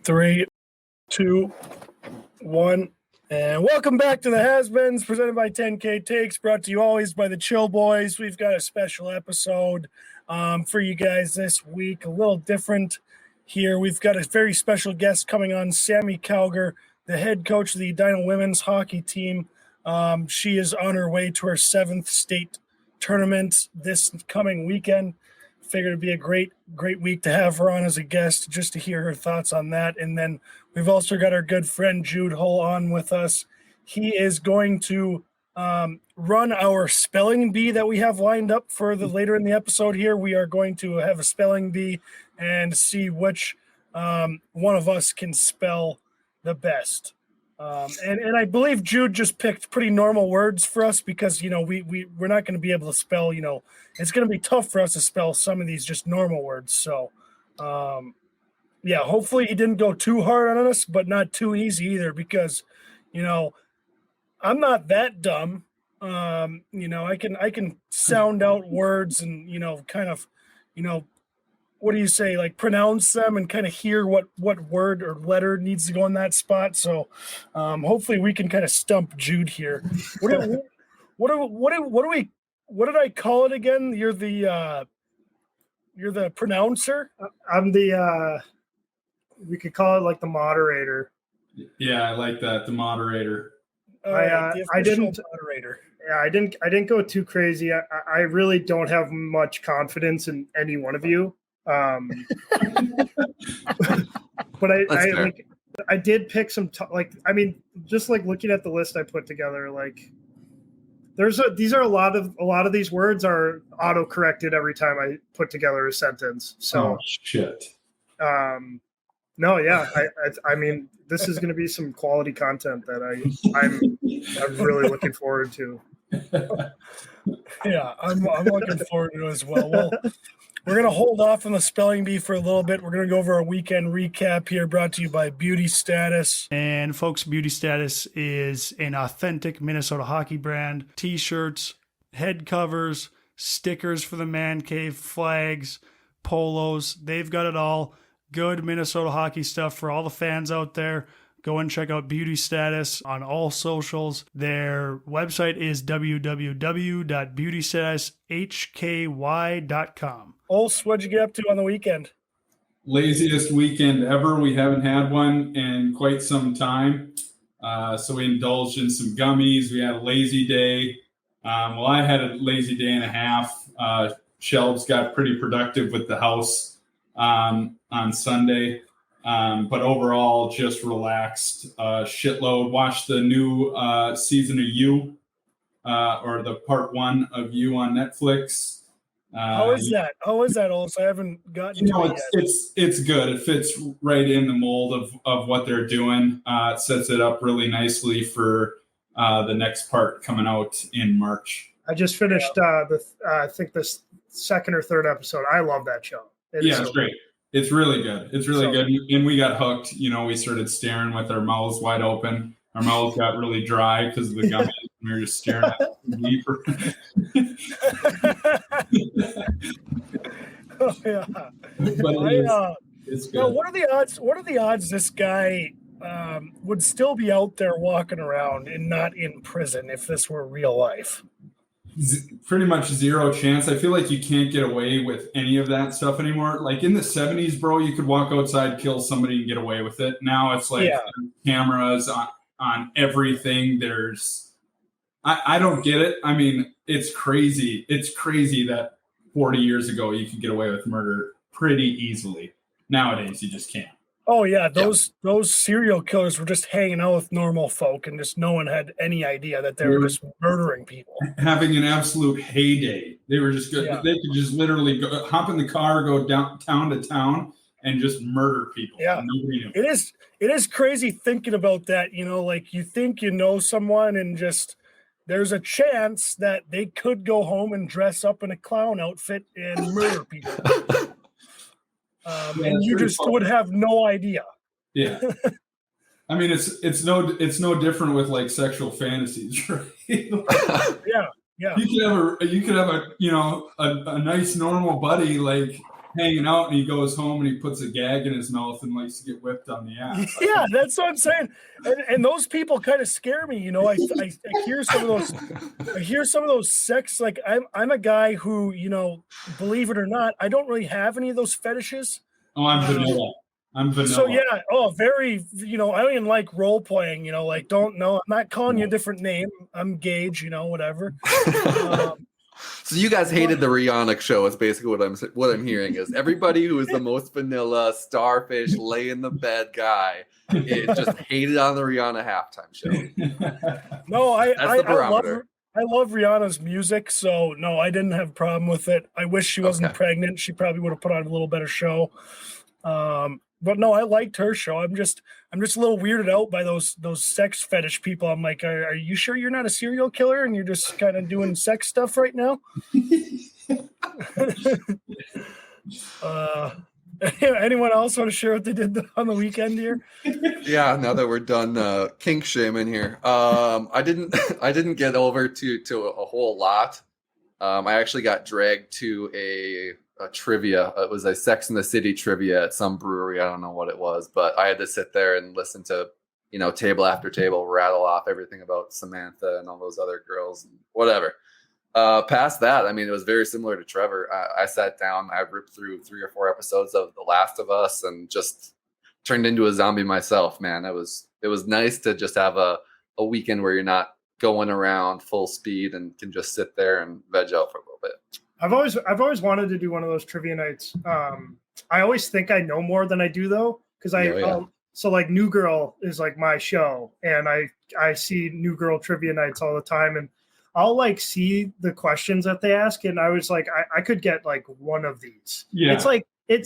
3, 2, 1. And welcome back to the Has-Beens, presented by 10K Takes, brought to you always by the Chill Boys. We've got a special episode for you guys this week, a little different here. We've got a very special guest coming on, Sami Cowger, the head coach of the Edina women's hockey team. She is on her way to her 7th state tournament this coming weekend. Figured it'd be a great week to have her on as a guest, just to hear her thoughts on that. And then we've also got our good friend Jude Hull on with us. He is going to run our spelling bee that we have lined up for the later in the episode here. We are going to have a spelling bee and see which one of us can spell the best. And I believe Jude just picked pretty normal words for us because, you know, we're not going to be able to spell, you know, it's going to be tough for us to spell some of these just normal words. So, yeah, hopefully he didn't go too hard on us, but not too easy either because, you know, I'm not that dumb. You know, I can sound out words and, you know, kind of, you know, what do you say, like pronounce them and kind of hear what word or letter needs to go in that spot. So hopefully we can kind of stump Jude here. What did I call it again? You're the pronouncer? I'm the we could call it like the moderator. Yeah, I like that. The moderator. I didn't moderator. Yeah, I didn't go too crazy. I really don't have much confidence in any one of you. But I did pick some just like looking at the list I put together, like a lot of these words are auto corrected every time I put together a sentence. So shit. No, yeah, I mean this is going to be some quality content that I'm really looking forward to. Yeah, I'm looking forward to it as well. Well, we're going to hold off on the spelling bee for a little bit. We're going to go over our weekend recap here, brought to you by Beauty Status. And folks, Beauty Status is an authentic Minnesota hockey brand. T-shirts, head covers, stickers for the man cave, flags, polos. They've got it all. Good Minnesota hockey stuff for all the fans out there. Go and check out Beauty Status on all socials. Their website is www.beautystatishky.com. Ols, what'd you get up to on the weekend? Laziest weekend ever. We haven't had one in quite some time. So we indulged in some gummies. We had a lazy day. Well, I had a lazy day and a half. Shelves got pretty productive with the house on Sunday. But overall, just relaxed, shitload. Watched the new season of You, or the part 1 of You on Netflix. How is that? Also, I haven't gotten to it yet. It's good. It fits right in the mold of what they're doing. It sets it up really nicely for the next part coming out in March. I just finished I think the 2nd or 3rd episode. I love that show. It's great. It's really good. It's really good. And we got hooked. You know, we started staring with our mouths wide open. Our mouths got really dry because of the gummies. We were just staring at them deeper. Oh, yeah. But it's good. Now, what are the odds this guy would still be out there walking around and not in prison if this were real life? Pretty much zero chance. I feel like you can't get away with any of that stuff anymore. Like in the 70s, bro, you could walk outside, kill somebody, and get away with it. Now it's like cameras on everything. I don't get it. I mean, it's crazy. It's crazy that 40 years ago you could get away with murder pretty easily. Nowadays, you just can't. Oh, yeah. Those serial killers were just hanging out with normal folk, and just no one had any idea that they were just murdering people. Having an absolute heyday. They were just good. Yeah. They could just literally hop in the car, go down town to town, and just murder people. Yeah. Nobody knew. It is crazy thinking about that. You know, like you think you know someone, and just there's a chance that they could go home and dress up in a clown outfit and murder people. And you just would have no idea. Yeah. I mean, it's no different with like sexual fantasies, right? Yeah. You could have a nice normal buddy like hanging out, and he goes home and he puts a gag in his mouth and likes to get whipped on the ass. Yeah, that's what I'm saying. And those people kind of scare me. I hear some of those. I hear some of those sex. Like I'm a guy who, believe it or not, I don't really have any of those fetishes. Oh, I'm vanilla. I'm vanilla. So yeah, very. I don't even like role playing. I'm not calling you a different name. I'm Gage. Whatever. So you guys hated the Rihanna show. Is basically what I'm hearing is everybody who is the most vanilla starfish, lay in the bed guy, it just hated on the Rihanna halftime show. No, I love Rihanna's music, so no, I didn't have a problem with it. I wish she wasn't pregnant. She probably would have put on a little better show. But no, I liked her show. I'm just a little weirded out by those sex fetish people. I'm like, are you sure you're not a serial killer and you're just kind of doing sex stuff right now? Anyone else want to share what they did on the weekend here? Yeah, now that we're done kink shaming here, I didn't get over to a whole lot. I actually got dragged to a trivia. It was a Sex in the City trivia at some brewery. I don't know what it was, but I had to sit there and listen to, table after table rattle off everything about Samantha and all those other girls and whatever. Past that, it was very similar to Trevor. I sat down, I ripped through 3 or 4 episodes of The Last of Us and just turned into a zombie myself, man. It was nice to just have a weekend where you're not going around full speed and can just sit there and veg out for a little bit. I've always wanted to do one of those trivia nights. I always think I know more than I do though, because so like New Girl is like my show, and I see New Girl trivia nights all the time, and I'll like see the questions that they ask, and I was like, I could get like one of these. Yeah, they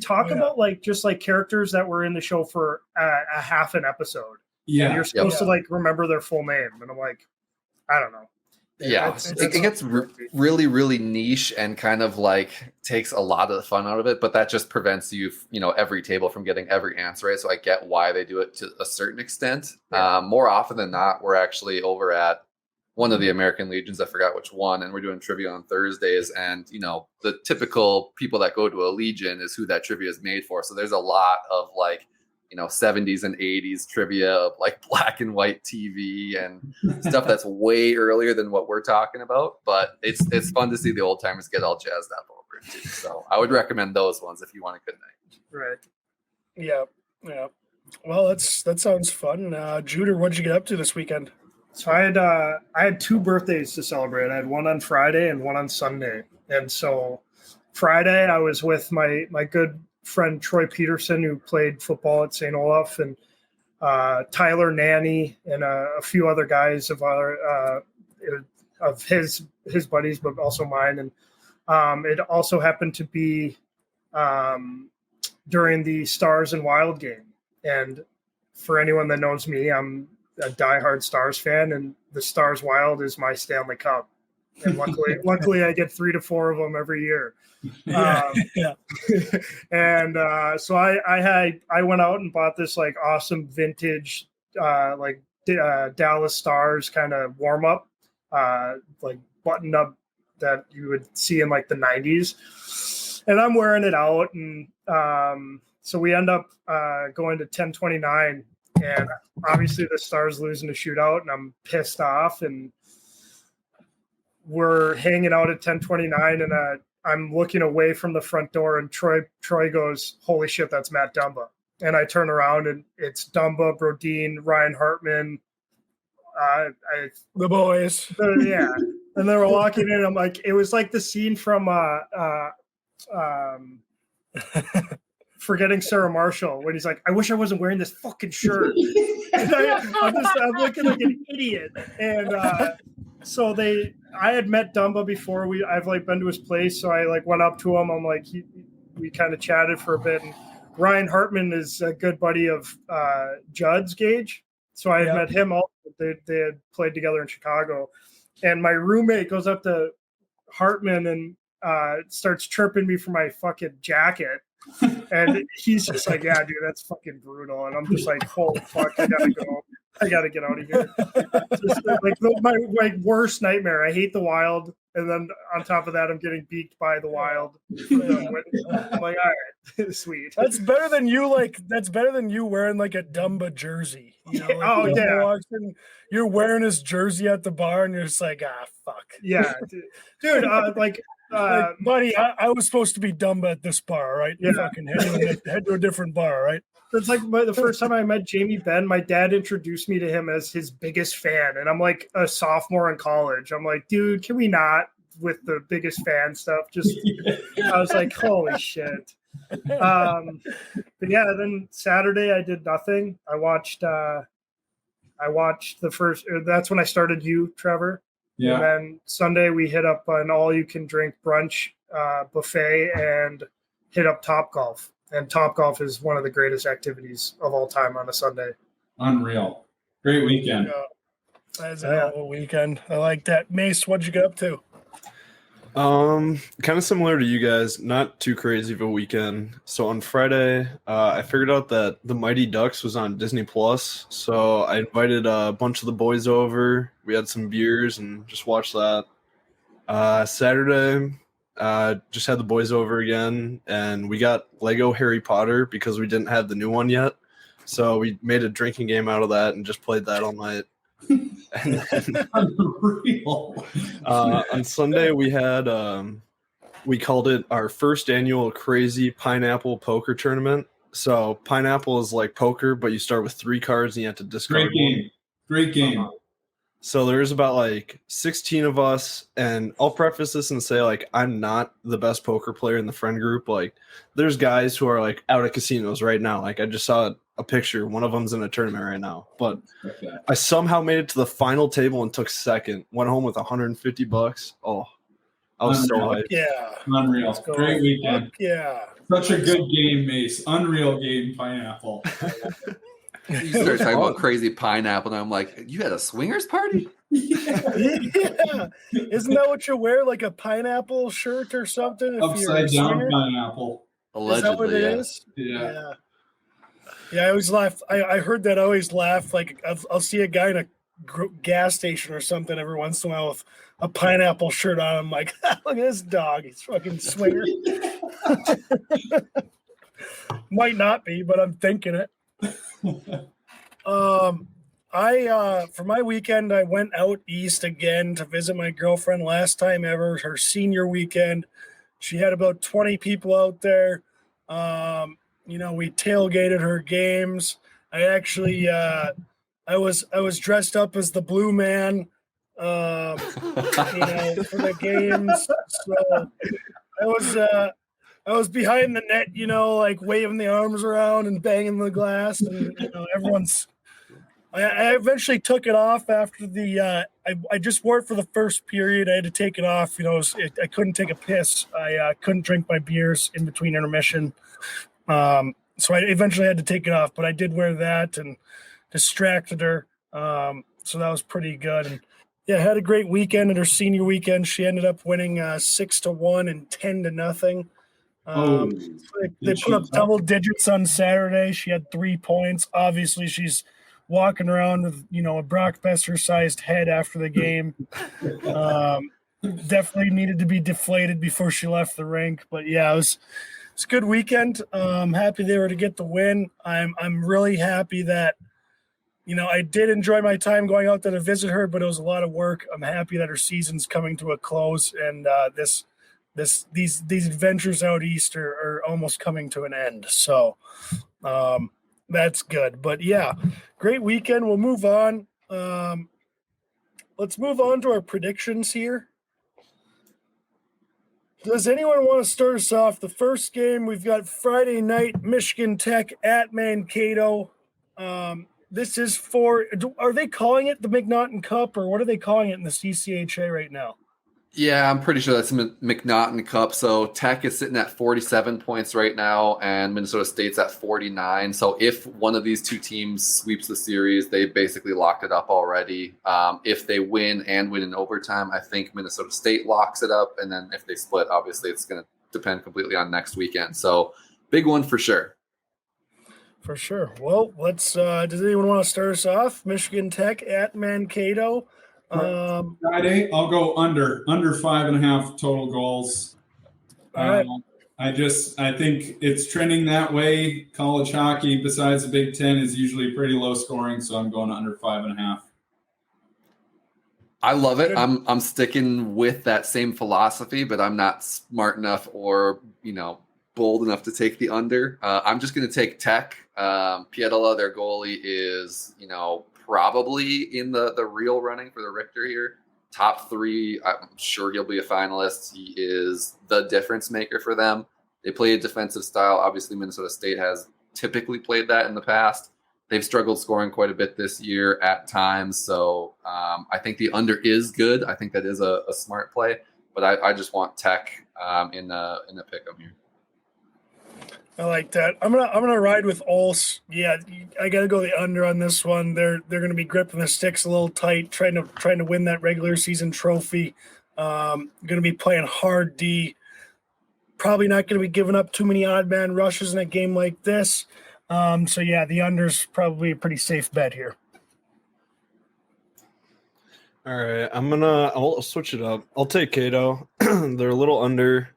talk about like just like characters that were in the show for a half an episode. Yeah, and you're supposed to like remember their full name, and I'm like, I don't know. Yeah, it gets really, really niche and kind of like takes a lot of the fun out of it, but that just prevents you, every table from getting every answer right. So I get why they do it to a certain extent. Yeah. More often than not, we're actually over at one of the American Legions. I forgot which one, and we're doing trivia on Thursdays. And the typical people that go to a Legion is who that trivia is made for. So there's a lot of like 70s and 80s trivia of like black and white TV and stuff that's way earlier than what we're talking about. But it's fun to see the old timers get all jazzed up over it too. So I would recommend those ones if you want a good night. Right. Yeah. Well, that sounds fun. Jude, what'd you get up to this weekend? So I had 2 birthdays to celebrate. I had one on Friday and one on Sunday. And so Friday I was with my good friend Troy Peterson, who played football at St. Olaf, and Tyler Nanny and a few other guys of his buddies, but also mine. And it also happened to be during the Stars and Wild game. And for anyone that knows me, I'm a diehard Stars fan, and the Stars Wild is my Stanley Cup. And luckily I get 3 to 4 of them every year. And so I went out and bought this like awesome vintage Dallas Stars kind of warm up, like button up that you would see in like the 90s, and I'm wearing it out, and so we end up going to 1029, and obviously the Stars losing the shootout, and I'm pissed off, and we're hanging out at 1029, and I'm looking away from the front door, and Troy goes, "Holy shit, that's Matt Dumba." And I turn around, and it's Dumba, Brodeen, Ryan Hartman. The boys. Yeah. And they were walking in. I'm like, it was like the scene from Forgetting Sarah Marshall, when he's like, "I wish I wasn't wearing this fucking shirt." And I'm looking like an idiot. And so I had met Dumba before. I've like been to his place, so I like went up to him. I'm like, we kind of chatted for a bit. And Ryan Hartman is a good buddy of Judd's Gage, so I had met him. Also, they had played together in Chicago, and my roommate goes up to Hartman and starts chirping me for my fucking jacket. And he's just like, "Yeah, dude, that's fucking brutal." And I'm just like, "Holy fuck, I gotta go." I got to get out of here. Just, like my worst nightmare. I hate the Wild, and then on top of that, I'm getting beaked by the Wild. I'm like, all right, sweet. That's better than you. That's better than you wearing like a Dumba jersey. You know, like Oh, yeah. walks in, you're wearing his jersey at the bar, and you're just like, fuck. Yeah, dude. Buddy, I was supposed to be Dumba at this bar, right? Yeah. Fucking head to a different bar, right? It's like the first time I met Jamie Benn, my dad introduced me to him as his biggest fan. And I'm like a sophomore in college. I'm like, dude, can we not with the biggest fan stuff? I was like, holy shit. But yeah, then Saturday I did nothing. I watched the first, that's when I started you, Trevor. Yeah. And then Sunday we hit up an all-you-can-drink brunch buffet and hit up Topgolf. And Topgolf is one of the greatest activities of all time on a Sunday. Unreal. Great weekend. That's a hell of a weekend. I like that. Mace, what'd you get up to? Kind of similar to you guys, not too crazy of a weekend. So on Friday, I figured out that The Mighty Ducks was on Disney Plus. So I invited a bunch of the boys over. We had some beers and just watched that. Saturday, just had the boys over again, and we got Lego Harry Potter because we didn't have the new one yet. So we made a drinking game out of that and just played that all night. And then, Unreal. on Sunday we had we called it our first annual crazy pineapple poker tournament. So pineapple is like poker, but you start with 3 cards and you have to discard one. Great game. So there's about like 16 of us, and I'll preface this and say, like, I'm not the best poker player in the friend group. Like, there's guys who are like out at casinos right now. Like, I just saw a picture. One of them's in a tournament right now. But I somehow made it to the final table and took second. Went home with $150. Oh, I was so hyped. Yeah. Unreal. Great weekend. Yeah. Such a good game, Mace. Unreal game, pineapple. You start talking about crazy pineapple, and I'm like, you had a swingers party? Yeah. Isn't that what you wear? Like a pineapple shirt or something? Upside down pineapple. Allegedly, is that what it yeah. is? Yeah. Yeah, I always laugh. I heard that. I always laugh. Like I'll see a guy in a gas station or something every once in a while with a pineapple shirt on. I'm like, look at this dog. He's fucking swinger. Might not be, but I'm thinking it. For my weekend, I went out east again to visit my girlfriend. Last time ever, her senior weekend. She had about 20 people out there. We tailgated her games. I actually, I was dressed up as the Blue Man, for the games. So I was behind the net, like waving the arms around and banging the glass, and everyone's. I eventually took it off after the. I just wore it for the first period. I had to take it off. I couldn't take a piss. I couldn't drink my beers in between intermission. So I eventually had to take it off, but I did wear that and distracted her. So that was pretty good. And yeah, had a great weekend at her senior weekend. She ended up winning 6-1 and 10-0. They put up double digits on Saturday. She had 3 points. Obviously, she's walking around with a Brock Besser-sized head after the game. Definitely needed to be deflated before she left the rink. But yeah, it was a good weekend. I'm happy they were to get the win. I'm really happy that I did enjoy my time going out there to visit her, but it was a lot of work. I'm happy that her season's coming to a close, and these adventures out east are almost coming to an end. So that's good. But yeah, great weekend. We'll move on. Let's move on to our predictions here. Does anyone want to start us off? The first game, we've got Friday night, Michigan Tech at Mankato. This is are they calling it the McNaughton Cup, or what are they calling it in the CCHA right now? Yeah, I'm pretty sure that's McNaughton Cup. So Tech is sitting at 47 points right now, and Minnesota State's at 49. So if one of these two teams sweeps the series, they basically locked it up already. If they win in overtime, I think Minnesota State locks it up. And then if they split, obviously it's going to depend completely on next weekend. So big one for sure. For sure. Well, let's. Does anyone want to start us off? Michigan Tech at Mankato. Friday, I'll go under 5.5 total goals. All right. I think it's trending that way. College hockey, besides the Big Ten, is usually pretty low scoring, so I'm going under 5.5. I love it. Good. I'm sticking with that same philosophy, but I'm not smart enough or bold enough to take the under. I'm just going to take Tech. Pietila, their goalie, is probably in the real running for the Richter here. Top 3. I'm sure he'll be a finalist. He is the difference maker for them. They play a defensive style. Obviously, Minnesota State has typically played that in the past. They've struggled scoring quite a bit this year at times. So I think the under is good. I think that is a smart play. But I just want Tech in a pick'em here. I like that. I'm gonna ride with Olson. Yeah, I gotta go the under on this one. They're gonna be gripping the sticks a little tight, trying to win that regular season trophy. Gonna be playing hard D. Probably not gonna be giving up too many odd man rushes in a game like this. So yeah, the under's probably a pretty safe bet here. All right, I'll switch it up. I'll take Cato. They're a little under.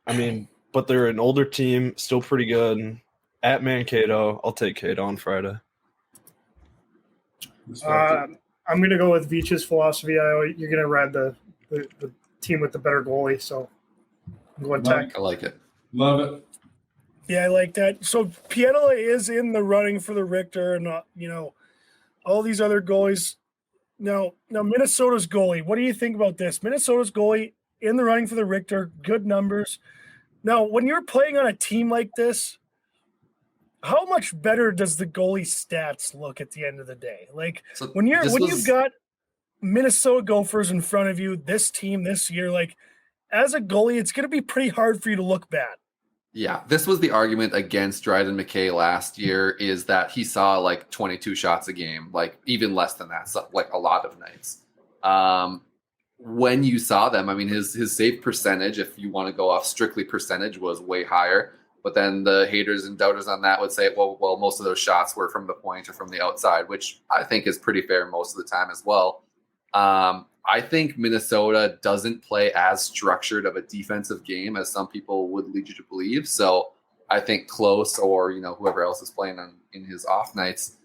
But they're an older team, still pretty good. At Mankato, I'll take Cato on Friday. I'm going to go with Veech's philosophy. You're going to ride the team with the better goalie, so I'm going Tech. I like it. Love it. Yeah, I like that. So Pietila is in the running for the Richter, and all these other goalies. Now Minnesota's goalie. What do you think about this? Minnesota's goalie in the running for the Richter, good numbers. Now, when you're playing on a team like this, how much better does the goalie stats look at the end of the day? Like So when you've got Minnesota Gophers in front of you, this team this year, like as a goalie, it's going to be pretty hard for you to look bad. Yeah, this was the argument against Dryden McKay last year, is that he saw like 22 shots a game, like even less than that, so like a lot of nights. When you saw them, his save percentage, if you want to go off strictly percentage, was way higher. But then the haters and doubters on that would say, well, most of those shots were from the point or from the outside, which I think is pretty fair most of the time as well. I think Minnesota doesn't play as structured of a defensive game as some people would lead you to believe. So I think Close or whoever else is playing in his off nights,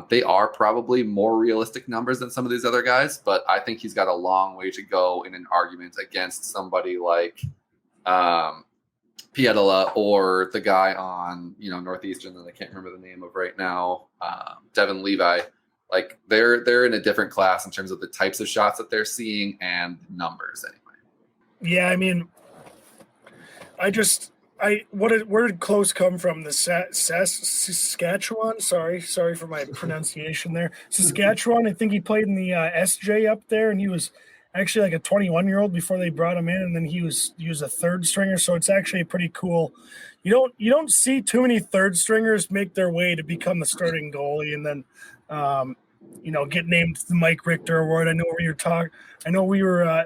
they are probably more realistic numbers than some of these other guys, but I think he's got a long way to go in an argument against somebody like Pietila or the guy on Northeastern that I can't remember the name of right now, Devin Levi. Like they're in a different class in terms of the types of shots that they're seeing and numbers anyway. Yeah, where did Close come from? The Saskatchewan? Sorry for my pronunciation there. Saskatchewan. I think he played in the SJ up there, and he was actually like a 21-year-old before they brought him in, and then he was a third stringer. So it's actually pretty cool. You don't see too many third stringers make their way to become the starting goalie, and then get named the Mike Richter Award. I know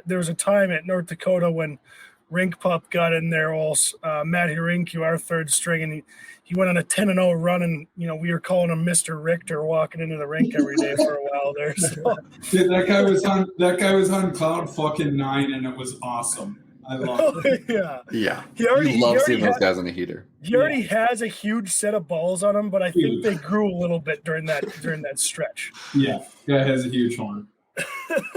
there was a time at North Dakota when Rink Pup got in there, also Matt Hirinki, our third string, and he went on a 10-0 run, and we were calling him Mr. Richter walking into the rink every day for a while there. So. Dude, that guy was on cloud fucking 9, and it was awesome. I love it. Yeah. You love seeing those guys on a heater. He already has a huge set of balls on him, but I think they grew a little bit during that stretch. Yeah, guy has a huge horn.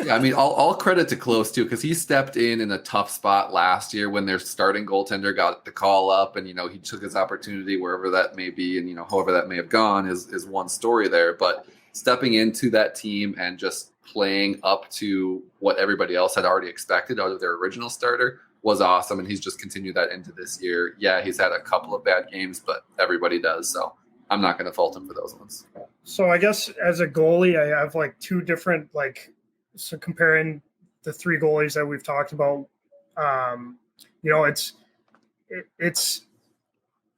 Yeah, all credit to Close too, because he stepped in a tough spot last year when their starting goaltender got the call up, and he took his opportunity wherever that may be, and however that may have gone is one story there. But stepping into that team and just playing up to what everybody else had already expected out of their original starter was awesome, and he's just continued that into this year. Yeah, he's had a couple of bad games, but everybody does, so I'm not going to fault him for those ones. So I guess as a goalie, I have like two different, so comparing the three goalies that we've talked about, it's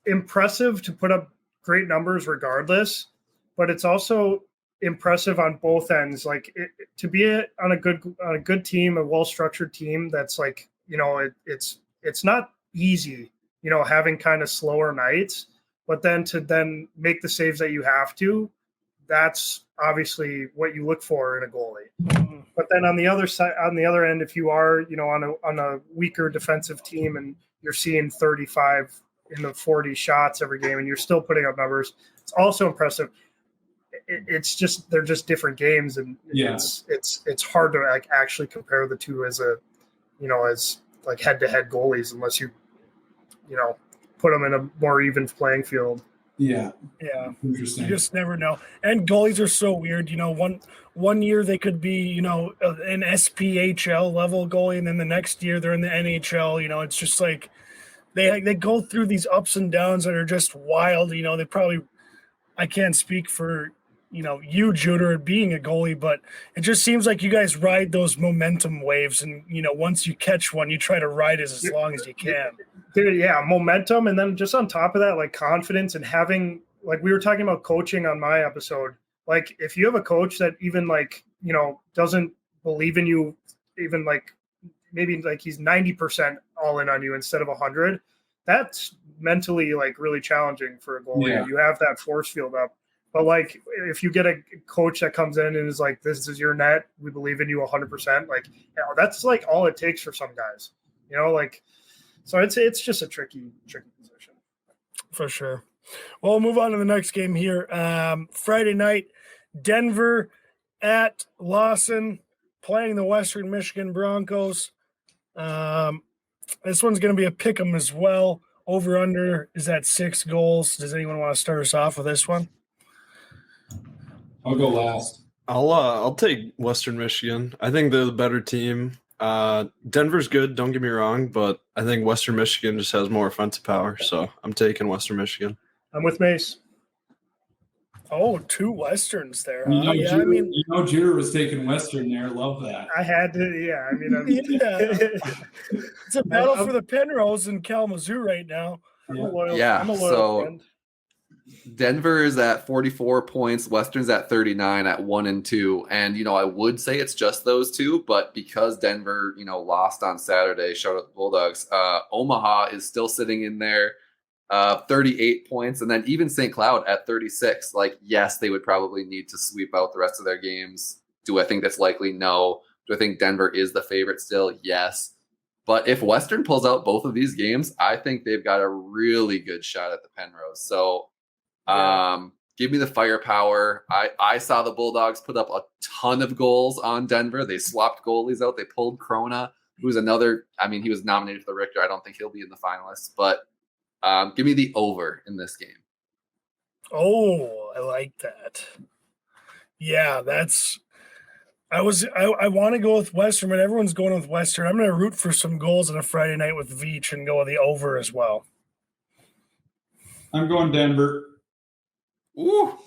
impressive to put up great numbers regardless, but it's also impressive on both ends. To be on a good team, a well-structured team that's it's not easy, having kind of slower nights. but then to then make the saves that you have to, that's obviously what you look for in a goalie. Mhm. But then on the other side, on the other end, if you are, on a weaker defensive team and you're seeing 35 in the 40 shots every game and you're still putting up numbers, it's also impressive. It's just, they're just different games, and it's hard to like actually compare the two as as like head-to-head goalies unless you put them in a more even playing field. Yeah. You Interesting. just never know. And goalies are so weird. One year they could be, an SPHL level goalie, and then the next year they're in the NHL. It's just like they go through these ups and downs that are just wild. They probably, I can't speak for you, Jude, or being a goalie, but it just seems like you guys ride those momentum waves, and once you catch one, you try to ride it as long as you can. Dude, yeah, momentum, and then just on top of that, like confidence and having, like we were talking about coaching on my episode. Like if you have a coach that even like doesn't believe in you, even like maybe like he's 90% all in on you instead of 100, that's mentally like really challenging for a goalie. Yeah. You have that force field up. But like if you get a coach that comes in and is like, this is your net, we believe in you 100%, like that's like all it takes for some guys. So it's just a tricky position. For sure. Well, we'll move on to the next game here. Friday night, Denver at Lawson playing the Western Michigan Broncos. This one's going to be a pick 'em as well. Over under is at 6 goals. Does anyone want to start us off with this one? I'll go last. I'll take Western Michigan. I think they're the better team. Denver's good, don't get me wrong, but I think Western Michigan just has more offensive power, so I'm taking Western Michigan. I'm with Mace. Oh, 2 Westerns there. Huh? Juder was taking Western there. Love that. I had to, yeah. I mean, It's a battle for the Penrose in Kalamazoo right now. I'm a loyal so friend. Denver is at 44 points. Western's at 39 at 1 and 2. And, I would say it's just those two, but because Denver, lost on Saturday, shout out the Bulldogs, Omaha is still sitting in there, 38 points. And then even St. Cloud at 36. Like, yes, they would probably need to sweep out the rest of their games. Do I think that's likely? No. Do I think Denver is the favorite still? Yes. But if Western pulls out both of these games, I think they've got a really good shot at the Penrose. So, give me the firepower. I saw the Bulldogs put up a ton of goals on Denver. They swapped goalies out. They pulled Krona, who's another. I mean, he was nominated for the Richter. I don't think he'll be in the finalists, but give me the over in this game. Oh, I like that. Yeah, I want to go with Western, but everyone's going with Western. I'm going to root for some goals on a Friday night with Veech and go with the over as well. I'm going Denver. Ooh.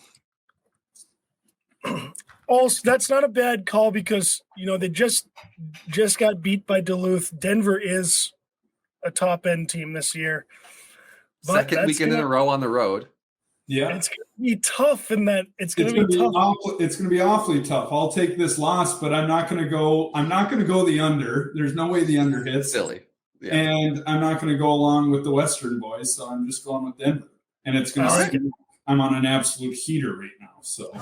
Also, that's not a bad call because they just got beat by Duluth. Denver is a top end team this year. But Second weekend in a row on the road. Yeah, it's going to be tough in that it's going to be tough. It's going to be awfully tough. I'll take this loss, but I'm not going to go the under. There's no way the under hits. Silly. Yeah. And I'm not going to go along with the Western boys, so I'm just going with Denver. And it's going to I'm on an absolute heater right now. So,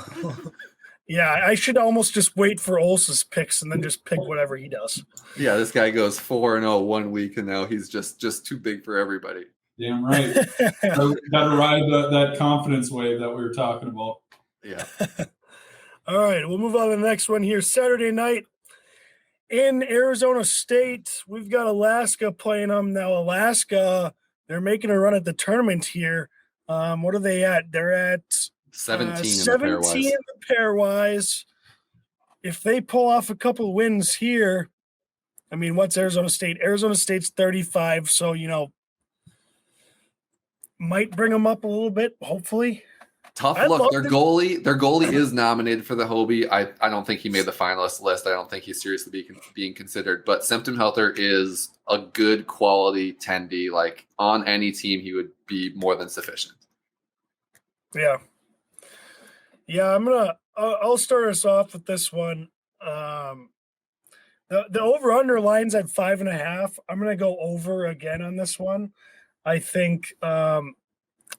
yeah, I should almost just wait for Olson's picks and then just pick whatever he does. Yeah, this guy goes 4-0 1 week, and now he's just too big for everybody. Damn right. Got to ride that confidence wave that we were talking about. Yeah. All right, we'll move on to the next one here. Saturday night in Arizona State, we've got Alaska playing them now. Alaska, they're making a run at the tournament here. What are they at? They're at 17 in the pairwise. If they pull off a couple wins here, I mean, what's Arizona State? Arizona State's 35, so, might bring them up a little bit, hopefully. Tough look. Their goalie is nominated for the Hobie. I don't think he made the finalist list. I don't think he's seriously being considered. But Septim Helter is a good quality 10D. Like, on any team, he would be more than sufficient. Yeah. Yeah, I'll start us off with this one. The over-under line's at 5.5. I'm going to go over again on this one. I think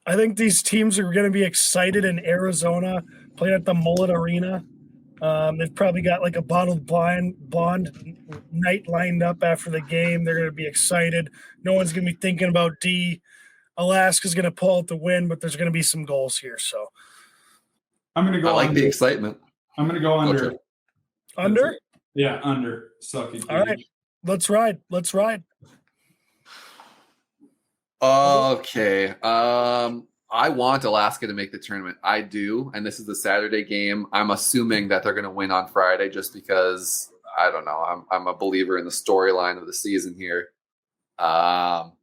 I think these teams are going to be excited in Arizona, playing at the Mullet Arena. They've probably got like a bottled blonde night lined up after the game. They're going to be excited. No one's going to be thinking about D. Alaska's going to pull out the win, but there's going to be some goals here. So I'm going to go I like under. the excitement. I'm going to go under. Okay. Under? Yeah, under. Suck it. All right. Let's ride. Okay. I want Alaska to make the tournament. I do, and this is the Saturday game. I'm assuming that they're going to win on Friday, just because I don't know. I'm a believer in the storyline of the season here. Fuck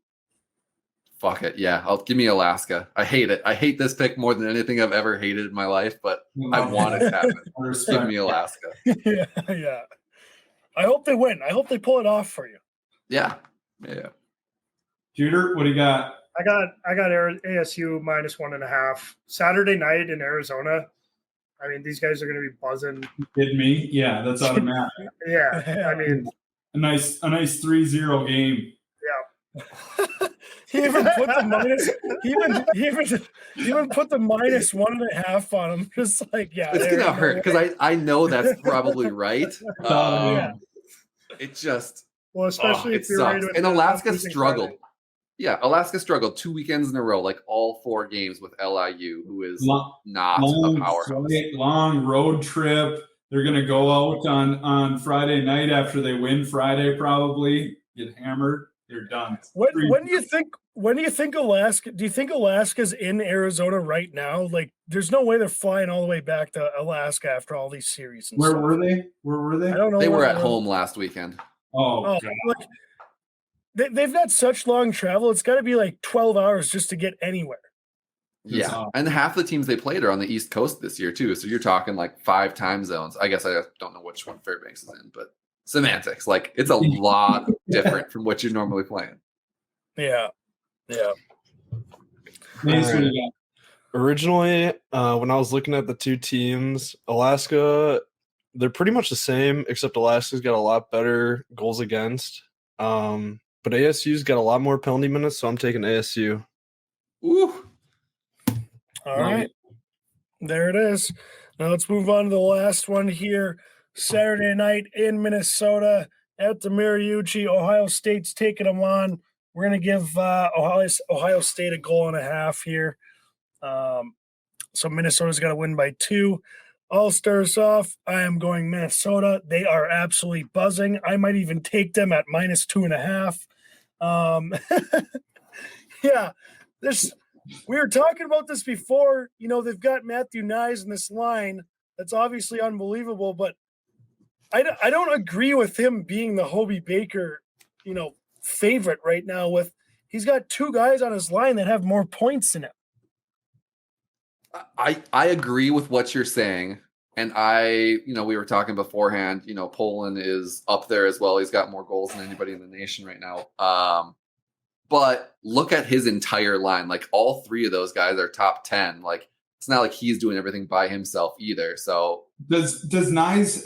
it. Yeah, give me Alaska. I hate it. I hate this pick more than anything I've ever hated in my life, but I want it to happen. Give me Alaska. Yeah. I hope they win. I hope they pull it off for you. Yeah. Juder, what do you got? I got ASU -1.5 Saturday night in Arizona. I mean, these guys are going to be buzzing. Kidding me? Yeah, that's automatic. Yeah, I mean, a nice 3-0 game. Yeah. He even put the minus. He even put the -1.5 on him. Just like, yeah, It's gonna hurt because I know that's probably right. Yeah. It just especially it if you're ready sucks. to And Alaska losing struggled. Friday. Yeah, Alaska struggled 2 weekends in a row, like all 4 games with LIU, who is not a powerhouse. Long road trip. They're going to go out on Friday night after they win Friday, probably get hammered. They're done. When do you think Alaska? Do you think Alaska's in Arizona right now? Like, there's no way they're flying all the way back to Alaska after all these series. Where were they? I don't know. They were at home last weekend. Oh God. Like, they've got such long travel. It's got to be like 12 hours just to get anywhere. Yeah, and half the teams they played are on the East Coast this year too. So you're talking like 5 time zones. I guess I don't know which one Fairbanks is in, but semantics. Like, it's a lot different from what you're normally playing. Yeah. Originally, when I was looking at the 2 teams, Alaska, they're pretty much the same, except Alaska's got a lot better goals against. But ASU's got a lot more penalty minutes, so I'm taking ASU. Ooh. All right. There it is. Now let's move on to the last one here. Saturday night in Minnesota at the Mariucci. Ohio State's taking them on. We're going to give Ohio State a 1.5 here. So Minnesota's got to win by 2. I'll start us off. I am going Minnesota. They are absolutely buzzing. I might even take them at -2.5. Yeah, we were talking about this before. You know, they've got Matthew Nyes in this line. That's obviously unbelievable, but I don't agree with him being the Hobie Baker, favorite right now. He's got 2 guys on his line that have more points than him. I agree with what you're saying. And we were talking beforehand, Poland is up there as well. He's got more goals than anybody in the nation right now. But look at his entire line. Like, all 3 of those guys are top 10. Like, it's not like he's doing everything by himself either. So does Nyes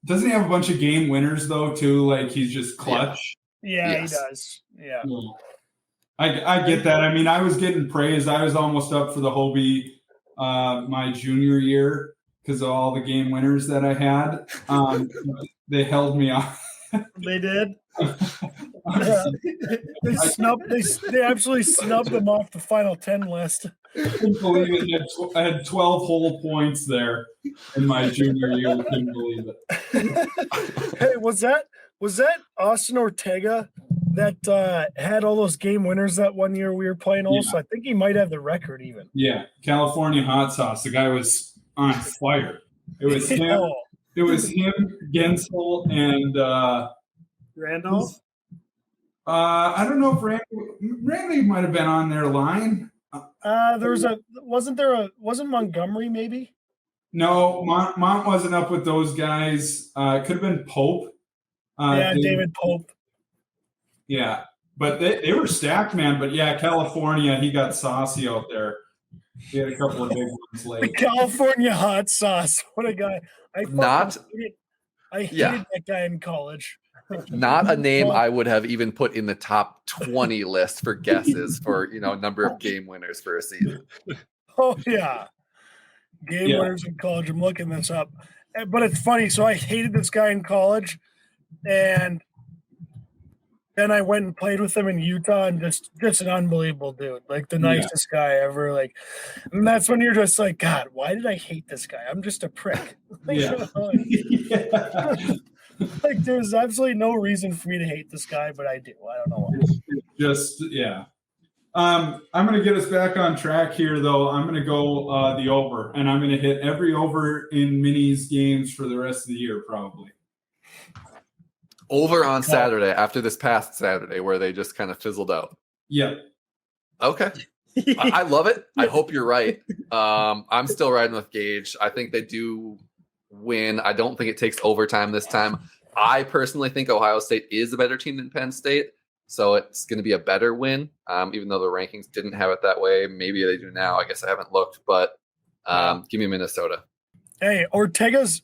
doesn't he have a bunch of game winners though too? Like, he's just clutch. Yeah, Yes. He does. Yeah. I get that. I mean, I was getting praised. I was almost up for the Hobie my junior year because of all the game winners that I had. They held me off. They did. Yeah. They absolutely snubbed them off the final 10 list. I couldn't believe it. I had 12 whole points there in my junior year. I couldn't believe it. Hey, was that Austin Ortega that had all those game winners that one year we were playing also? Yeah. I think he might have the record even. Yeah, California hot sauce. The guy was on fire. It was him. Oh. It was him, Gensel, and Randolph? I don't know if Randy might have been on their line. Wasn't Montgomery maybe? No, Mont wasn't up with those guys. It could have been Pope. David Pope. Yeah, but they were stacked, man. But yeah, California, he got saucy out there. He had a couple of big ones The late. California hot sauce. What a guy. I hated that guy in college. Not a name I would have even put in the top 20 list for guesses for, number of game winners for a season. Oh, yeah. Game winners in college. I'm looking this up. But it's funny. So I hated this guy in college. And then I went and played with him in Utah, and just an unbelievable dude. Like the nicest guy ever. Like, and that's when you're just like, God, why did I hate this guy? I'm just a prick. Like, there's absolutely no reason for me to hate this guy, but I do. I don't know why. I'm going to get us back on track here, though. I'm going to go the over, and I'm going to hit every over in minis games for the rest of the year, probably. Over on Saturday, after this past Saturday, where they just kind of fizzled out. Yeah. Okay. I love it. I hope you're right. I'm still riding with Gage. I think they do win. I don't think it takes overtime this time. I personally think Ohio State is a better team than Penn State, so it's going to be a better win, even though the rankings didn't have it that way. Maybe they do now. I guess I haven't looked, but give me Minnesota. Hey, Ortega's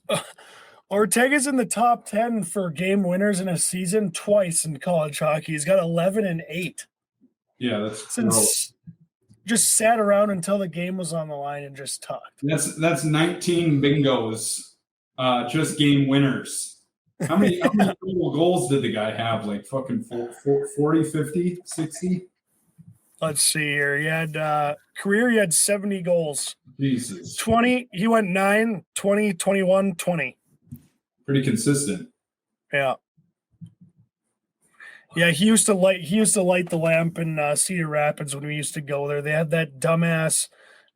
in the top 10 for game winners in a season twice in college hockey. He's got 11 and 8. Yeah, that's just sat around until the game was on the line and just talked. That's 19 bingos, just game winners. How many total goals did the guy have? Like fucking 40, 50, 60? Let's see here. He had career, he had 70 goals. Jesus. 20, he went 9, 20, 21, 20. Pretty consistent. Yeah. Yeah, he used to light the lamp in Cedar Rapids when we used to go there. They had that dumbass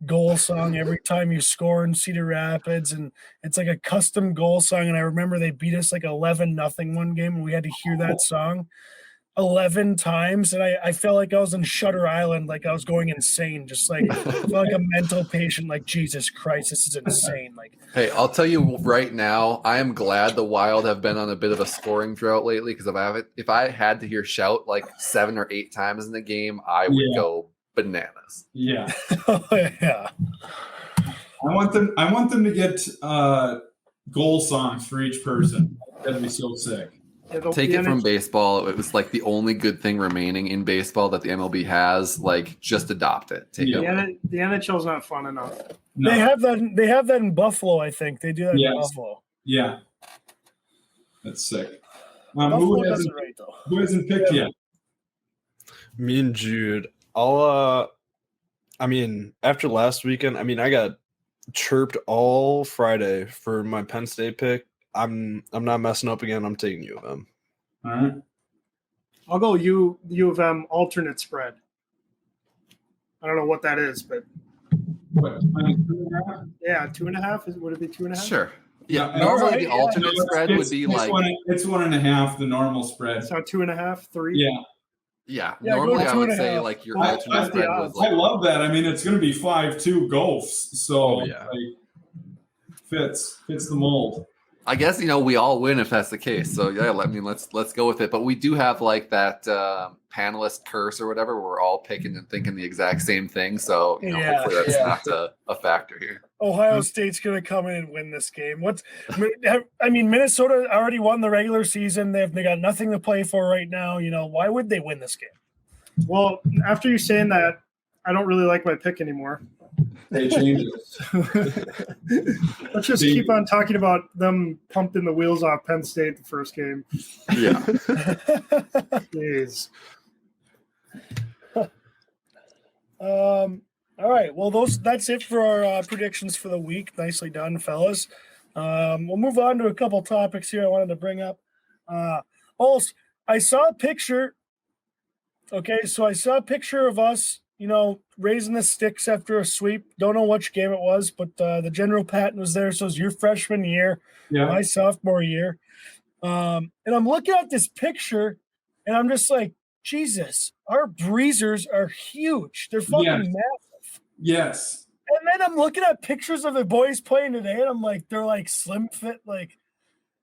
goal song every time you score in Cedar Rapids, and it's like a custom goal song. And I remember they beat us like 11-0 one game, and we had to hear that song 11 times, and I felt like I was in Shutter Island, like I was going insane, just like I felt like a mental patient, like Jesus Christ, this is insane. Like, hey, I'll tell you right now, I am glad the Wild have been on a bit of a scoring drought lately, because if I had to hear shout like 7 or 8 times in the game, I would go bananas. Yeah. Yeah. I want them to get goal songs for each person. That'd be so sick. Take it from baseball. It was like the only good thing remaining in baseball that the MLB has. Like, just adopt it. The NHL's not fun enough. No. They have that in Buffalo, I think. They do that in Buffalo. Yeah. That's sick. Buffalo does it right, though. Who hasn't picked yet? Me and Jude. After last weekend, I got chirped all Friday for my Penn State pick. I'm not messing up again. I'm taking U of M. All right. I'll go U of M alternate spread. I don't know what that is, but What? 2.5? yeah, 2.5. Would it be 2.5? Sure. Yeah. Normally the alternate spread would be like it's 1.5. The normal spread. So 2.5, 3. Yeah. Yeah. Yeah, Normally I would 2.5. say like your I- alternate spread was I like love that. It's going to be 5-2 Gulfs. So yeah. fits the mold. I guess we all win if that's the case. So yeah, let's go with it. But we do have like that panelist curse or whatever. Where we're all picking and thinking the exact same thing. So hopefully that's not a factor here. Ohio State's going to come in and win this game. Minnesota already won the regular season. They got nothing to play for right now. Why would they win this game? Well, after you saying that, I don't really like my pick anymore. They changed it. Let's just keep on talking about them pumping the wheels off Penn State the first game. Yeah. Jeez. All right. Well, that's it for our predictions for the week. Nicely done, fellas. We'll move on to a couple topics here I wanted to bring up. Also, I saw a picture. Okay, so I saw a picture of us, raising the sticks after a sweep. Don't know which game it was, but the General Patton was there. So it was your freshman year, my sophomore year. And I'm looking at this picture, and I'm just like, Jesus, our breezers are huge. They're fucking massive. Yes. And then I'm looking at pictures of the boys playing today, and I'm like, they're like slim fit. Like,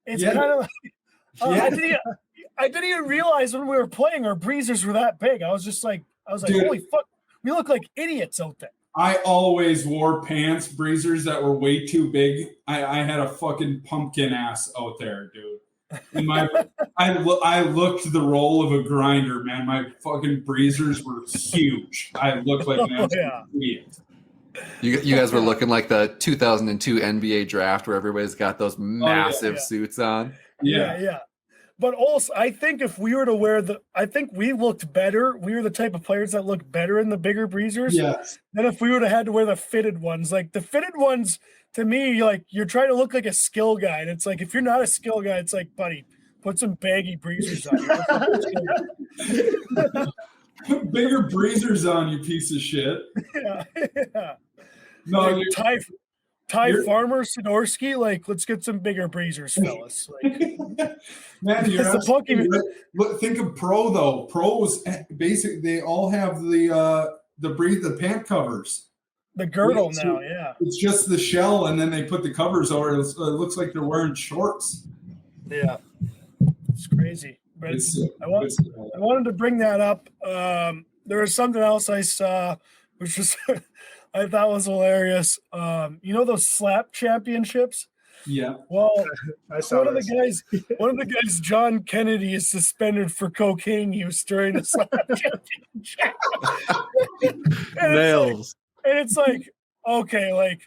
it's kind of like, I didn't even realize when we were playing our breezers were that big. I was like, dude, holy fuck, we look like idiots out there. I always wore breezers that were way too big. I had a fucking pumpkin ass out there, dude. I looked the role of a grinder, man. My fucking breezers were huge. I looked like an absolute idiot. You guys were looking like the 2002 NBA draft where everybody's got those massive suits on. Yeah. But also, I think if we were to wear I think we looked better. We were the type of players that look better in the bigger breezers. Yes. Than if we would have had to wear the fitted ones. Like the fitted ones, to me, like you're trying to look like a skill guy. And it's like, if you're not a skill guy, it's like, buddy, put some baggy breezers on. Put bigger breezers on, you piece of shit. Yeah. No, like Ty Farmer, Sidorsky, like, let's get some bigger breezers, fellas. Like, man, you're absolutely right. Look, think of Pro though. Pros basically they all have the pant covers. The girdle now, yeah. It's just the shell, and then they put the covers over it. It looks like they're wearing shorts. Yeah, it's crazy. But I wanted to bring that up. There was something else I saw, which was I thought was hilarious. You know those slap championships? Yeah. Well, I saw one of the guys, John Kennedy, is suspended for cocaine use during the slap championship. Nails. And it's like, okay, like,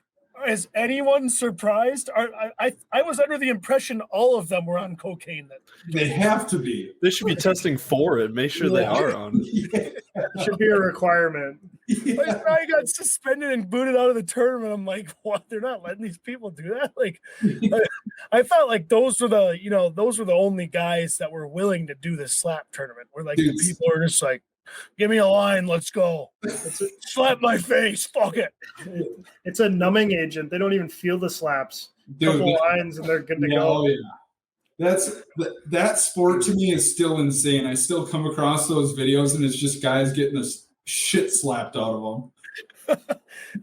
is anyone surprised? I was under the impression all of them were on cocaine. They have to be. They should be testing for it. Make sure they are on it. It should be a requirement. Like, I got suspended and booted out of the tournament. I'm like, what? They're not letting these people do that? Like, I felt like those were the only guys that were willing to do this slap tournament. Where like the people are just like, give me a line, let's go. Slap my face, fuck it. It's a numbing agent. They don't even feel the slaps. Couple lines and they're good to go. Yeah. That sport to me is still insane. I still come across those videos and it's just guys getting the shit slapped out of them.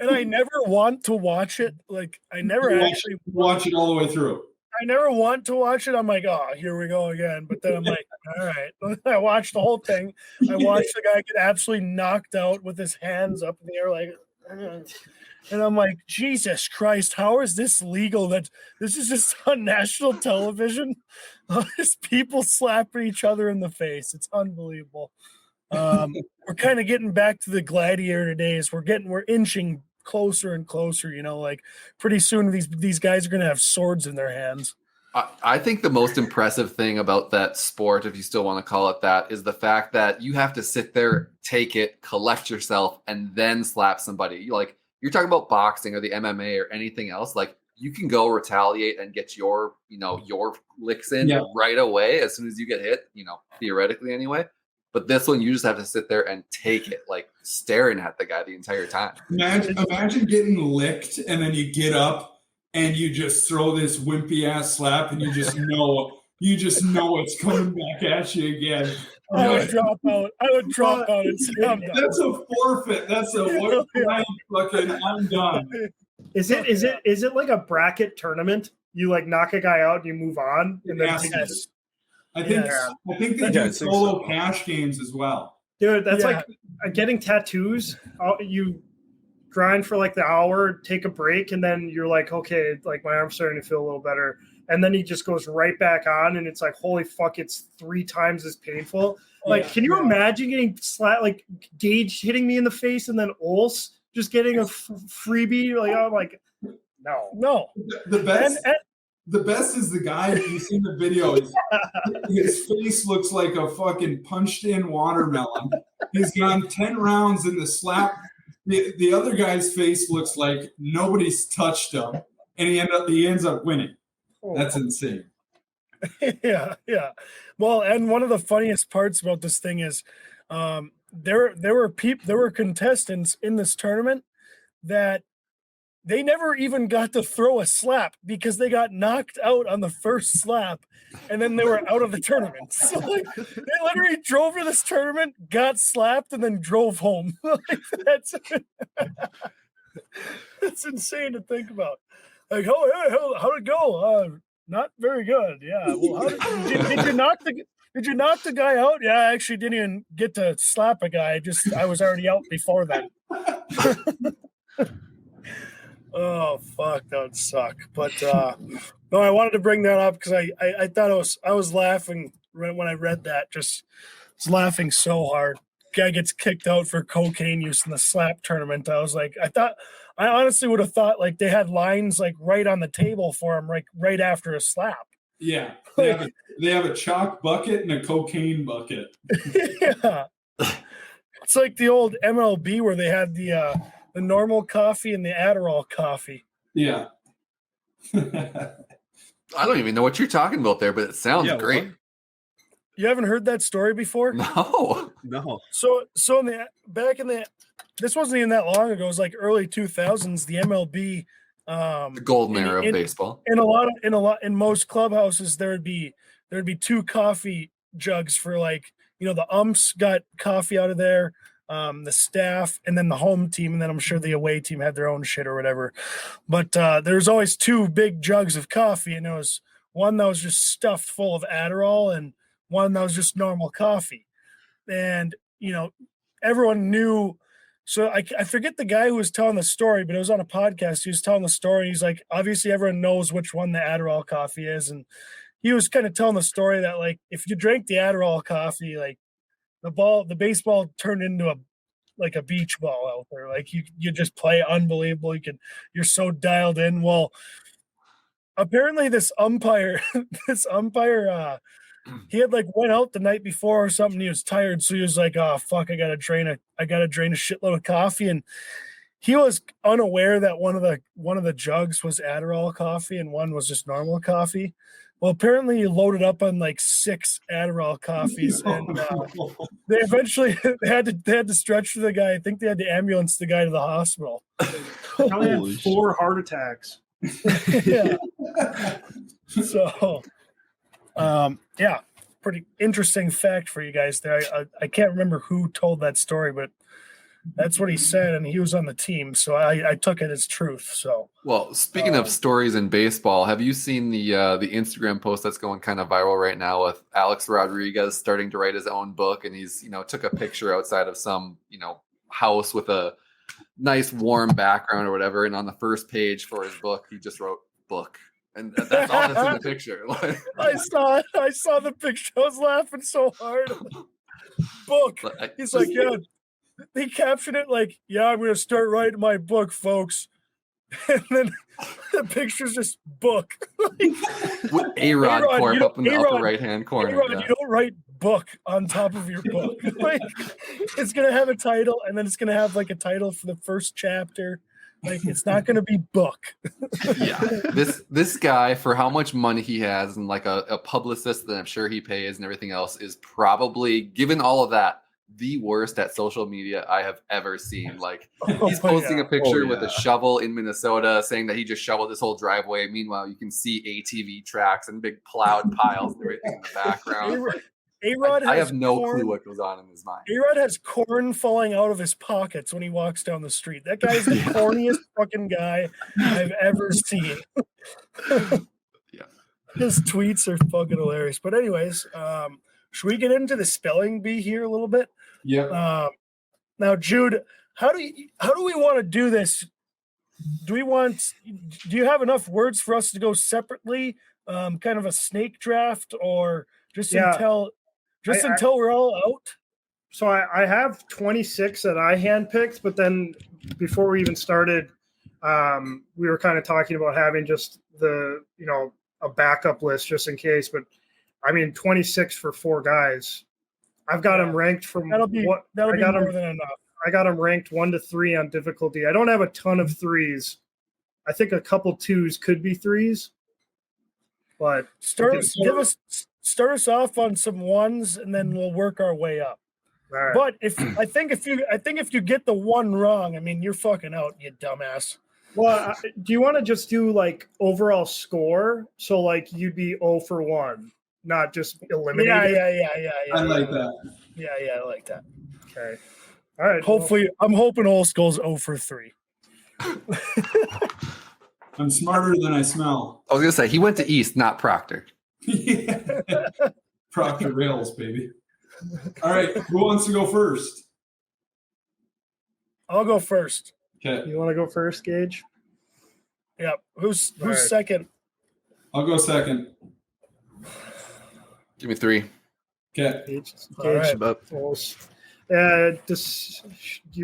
And I never want to watch it. Like I never actually watch it all the way through. I never want to watch it. I'm like, oh, here we go again. But then I'm like, all right. I watched the whole thing. I watched the guy get absolutely knocked out with his hands up in the air, like, and I'm like, Jesus Christ, how is this legal? That this is just on national television. Just people slapping each other in the face. It's unbelievable. We're kind of getting back to the gladiator days. We're inching closer and closer, like pretty soon these guys are going to have swords in their hands. I think the most impressive thing about that sport, if you still want to call it that, is the fact that you have to sit there, take it, collect yourself, and then slap somebody. You're talking about boxing or the MMA or anything else. Like you can go retaliate and get your licks in right away as soon as you get hit, theoretically anyway. But this one, you just have to sit there and take it, like staring at the guy the entire time. Imagine getting licked and then you get up and you just throw this wimpy ass slap and you just know it's coming back at you again. I would drop out and say, I'm done. That's a forfeit. That's a I'm done. Is it like a bracket tournament? You like knock a guy out and you move on, and then I think they do solo cash games as well. Dude, that's like getting tattoos. You grind for like the hour, take a break, and then you're like, okay, like my arm's starting to feel a little better. And then he just goes right back on, and it's like, holy fuck, it's 3 times as painful. Can you imagine getting like Gage hitting me in the face, and then Olson just getting a freebie? Like, I'm like, no. The best is the guy, if you've seen the video, his face looks like a fucking punched-in watermelon. He's gone 10 rounds in the slap. The other guy's face looks like nobody's touched him, and he ends up winning. That's insane. Yeah. Well, and one of the funniest parts about this thing is there were contestants in this tournament that they never even got to throw a slap because they got knocked out on the first slap and then they were out of the tournament. So like they literally drove to this tournament, got slapped, and then drove home. That's insane to think about. Like, how'd it go? Not very good. Yeah. Well, did you knock the guy out? Yeah, I actually didn't even get to slap a guy. I was already out before then. Oh fuck, that would suck. But no, I wanted to bring that up because I thought I was laughing when I read that. Just was laughing so hard. Guy gets kicked out for cocaine use in the slap tournament. I was like, I honestly would have thought like they had lines like right on the table for him, like right after a slap. Yeah, they have a chalk bucket and a cocaine bucket. Yeah, it's like the old MLB where they had the normal coffee and the Adderall coffee. Yeah. I don't even know what you're talking about there, but it sounds great. What? You haven't heard that story before? No. So this wasn't even that long ago. It was like early 2000s. The MLB, The golden era of baseball. In most clubhouses there'd be two coffee jugs for like, the umps got coffee out of there, the staff, and then the home team, and then I'm sure the away team had their own shit or whatever. But there's always two big jugs of coffee, and there was one that was just stuffed full of Adderall and one that was just normal coffee. And everyone knew. So I forget the guy who was telling the story, but it was on a podcast. He was telling the story. He's like, obviously everyone knows which one the Adderall coffee is. And he was kind of telling the story that like, if you drank the Adderall coffee, like the baseball turned into a beach ball out there. Like you just play unbelievable. You're so dialed in. Well, apparently this umpire, he had like went out the night before or something. He was tired, so he was like, "Oh fuck, I gotta drain a shitload of coffee." And he was unaware that one of the jugs was Adderall coffee and one was just normal coffee. Well, apparently he loaded up on like 6 Adderall coffees, and they eventually had to stretch the guy. I think they had to ambulance the guy to the hospital. I had 4 heart attacks. Yeah. So. Yeah, pretty interesting fact for you guys there. I can't remember who told that story, but that's what he said, and he was on the team, so I took it as truth. So, well, speaking of stories in baseball, have you seen the Instagram post that's going kind of viral right now with Alex Rodriguez starting to write his own book, and he's took a picture outside of some house with a nice warm background or whatever, and on the first page for his book, he just wrote book. And that's all that's in the picture. I saw the picture. I was laughing so hard. Book. He's like, yeah. He captioned it like, "Yeah, I'm going to start writing my book, folks." And then the picture's just book. With A-Rod Corp up in the upper right-hand corner. A-Rod, you don't write book on top of your book. Like, it's going to have a title, and then it's going to have like a title for the first chapter. Like, it's not going to be book. Yeah, this guy, for how much money he has and like a publicist that I'm sure he pays and everything else, is probably, given all of that, the worst at social media I have ever seen. Like, he's posting a picture with a shovel in Minnesota saying that he just shoveled this whole driveway. Meanwhile, you can see ATV tracks and big plowed piles and everything in the background. A-Rod I have no clue what goes on in his mind. A-Rod has corn falling out of his pockets when he walks down the street. That guy's the corniest fucking guy I've ever seen. Yeah. His tweets are fucking hilarious. But anyways, should we get into the spelling bee here a little bit? Yeah. Now, Jude, how do we want to do this? Do you have enough words for us to go separately? Kind of a snake draft, or just until we're all out? So I have 26 that I handpicked, but then before we even started, we were kind of talking about having just a backup list just in case. But I mean, 26 for 4 guys. I've got them ranked from that'll be more than enough. I got them ranked 1 to 3 on difficulty. I don't have a ton of 3s. I think a couple 2s could be 3s. But start us off on some 1s, and then we'll work our way up. Right. But if you get the 1 wrong, I mean, you're fucking out, you dumbass. Well, do you want to just do like overall score? So like you'd be 0 for 1, not just eliminated. Yeah. I like that. Yeah, I like that. Okay. All right. Hopefully, I'm hoping Old Skull's 0 for 3. I'm smarter than I smell. I was gonna say he went to East, not Proctor. Yeah. Proctor Rails, baby. All right, who wants to go first? I'll go first. Okay. You want to go first, Gage? Yep. Who's All right. second? I'll go second. Give me 3. Okay. Gage, All right. About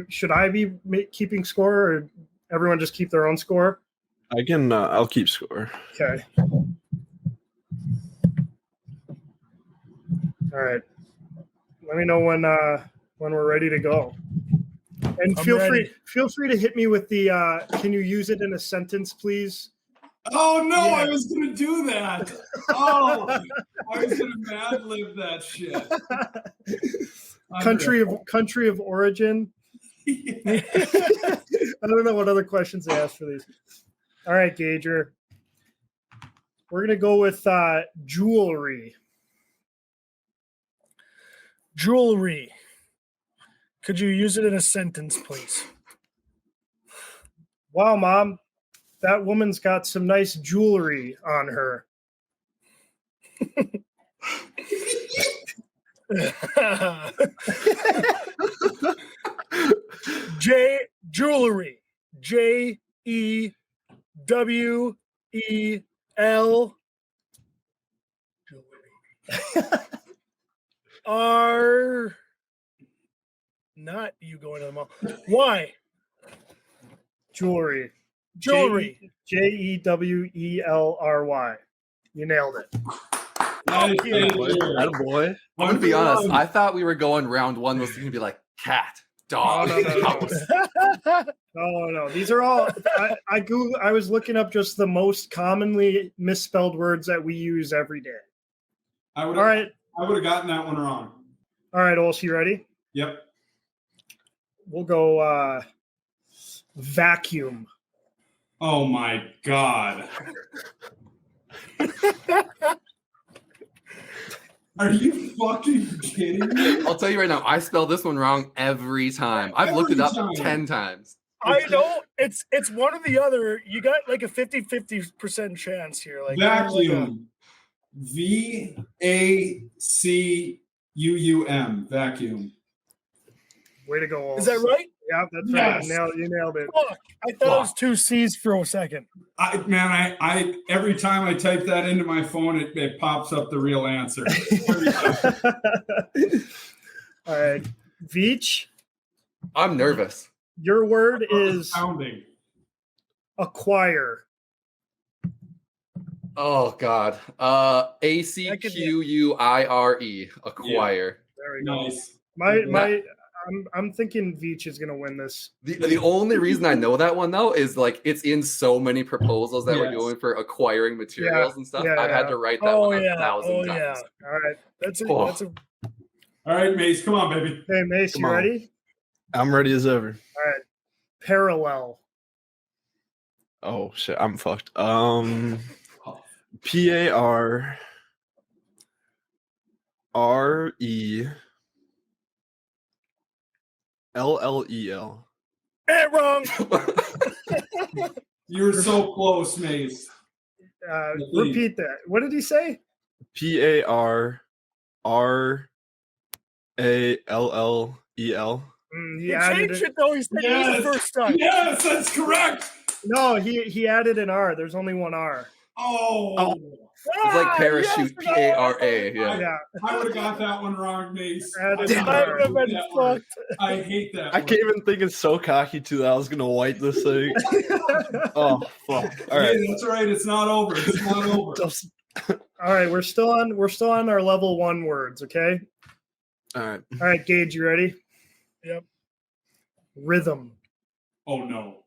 should I be keeping score, or everyone just keep their own score? I can. I'll keep score. Okay. All right. Let me know when we're ready to go. And I'm feel ready. free to hit me with the can you use it in a sentence, please? Oh no, Yeah. I was gonna do that. Oh, I was gonna mad lib that shit. Country of origin. Yeah. I don't know what other questions they ask for these. All right, Gager. We're gonna go with jewelry. Jewelry. Could you use it in a sentence, please? Wow, Mom, that woman's got some nice jewelry on her. Jewelry. JEWEL. Are not you going to the mall? Why? Jewelry. Jewelry. JEWELRY. You nailed it. Nice, Yeah. Attaboy. I'm gonna be honest. I thought we were going round 1 was gonna be like cat, dog, No. house. No. These are all. I was looking up just the most commonly misspelled words that we use every day. I would All right. have gotten that one wrong. All right, Olson, you ready? Yep. We'll go vacuum. Oh my god. Are you fucking kidding me? I'll tell you right now, I spell this one wrong every time. I've looked it up Every time. 10 times. I know it's one or the other. You got like a 50% chance here. Like Vacuum. VACUUM. Vacuum. Way to go, Olson. Is that right? Yeah, that's Yes. right. You nailed it. Fuck. I thought it was 2 C's for a second. I every time I type that into my phone, it pops up the real answer. Every time. All right. Veech, I'm nervous. your word is Pounding. acquire. Oh God. ACQUIRE. Acquire. There we go. Nice. I'm thinking Veech is gonna win this. The only reason I know that one though is like it's in so many proposals that we're Yes. doing for acquiring materials and stuff. Yeah, I've had yeah. to write that one 1,000 Oh times. yeah. All right. That's it. Oh. That's a All right, Mace, come on, baby. Hey, Mace, Come you on. ready? I'm ready as ever. Parallel. Oh shit, I'm fucked. PARRELLEL. wrong. You were so close, Mace. Repeat that. What did he say? PARRALLEL. He He added changed it. it though. He said it Yes. the first time. Yes, that's correct. No, he added an R. There's only one R. Oh, It's like parachute. yes, PARA. Yeah. Yeah. I would have got that one wrong, Mace. Added I an I R. would have been that word. fucked. I hate that. I word. came in thinking so cocky too that I was gonna wipe this thing. Oh fuck! All right, Hey, that's right. It's not over. It's not over. Just- All right, we're still on our level 1 words, okay? all right. All right, Gage, you ready? Yep. Rhythm. Oh no.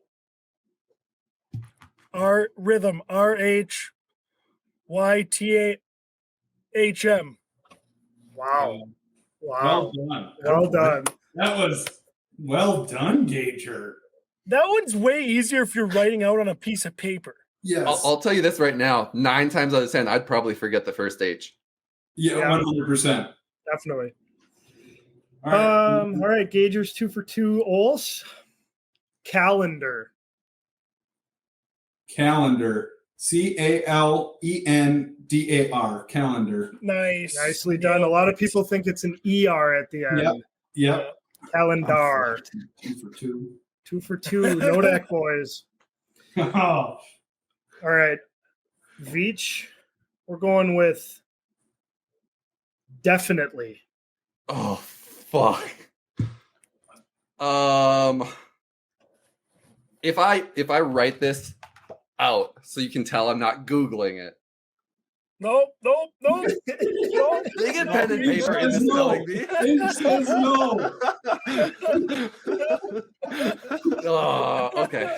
Rhythm. RHYTHM. Wow. Well Wow. done. Well done. That was well done, Gager. That one's way easier if you're writing out on a piece of paper. Yes. I'll tell you this right now. 9 times out of 10, I'd probably forget the first H. Yeah, Yeah. 100%. Definitely. All right. All right, Gagers 2 for 2. Ols. Calendar. Calendar. CALENDAR. Calendar. Nice. Nicely done. A lot of people think it's an ER at the end. Yep. Calendar. 2 for 2. 2 for 2. No deck, boys. Oh, All right. Veech, we're going with definitely. Oh fuck. If I write this out so you can tell I'm not Googling it. Nope. They get pen and paper in the spelling bee. It says no. Oh, okay.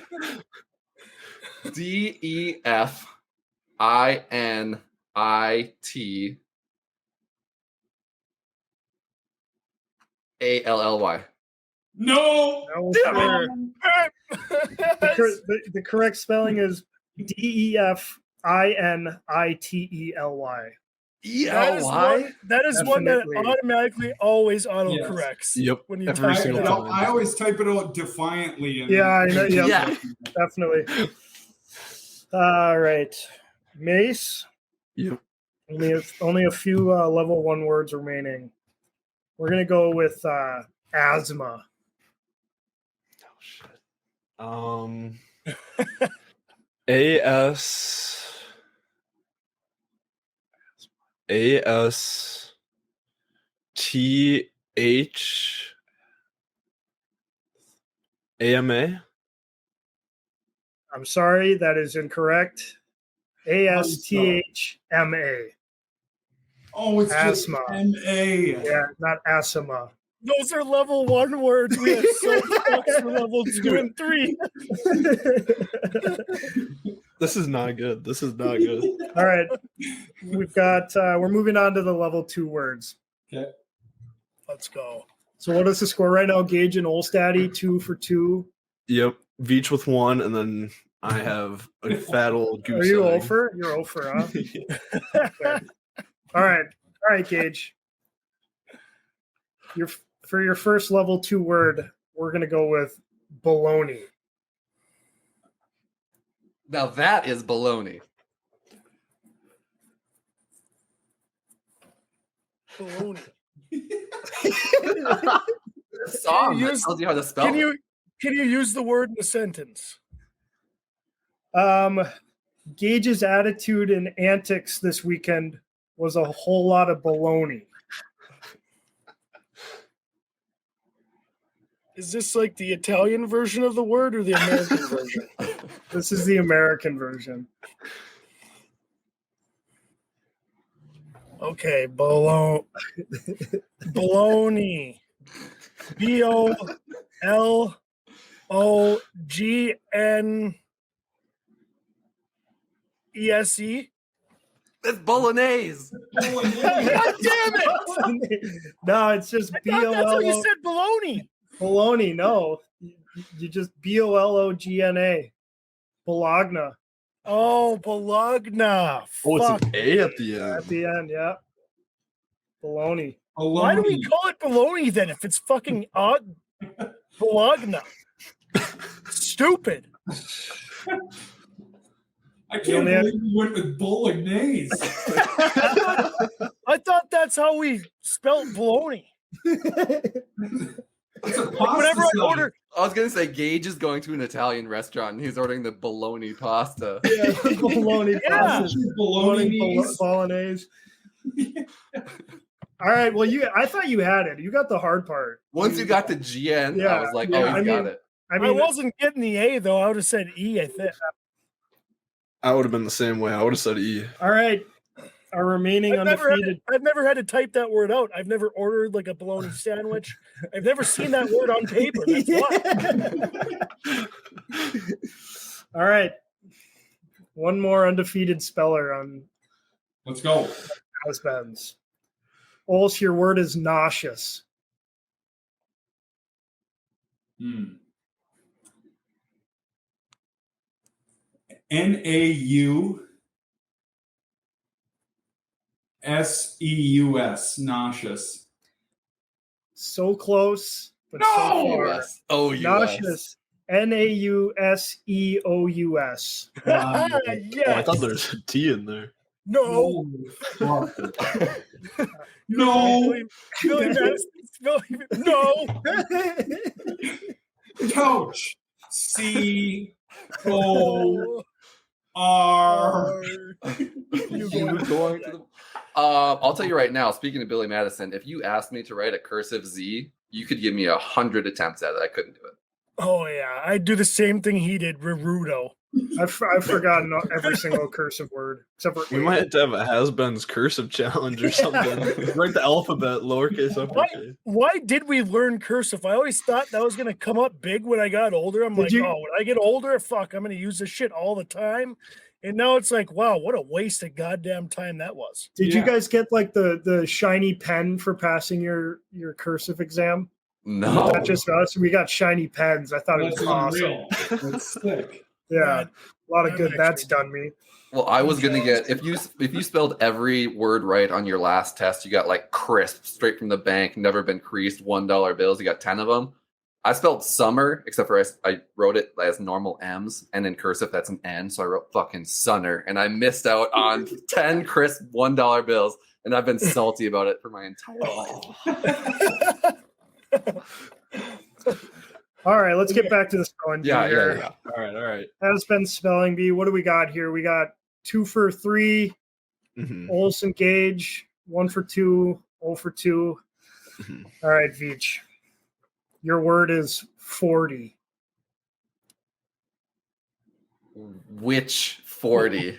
DEFINIT ALLY. No. No, sir. The correct spelling is DEFINITELY. ELY? That is one that Definitely. automatically always autocorrects. Yep, When you every type it single out. time. I always type it out defiantly. And Yeah, I know. Yeah, Yeah. definitely. All right. Mace, Yep. only a few level 1 words remaining. We're going to go with asthma. Oh shit. ASTHAMA. I'm sorry, that is incorrect. ASTHMA. Oh, it's Asthma. just MA. Yeah, not asthma. Those are level 1 words. We are so fucked for level 2 and 3. This is not good. This is not good. All right. We've got we're moving on to the level 2 words. Okay. Let's go. So what is the score right now? Gage and Olstaddy, 2 for 2. Yep. Veech with 1, and then I have a fat old goose. Are you egg. over? You're over, huh? Okay. All right, Gage. For your first level 2 word, we're gonna go with baloney. Now that is baloney. Baloney. The song that tells you how to spell Can it. you use the word in a sentence? Gage's attitude and antics this weekend was a whole lot of baloney. Is this like the Italian version of the word or the American version? This is the American version. Okay, baloney. BOLOGNESE. It's bolognese. God damn it! No, it's just That's how you BOLO. said baloney. Baloney, no. You just BOLOGNA. Bologna. Oh, Bologna. Oh, Fuck. it's an A at the end. At the end, yeah. Baloney. Why do we call it baloney then if it's fucking Bologna? Stupid. I can't believe you went with bolognese. I thought that's how we spelled baloney. It's a pasta Whenever I salad. order, I was gonna say Gage is going to an Italian restaurant and he's ordering the bologna pasta. Yeah, bologna. Yeah. Pasta. Bolognese. Bolognese. All right. Well, I thought you had it. You got the hard part. Once you got to GN, Yeah, I was like, yeah, oh, he's I got mean- it. I I mean, wasn't getting the A though. I would have said E. I think. I would have been the same way. I would have said E. all right. Our remaining I've never undefeated. had to type that word out. I've never ordered like a bologna sandwich. I've never seen that word on paper. That's why. All right. One more undefeated speller on Let's go. husbands. Ols, your word is nauseous. NAUSEUS. Nauseous. So close, but No! so far. US. Oh, US. Nauseous. NAUSEOUS. Wow. Oh, I Yes. thought there was a T in there. No. Holy fuck. No. Billy Madison. No. Couch. C O R. You You going to the I'll tell you right now, speaking of Billy Madison, if you asked me to write a cursive Z, you could give me 100 attempts at it. I couldn't do it. Oh yeah, I do the same thing he did. Rerudo. I've forgotten every single cursive word except for We might have to have a has-been's cursive challenge or something. Write the alphabet, lowercase, uppercase. Why did we learn cursive? I always thought that was gonna come up big when I got older. I'm when I get older, fuck, I'm gonna use this shit all the time. And now it's like, wow, what a waste of goddamn time that was. Did you guys get like the shiny pen for passing your cursive exam? No. Not just us. We got shiny pens. I thought it was awesome. That's sick. Yeah. A lot of good that's done me. Well, I was gonna get if you spelled every word right on your last test, you got like crisp, straight from the bank, never been creased, $1 bills. You got 10 of them. I spelled summer, except for I wrote it as normal M's, and in cursive that's an N, so I wrote fucking sunner, and I missed out on 10 crisp $1 bills, and I've been salty about it for my entire life. All right, let's get back to the spelling bee. Yeah. All right. Has been spelling bee. What do we got here? We got 2 for 3. Mhm. Olson, Gage, 1 for 2. 0 for 2. Mhm. All right, Veech. Your word is 40. Which 40?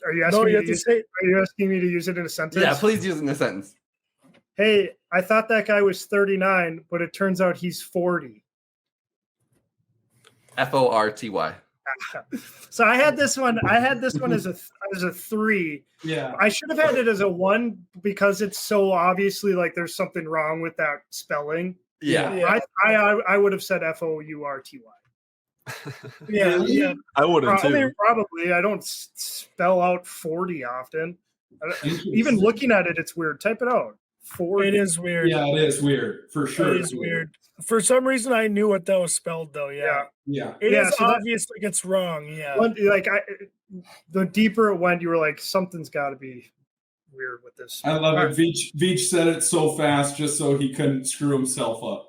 Are you asking me to use, say are you asking me to use it in a sentence? Yeah, please use it in a sentence. Hey, I thought that guy was 39, but it turns out he's 40. FORTY. So I had this one as a 3. Yeah. I should have had it as a 1 because it's so obviously like there's something wrong with that spelling. Yeah. I would have said FOURTY. yeah. I wouldn't too. Probably. I don't spell out 40 often. Even looking at it, it's weird. Type it out. 40. It is weird. Yeah, it is weird for sure. It is weird. For some reason, I knew what that was spelled though. Yeah. It is so obvious like it's wrong. Yeah. The deeper it went, you were like, something's got to be weird with this. I love it. Veech said it so fast just so he couldn't screw himself up.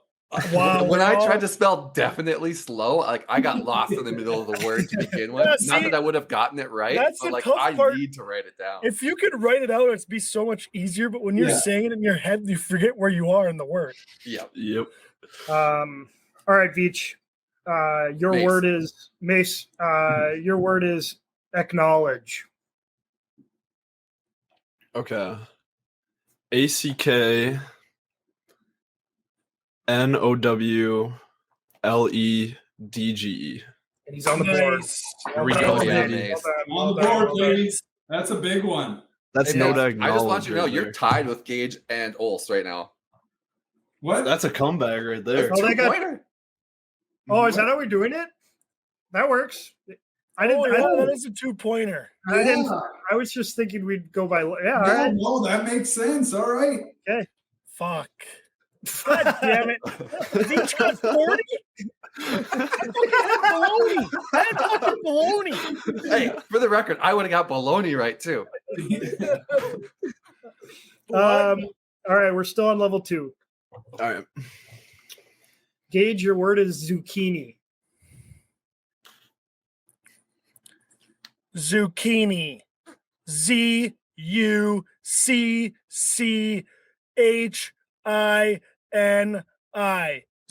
Wow. When I tried to spell definitely slow, like I got lost in the middle of the word to begin with. Not that I would have gotten it right, that's but the like tough I part. need to write it down. If you could write it out, it'd be so much easier. But when you're saying it in your head, you forget where you are in the word. Yep. All right, Veech. Your Mace. word is Mace. Your word is acknowledge. Okay. ACKNOWLEDGE. And he's on the board. Here we Oh, go, yeah, baby. Mace. On the board, ladies. That's a big one. That's Hey, no Mace, diagnosis. I just want you to know right you're there. tied with Gage and Olson right now. What? That's a comeback right there. That's Oh, they got- two-pointer. Oh, is that how we're doing it? That works. I didn't. That is a 2-pointer. I didn't. I was just thinking we'd go by. Yeah. All right. No, that makes sense. All right. Fuck. God damn it. Veech got 40? Baloney. That's fucking baloney. Hey, for the record, I would have got baloney right too. All right. We're still on level 2. All right. Gage, your word is zucchini. Zucchini. ZUCCHINI.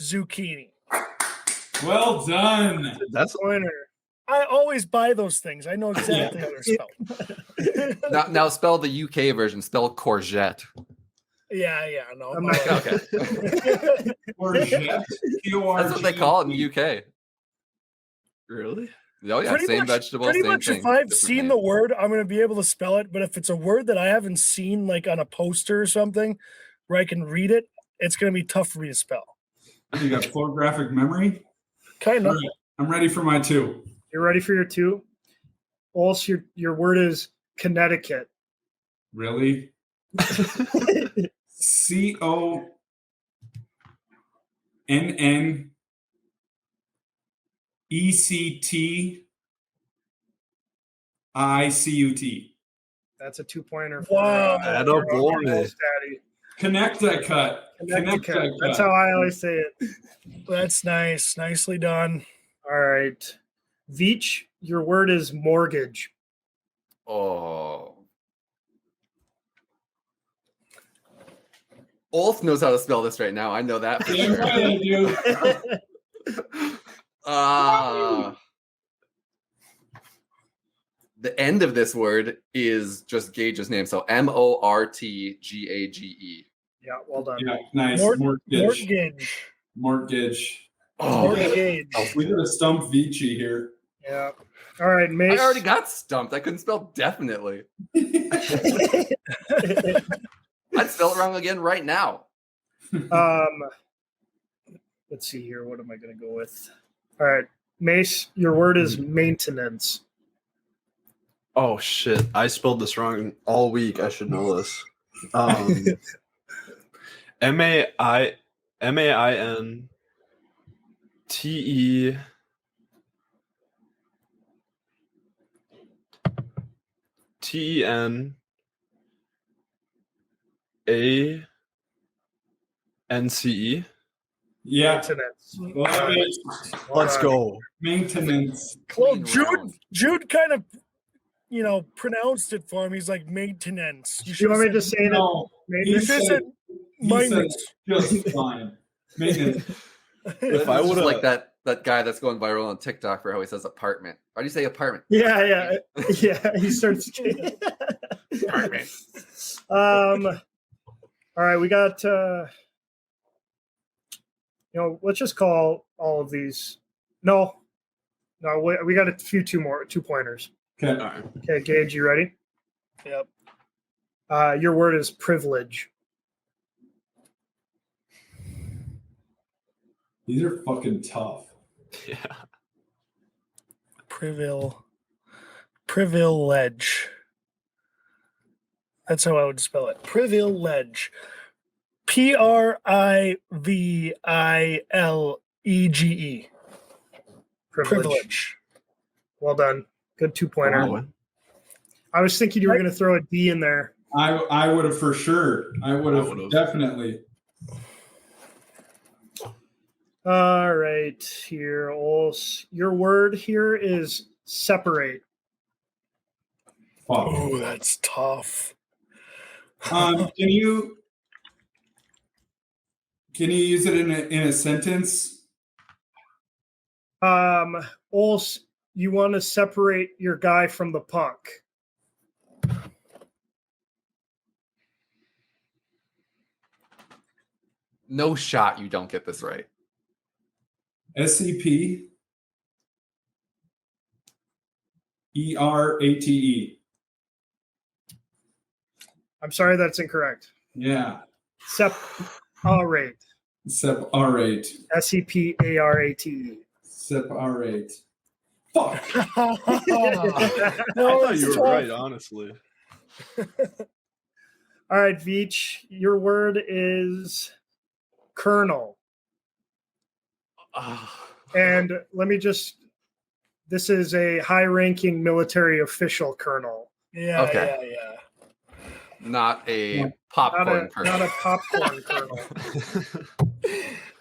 Zucchini. Well done. That's Pointer. I always buy those things. I know exactly how they're spelled. Now spell the UK version. Spell courgette. Yeah, no. I'm not- Okay. Courgette. That's what they call it in the UK. really. Oh yeah, same vegetable, Pretty same much thing. if I've different seen name. the word, I'm going to be able to spell it. But if it's a word that I haven't seen, like on a poster or something, where I can read it, it's going to be tough for me to spell. You got photographic memory? Kind All of. right. I'm ready for my 2. You're ready for your 2? Also, your word is Connecticut. Really? CONNECTICUT. That's a 2-pointer. Wow. Add up, Lord. Connecticut. Connecticut. That's how I always say it. That's nice. Nicely done. All right. Veech, your word is mortgage. Oh. Olaf knows how to spell this right now. I know that for Yeah, sure. right, I do. The end of this word is just Gage's name. So Mortgage. Yeah, well done. Yeah, nice. Mortgage. Mortgage. Oh, Mortgage. We gotta stump Veechy here. Yeah. All right, I Mace. already got stumped. I couldn't spell definitely. I'd spell it wrong again right now. Let's see here. What am I going to go with? All right, Mace, your word is maintenance. Oh shit! I spelled this wrong all week. I should know this. MAINTE. TENANCE. Yeah. Maintenance. Well, Let's go. maintenance. Well, Clean round. Jude kind of, pronounced it for him. He's like maintenance. You want me to say it? No, You Maintenance? should have said he said minus. just fine. Maintenance. If I It's would just have like that guy that's going viral on TikTok for how he says apartment. Why do you say apartment? Yeah. He starts. Apartment. All right, we got. Let's just call all of these. No, we got a few 2-pointers. Okay. all right. Okay, Gage, you ready? Yep. Your word is privilege. These are fucking tough. Yeah. Privilege. That's how I would spell it. Privilege. PRIVILEGE. Privilege. Well done. Good 2-pointer. Wow. I was thinking you were going to throw a D in there. I would have for sure. I would have definitely. All right, here, Ols. Your word here is separate. Fuck. Oh, that's tough. Can you use it in a sentence? Ols, you want to separate your guy from the puck. No shot you don't get this right. SCP ERATE. I'm sorry, that's incorrect. Yeah. Separate. Separate. SEPARATE. Separate. Fuck. No, I thought it's you were tough. right, honestly. All right, Veech, your word is colonel. And this is a high-ranking military official colonel. Yeah, Okay. yeah. Not a popcorn Not kernel. a popcorn colonel.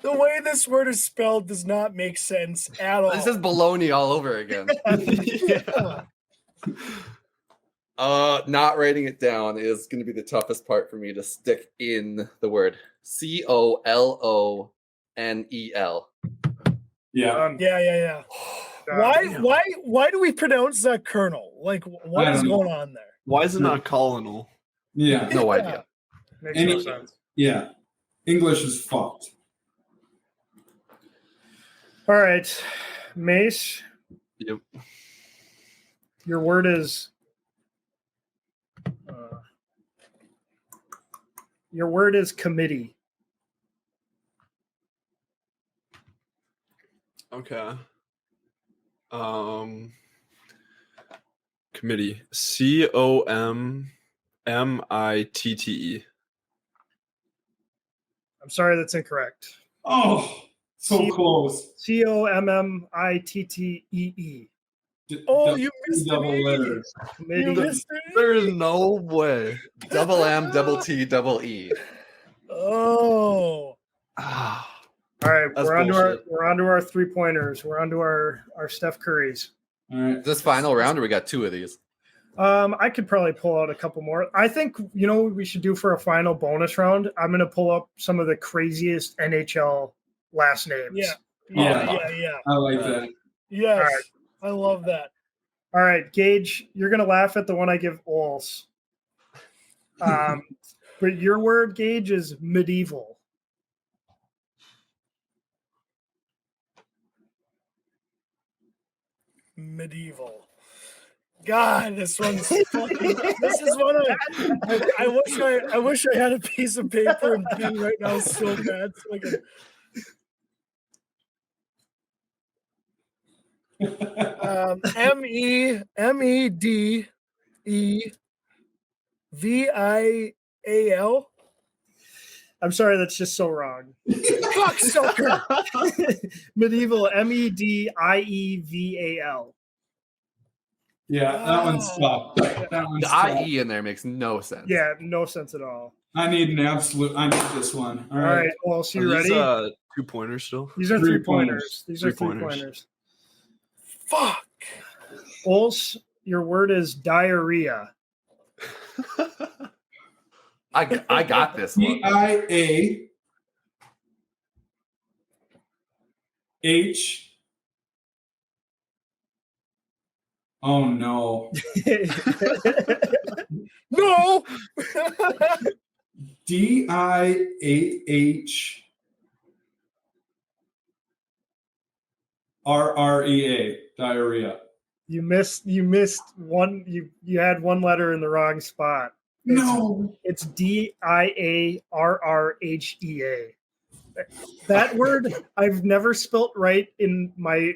The way this word is spelled does not make sense at all. This is baloney all over again. Yeah. Not writing it down is going to be the toughest part for me to stick in the word COLONEL. Yeah. Yeah. Why do we pronounce that colonel? Like, what I is don't know. going on there? Why is it not colonel? Yeah. No idea. Makes no Any- sense. Yeah. English is fucked. All right, Mace. Yep. Your word is. Your word is committee. Okay. Committee. COMMITTE. I'm sorry, that's incorrect. Oh, so close. COMMITTEE. Oh, you missed double an E. letters. You Committee. missed an E. There's no way. Double M, double T, double E. Oh. Ah. All right, That's we're onto bullshit. our 3-pointers. We're onto our Steph Currys. All right. Is this final round, or we got 2 of these? I could probably pull out a couple more. I think what we should do for a final bonus round. I'm going to pull up some of the craziest NHL last names. Yeah. I like that. Yes. All right. I love that. All right, Gage, you're going to laugh at the one I give Ols. But your word, Gage, is medieval. Medieval. God, this one's fucking. This is one I wish I had a piece of paper and pen right now so bad. So I could, Medeeval. I'm sorry, that's just so wrong. Fuck sucker. Medieval, Medieval. Yeah, that one's tough. That one's The tough. IE in there makes no sense. Yeah, no sense at all. I need this one. All right, Ols, you ready? 2-pointers still? These are 3-pointers. 3-pointers. These are 3-pointers. 3-pointers. Fuck. Ols, your word is diarrhea. I got this one. DIAH. Oh no. No. DIAH. RREA. Diarrhea. You missed one. You had one letter in the wrong spot. No. It's DIARRHEA. That word I've never spelt right in my.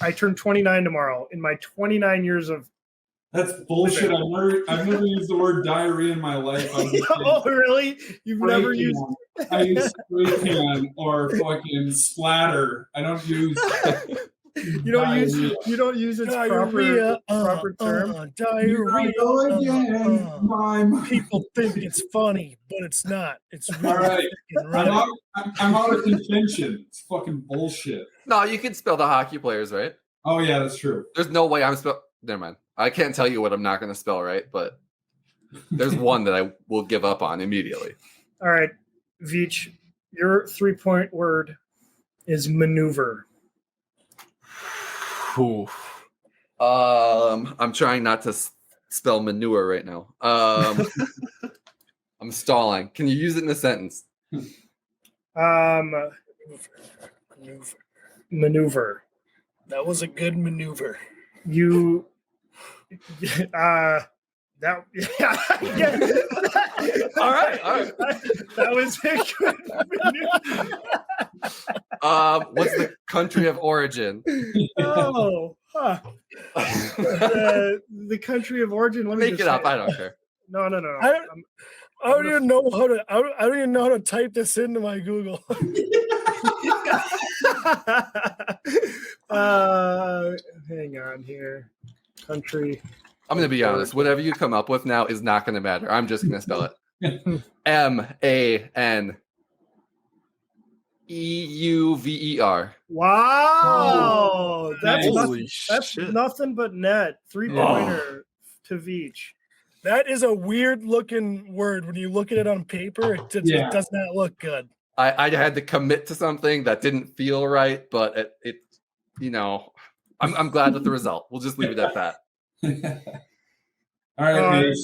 I turn 29 tomorrow. In my 29 years of. That's bullshit. I've never used the word diarrhea in my life. Oh, really? You've never used. I use spray can or fucking splatter. I don't use. You don't use its Diarrhea, proper term. Diarrhea. My People think it's funny, but it's not. It's really All right. fucking right. I'm out of contention. It's fucking bullshit. No, you can spell the hockey players, right? Oh yeah, that's true. There's no way I'm spell. Never mind. I can't tell you what I'm not going to spell right, but there's one that I will give up on immediately. All right, Veech, your 3-point word is maneuver. Ooh. I'm trying not to spell manure right now. I'm stalling. Can you use it in a sentence? Maneuver. That was a good maneuver. You that yeah. All right. That was a good maneuver. What's the country of origin? Oh, huh. The country of origin. Let me Make just it up. say- I don't care. No. I don't even know how to. I don't even know how to type this into my Google. Hang on here. Country. I'm going to be honest. Whatever you come up with now is not going to matter. I'm just going to spell it. MANEUVER. Wow, that's Holy that's shit. nothing but net 3-pointer to Veech. That is a weird looking word. When you look at it on paper, it does not look good. I had to commit to something that didn't feel right, but it I'm glad with the result. We'll just leave it at that. All right, Nate.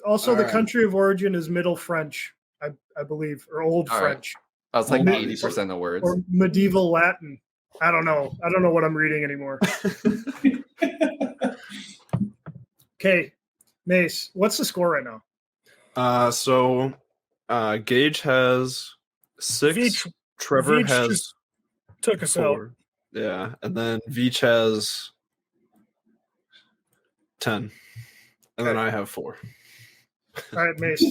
Also, All the right. country of origin is Middle French, I believe, or Old All right. French, I was like Maybe- 80% of words. or Medieval Latin. I don't know what I'm reading anymore. Okay, Mace, what's the score right now? So Gage has 6. Veech- Trevor Veech has just took us out. 4. Yeah, and then Veech has 10, and then I have 4. All right, Mace.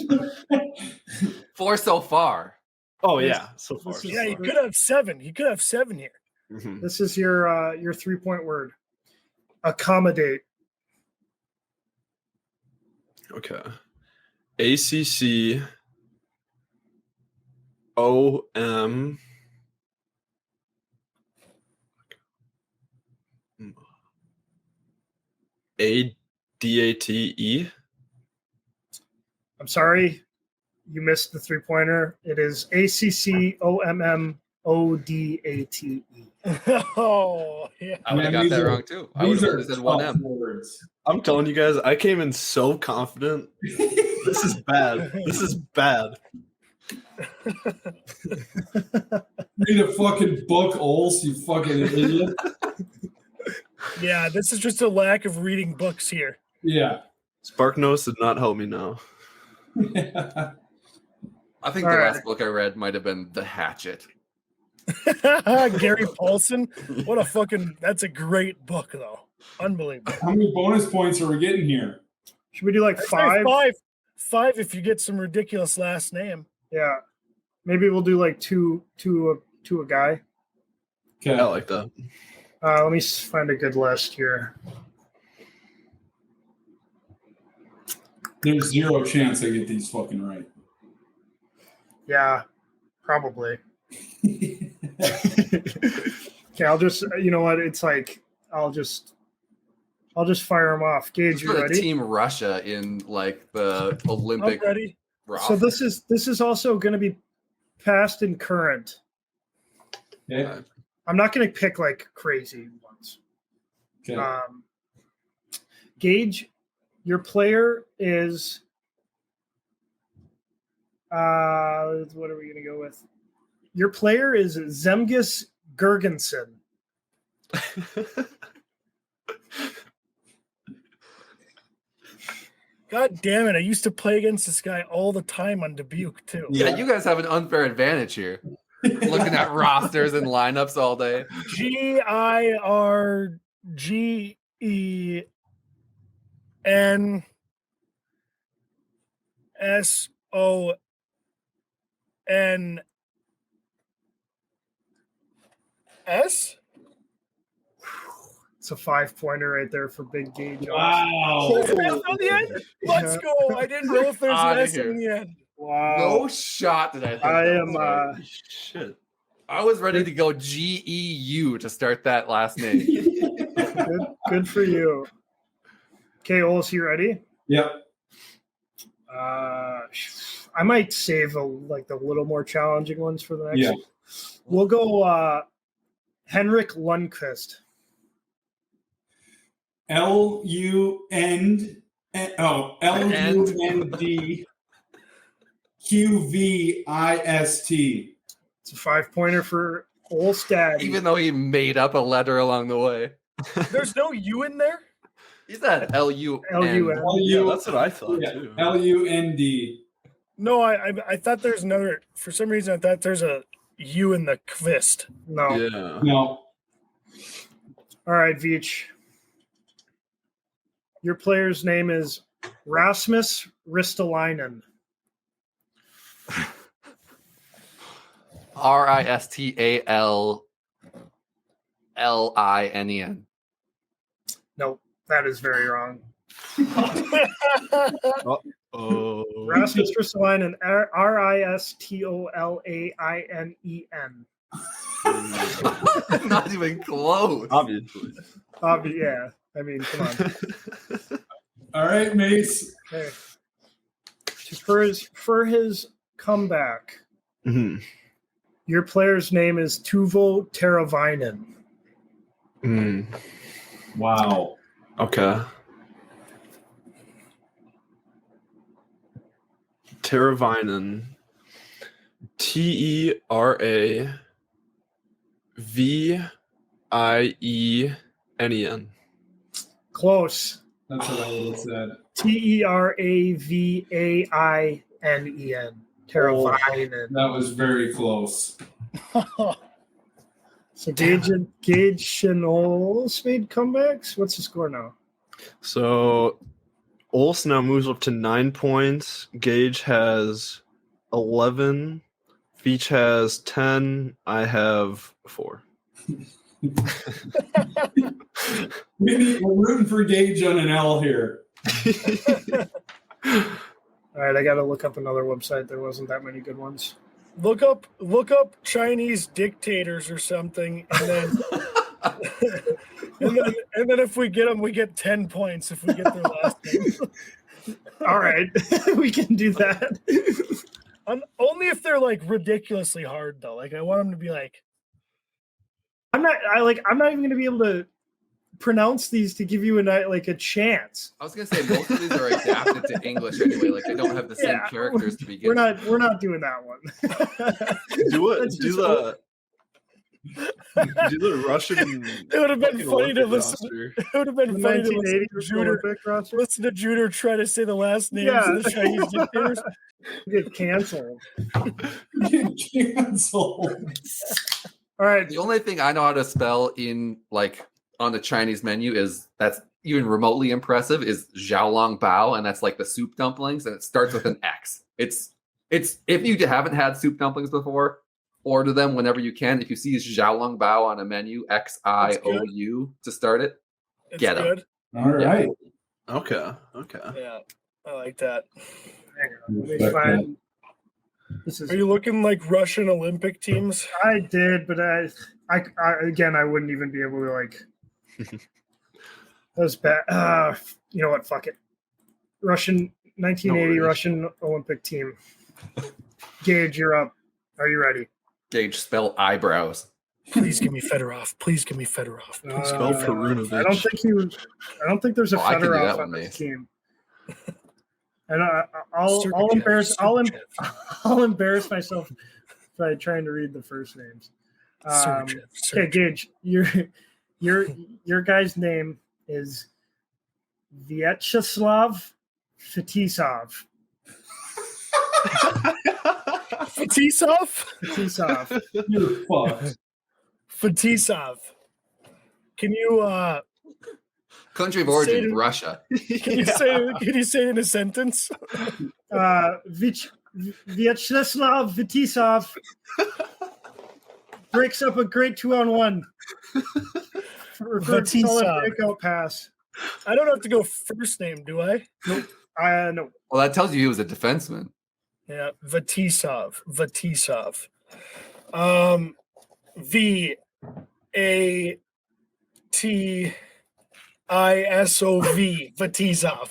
4 so far. Oh yeah, so far. This is- Yeah, you could have 7. You could have 7 here. Mhm. This is your 3-point word. Accommodate. Okay. ACC OM ADATE. I'm sorry, you missed the 3-pointer. It is ACCOMMODATE. Oh, yeah. I would have got that wrong too. I would have only said one M. words. I'm telling you guys, I came in so confident. This is bad. This is bad. Read a fucking book, Ols, you fucking idiot. Yeah, this is just a lack of reading books here. Yeah. Sparknose did not help me now. I think the last book I read might have been The Hatchet. Gary Paulson. What a fucking, that's a great book though. Unbelievable. How many bonus points are we getting here? Should we do like I'd say 5? Five if you get some ridiculous last name. Yeah. Maybe we'll do like two a guy. Okay. I like that. Let me find a good list here. There's zero chance I get these fucking right. Yeah, probably. Okay, I'll just, you know what? It's like, I'll just fire them off. Gage, you ready? Team Russia in like the Olympic. I'm ready. So this is also going to be past and current. Okay. I'm not going to pick like crazy ones. Okay. Gage, your player is. What are we going to go with? Your player is Zemgus Gergensen. God damn it. I used to play against this guy all the time on Dubuque, too. Yeah, you guys have an unfair advantage here. Looking at rosters and lineups all day. GIRGENSONS. It's a 5-pointer right there for Big Gage. Wow. There's an S on the end? Let's go. I didn't know if there's an S in the end. Wow. No shot did I think. I that am. was right. Shit. I was ready to go GEU to start that last name. Good for you. Okay, Olson, you ready? Yep. I might save the little more challenging ones for the next. Yeah. We'll go Henrik Lundqvist. LUND QVIST. It's a 5-pointer for Olstad. Even though he made up a letter along the way. There's no U in there? He said LUN. Yeah, that's what I thought too. LUND. No, I thought there's another. For some reason, I thought there's a U in the Kvist. No. Yeah. No. All right, Veech. Your player's name is Rasmus Ristolainen. RISTALLINEN. Nope, that is very wrong. Oh. Rasmus Ristolainen, RISTOLAINEN. Not even close. Obviously. Yeah, I mean, come on. All right, Mace. Okay. For his comeback, your player's name is Tuvo Teravainen. Wow. Okay. Teravainen. TERAVIENEN. Close. That's what I would have said. TERAVAINEN. Teravainen. That was very close. So Gage and Olson made comebacks. What's the score now? So Olson now moves up to 9 points. Gage has 11. Veech has 10. I have 4. Maybe we're rooting for Gage on an L here. All right, I got to look up another website. There wasn't that many good ones. Look up Chinese dictators or something, and then And then if we get them, we get 10 points if we get their last name. All right, we can do that. Only if they're like ridiculously hard though. Like I want them to be like. I'm not even going to be able to pronounce these to give you a chance. I was gonna say most of these are adapted to English anyway. Like they don't have the same characters to begin. We're not doing that one. Do the Russian. It would have been funny to listen. It would have been funny to listen to Juder try to say the last names of the Chinese dictators. Get canceled. Get canceled. All right. The only thing I know how to spell in like on the Chinese menu is that's even remotely impressive is Xiaolong Bao, and that's like the soup dumplings, and it starts with an X. It's if you haven't had soup dumplings before, order them whenever you can. If you see Xiaolong Bao on a menu, XIOU to start it, get them. All right. Yeah. Okay. Yeah, I like that. Are you looking like Russian Olympic teams? I did, but I again, I wouldn't even be able to like. That was bad. You know what? Fuck it. 1980 Russian Olympic team. Gage, you're up. Are you ready? Gage, spell eyebrows. Please give me Fedorov. Please give me Fedorov. Spell Perunovic. I don't think there's a Fedorov on this this team. And I'll embarrass myself by trying to read the first names. Okay, Gage, your guy's name is Vyacheslav Fetisov. Fetisov? You're fucked. Fetisov. Can you Country of origin, Russia. Can you say it in a sentence? Vyacheslav Fetisov breaks up a great 2-on-1 for a solid breakout pass. I don't have to go first name, do I? Nope. No. Well, that tells you he was a defenseman. Yeah, Fetisov. VATISOV. Fetisov.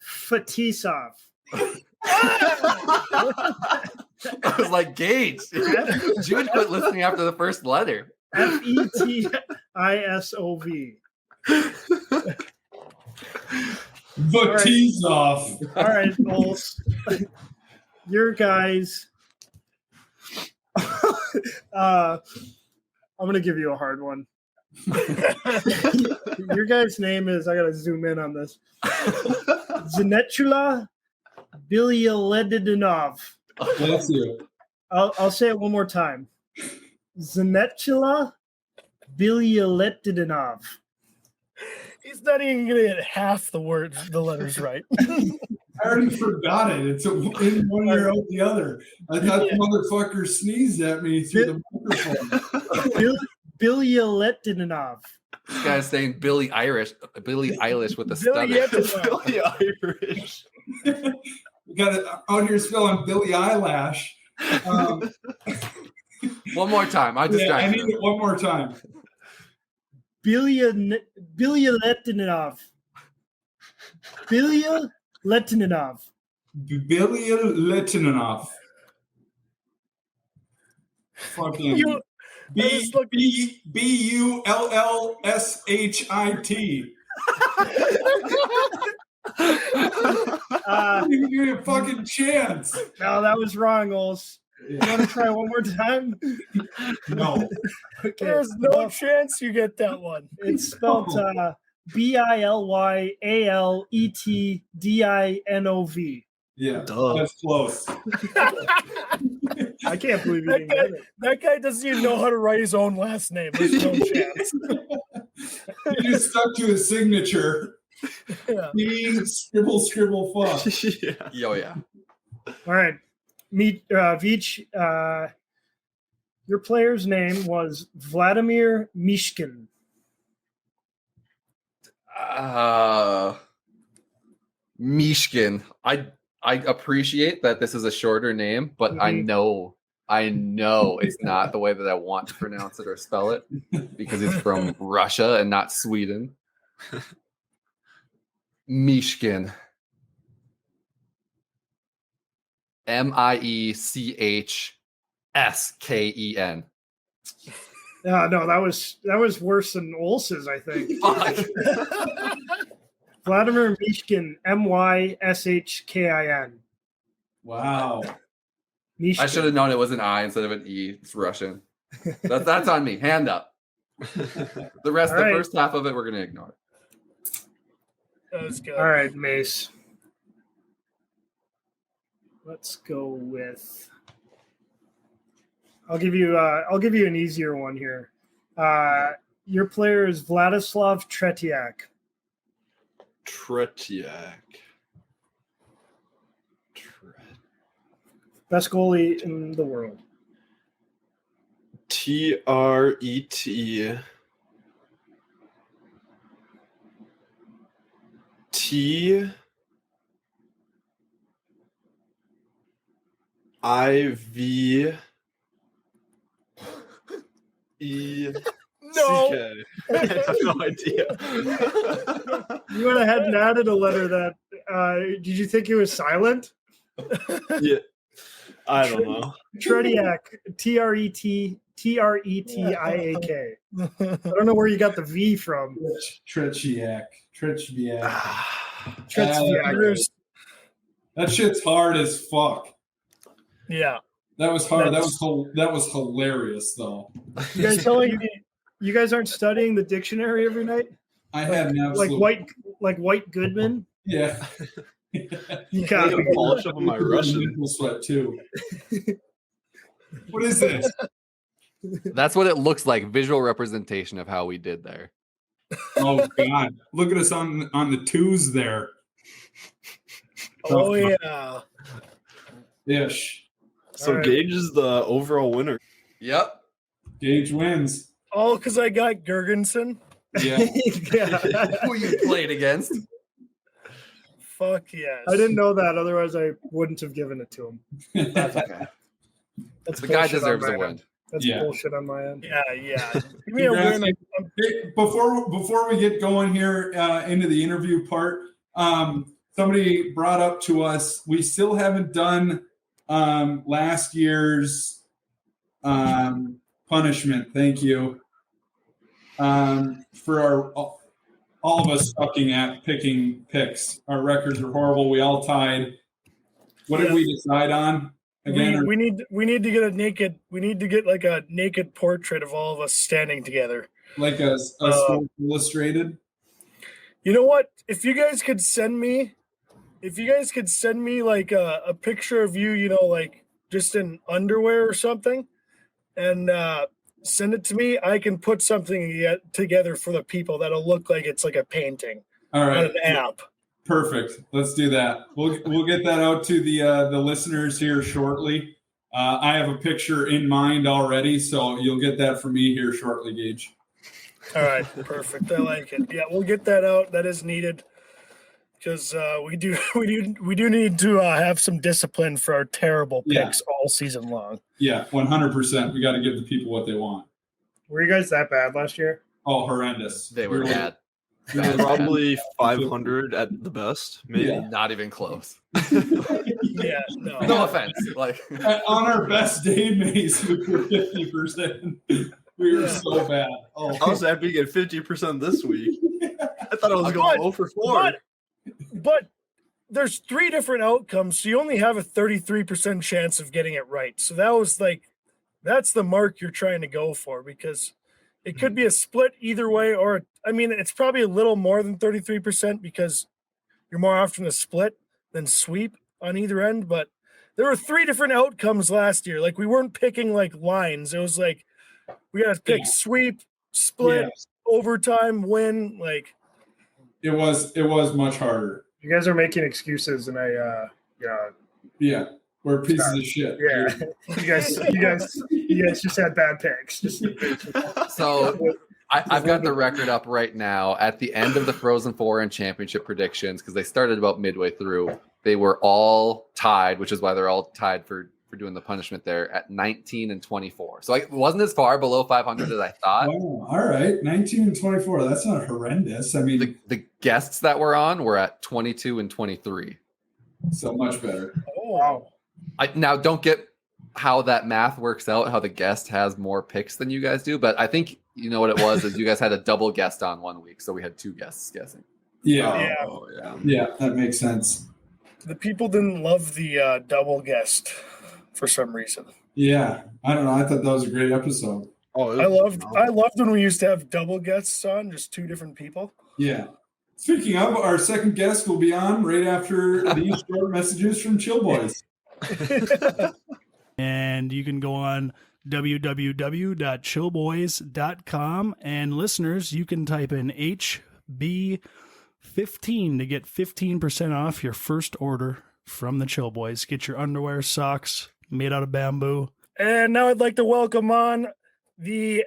Fetisov. I was like, Gage. Jude quit listening after the first letter. FETISOV. Vatizov. All right, Knowles. Your guys. I'm gonna give you a hard one. Your guy's name is, I gotta zoom in on this. Zanechula Bilyaledinov. Bless you. I'll say it one more time. Zanechula Bilyaledinov. He's not even gonna get half the letters right. I already forgot it. It's in one ear out the other. I thought the motherfucker sneezed at me through the microphone. Bilyaledinov. This guy's saying Billie Eilish with a stutter. Billie Irish. We got it out here spelling Billie Eyelash. One more time. I I need him. it one more time. Bilyaletdinov. Billy Letinov. Fucking BULLSHIT. Give me a fucking chance. No, that was wrong, Ols. You want to try one more time? No. Okay. There's no chance you get that one. It's spelled BILYALETDINOV. Yeah, Duh. that's close. I can't believe you didn't get it. That guy doesn't even know how to write his own last name. There's no chance. He just stuck to his signature. Yeah. He scribble fuck. Yeah. Yo, yeah. All right. Veech, your player's name was Vladimir Mishkin. Mishkin. I appreciate that this is a shorter name, but I know I know it's not the way that I want to pronounce it or spell it because it's from Russia and not Sweden. Mishkin. Miechsken. No, that was worse than Olson's, I think. Fuck. Vladimir Mishkin, Myshkin. Wow. Mishkin. I should have known it was an I instead of an E. It's Russian. That's on me. Hand up. The rest, All the right. first half of it, we're gonna ignore. That was good. All right, Mace. Let's go with. I'll give you an easier one here. Your player is Vladislav Tretiak. Tretiak. Best goalie in the world. Tret. T. IV. E. No. CK. I have no idea. You went ahead and added a letter that. Did you think it was silent? Yeah. I don't know. Tretiak. Tretiak. I don't know where you got the V from. Tretiak. Tretiak. That shit's hard as fuck. Yeah. That was hard. That was hilarious though. You guys telling me you guys aren't studying the dictionary every night? I had an absolute Like White Goodman? yeah. You I got gotta polish up on my Russian. Nipple sweat too. What is this? That's what it looks like. Visual representation of how we did there. Oh God! Look at us on the twos there. Oh yeah. Ish. So All right. Gage is the overall winner. Yep. Gage wins. Oh, because I got Gergensen. Yeah. Yeah. Who you played against? Fuck yes. I didn't know that. Otherwise, I wouldn't have given it to him. That's okay. That's The guy bullshit on deserves my a end. win. That's Yeah. bullshit on my end. Yeah, yeah. Give me a Congrats. win. Hey, before we get going here into the interview part, somebody brought up to us we still haven't done last year's punishment. Thank you for all of us sucking at picking picks. Our records are horrible. We all tied. What did we decide on again? We need to get like a naked portrait of all of us standing together. Like a Sports Illustrated? You know what? If you guys could send me like a picture of you, you know, like just in underwear or something, and send it to me, I can put something together for the people that'll look like it's like a painting All on right. an app. Perfect. Let's do that. We'll get that out to the listeners here shortly. I have a picture in mind already, so you'll get that from me here shortly, Gage. All right, perfect. I like it. Yeah, we'll get that out. That is needed because we do need to have some discipline for our terrible picks all season long. Yeah, 100%. We got to give the people what they want. Were you guys that bad last year? Oh, horrendous. They were bad. Probably 500 at the best, maybe. Yeah. Not even close. Yeah, no. No offense. Like On our best day, Mace, we were 50%. We were so bad. Oh, I was happy to get 50% this week. I thought I was going 0 for 4. But there's 3 different outcomes, so you only have a 33% chance of getting it right. So that's the mark you're trying to go for, because it could be a split either way, or I mean, it's probably a little more than 33% because you're more often a split than sweep on either end. But there were 3 different outcomes last year. Like, we weren't picking like lines. It was like we got to pick sweep, split, overtime, win. Like, it was much harder. You guys are making excuses, and Yeah, we're pieces of shit. yeah. You guys just had bad picks. so. I've got the record up right now. At the end of the Frozen Four and championship predictions, because they started about midway through, they were all tied, which is why they're all tied for for doing the punishment there at 19 and 24. So it wasn't as far below 500 as I thought. Wow. All right. 19 and 24. That's not horrendous. I mean, The guests that were on were at 22 and 23. so much better. Oh, wow. Now, don't get how that math works out, how the guest has more picks than you guys do. But I think you know what it was is you guys had a double guest on 1 week. So we had 2 guests guessing. Yeah. Yeah. Yeah, that makes sense. The people didn't love the double guest for some reason. Yeah. I don't know. I thought that was a great episode. Oh, I loved when we used to have double guests on, just 2 different people. Yeah. Speaking of, our second guest will be on right after these short messages from Chill Boys. And you can go on www.chillboys.com. And listeners, you can type in HB15 to get 15% off your first order from the Chill Boys. Get your underwear, socks made out of bamboo. And now I'd like to welcome on a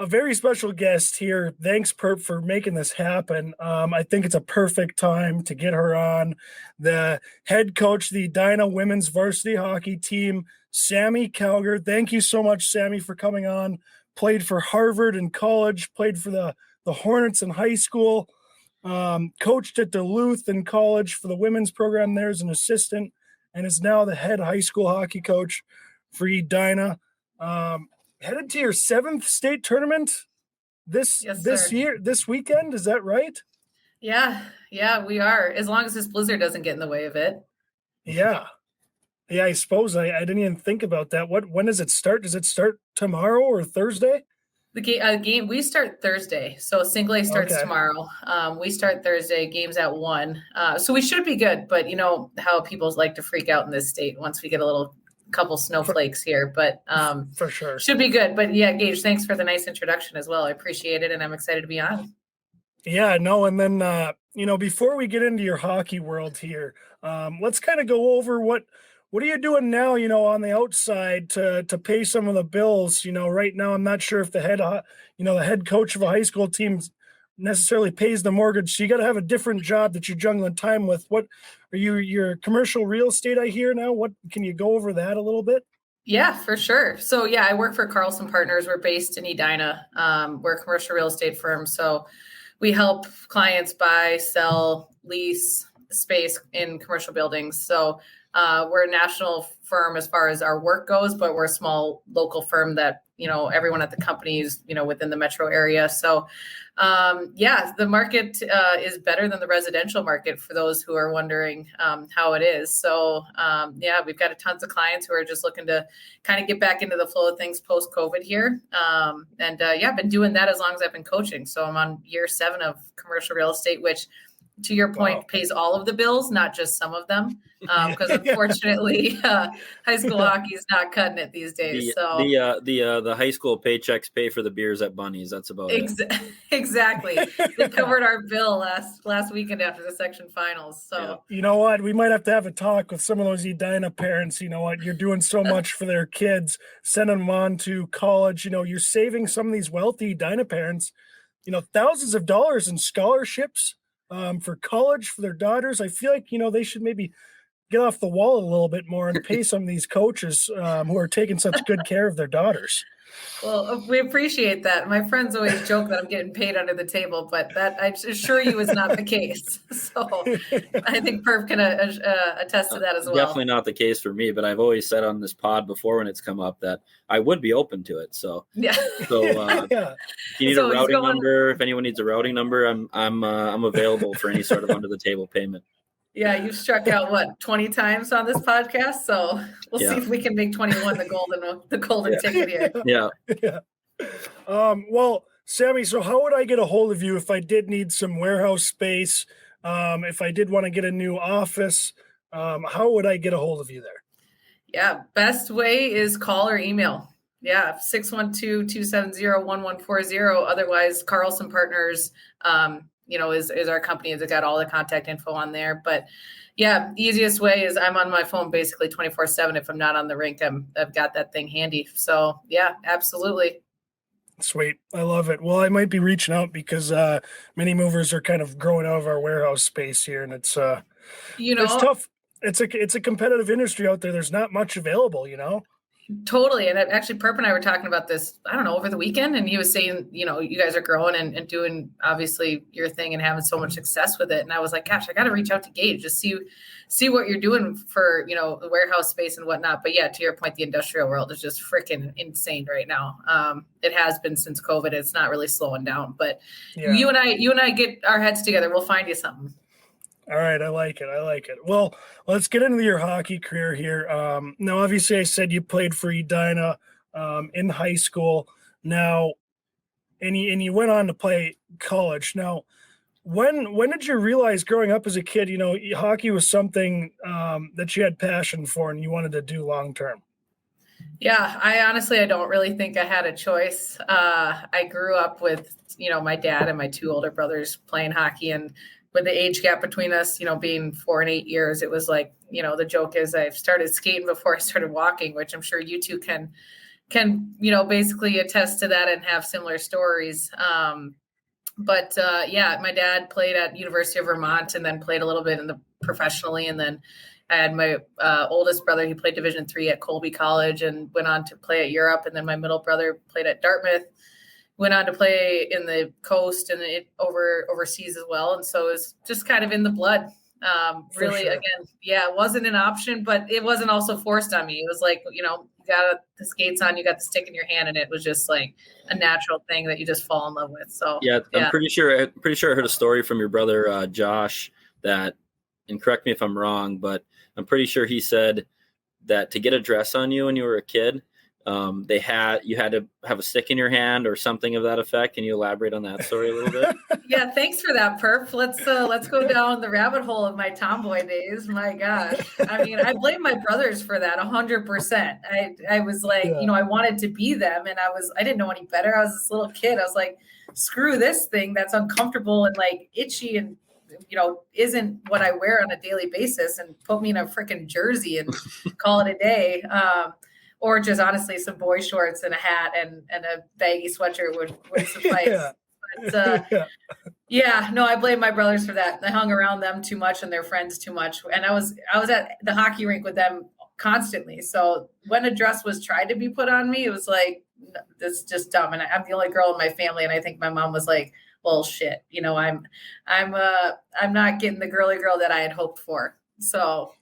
very special guest here. Thanks, Perp, for making this happen. I think it's a perfect time to get her on. The head coach, the Edina women's varsity hockey team, Sami Cowger. Thank you so much, Sami, for coming on. Played for Harvard in college, played for the Hornets in high school, coached at Duluth in college for the women's program there as an assistant, and is now the head high school hockey coach for Edina. Headed to your 7th state tournament this weekend. Is that right? Yeah, we are. As long as this blizzard doesn't get in the way of it. Yeah. I suppose I didn't even think about that. When does it start? Does it start tomorrow or Thursday? The game we start Thursday, so single A starts tomorrow. We start Thursday. Games at 1, so we should be good. But you know how people like to freak out in this state once we get a couple snowflakes here, but for sure should be good. But yeah, Gage, thanks for the nice introduction as well. I appreciate it, and I'm excited to be on. Yeah, no, and then before we get into your hockey world here, let's kind of go over what are you doing now, on the outside to pay some of the bills. Right now I'm not sure if the head coach of a high school team necessarily pays the mortgage, so you got to have a different job that you're juggling time with. What are your commercial real estate, I hear now? What can you go over that a little bit? Yeah, for sure. So yeah, I work for Carlson Partners. We're based in Edina. We're a commercial real estate firm, so we help clients buy, sell, lease space in commercial buildings. So we're a national firm as far as our work goes, but we're a small local firm that everyone at the company is within the metro area. So the market is better than the residential market for those who are wondering how it is. So we've got tons of clients who are just looking to kind of get back into the flow of things post COVID here. I've been doing that as long as I've been coaching. So I'm on year 7 of commercial real estate, which to your point, pays all of the bills, not just some of them. Because unfortunately, high school hockey is not cutting it these days. The high school paychecks pay for the beers at Bunny's. That's about it. Exactly. They covered our bill last weekend after the section finals. So you know what? We might have to have a talk with some of those Edina parents. You know what? You're doing so much for their kids, sending them on to college. You're saving some of these wealthy Edina parents, thousands of dollars in scholarships for college for their daughters. I feel like, they should maybe get off the wall a little bit more and pay some of these coaches who are taking such good care of their daughters. Well, we appreciate that. My friends always joke that I'm getting paid under the table, but that I assure you is not the case. So I think Perp can attest to that as well. Definitely not the case for me, but I've always said on this pod before when it's come up that I would be open to it. So yeah. So if you need a routing number, if anyone needs a routing number, I'm available for any sort of under the table payment. Yeah, you've struck out 20 times on this podcast, so we'll see if we can make 21 the golden ticket here. Yeah. Well, Sami, so how would I get a hold of you if I did need some warehouse space? If I did want to get a new office, how would I get a hold of you there? Yeah, best way is call or email. Yeah, 612-270-1140. Otherwise, Carlson Partners is our company. It's got all the contact info on there. But yeah, easiest way is I'm on my phone basically 24/7. If I'm not on the rink, I've got that thing handy. So yeah, absolutely. Sweet. I love it. Well, I might be reaching out because many movers are kind of growing out of our warehouse space here, and it's tough. it's a competitive industry out there. There's not much available, you know? Totally. And actually, Perp and I were talking about this, I don't know, over the weekend. And he was saying, you know, you guys are growing and doing obviously your thing and having so much success with it. And I was like, gosh, I got to reach out to Gage, just see what you're doing for, you know, the warehouse space and whatnot. But yeah, to your point, the industrial world is just freaking insane right now. It has been since COVID. It's not really slowing down, but you and I get our heads together. We'll find you something. All right. I like it. Well, let's get into your hockey career here. Now, obviously, I said you played for Edina in high school. Now, and you went on to play college. Now, when did you realize growing up as a kid, you know, hockey was something that you had passion for and you wanted to do long term? Yeah, I don't really think I had a choice. I grew up with, you know, my dad and my two older brothers playing hockey, and with the age gap between us, you know, being 4 and 8 years, it was like, you know, the joke is I've started skating before I started walking, which I'm sure you two can, you know, basically attest to that and have similar stories. But my dad played at University of Vermont and then played a little bit professionally. And then I had my oldest brother, he played Division III at Colby College and went on to play at Europe. And then my middle brother played at Dartmouth, went on to play in the coast and overseas as well. And so it's just kind of in the blood. Really, sure. Again, it wasn't an option, but it wasn't also forced on me. It was like, you know, you got the skates on, you got the stick in your hand, and it was just like a natural thing that you just fall in love with. So I'm pretty sure I heard a story from your brother Josh that, and correct me if I'm wrong, but I'm pretty sure he said that to get a dress on you when you were a kid, you had to have a stick in your hand or something of that effect. Can you elaborate on that story a little bit? Yeah, thanks for that, Perp. Let's go down the rabbit hole of my tomboy days. My gosh, I mean, I blame my brothers for that 100%. I was like, you know, I wanted to be them, and I didn't know any better. I was this little kid. I was like, screw this thing that's uncomfortable and like itchy and, you know, isn't what I wear on a daily basis, and put me in a freaking jersey and call it a day. Or just honestly some boy shorts and a hat and a baggy sweatshirt would suffice. But no, I blame my brothers for that. I hung around them too much and their friends too much. And I was at the hockey rink with them constantly. So when a dress was tried to be put on me, it was like, this is just dumb. And I'm the only girl in my family. And I think my mom was like, well, shit, you know, I'm not getting the girly girl that I had hoped for. So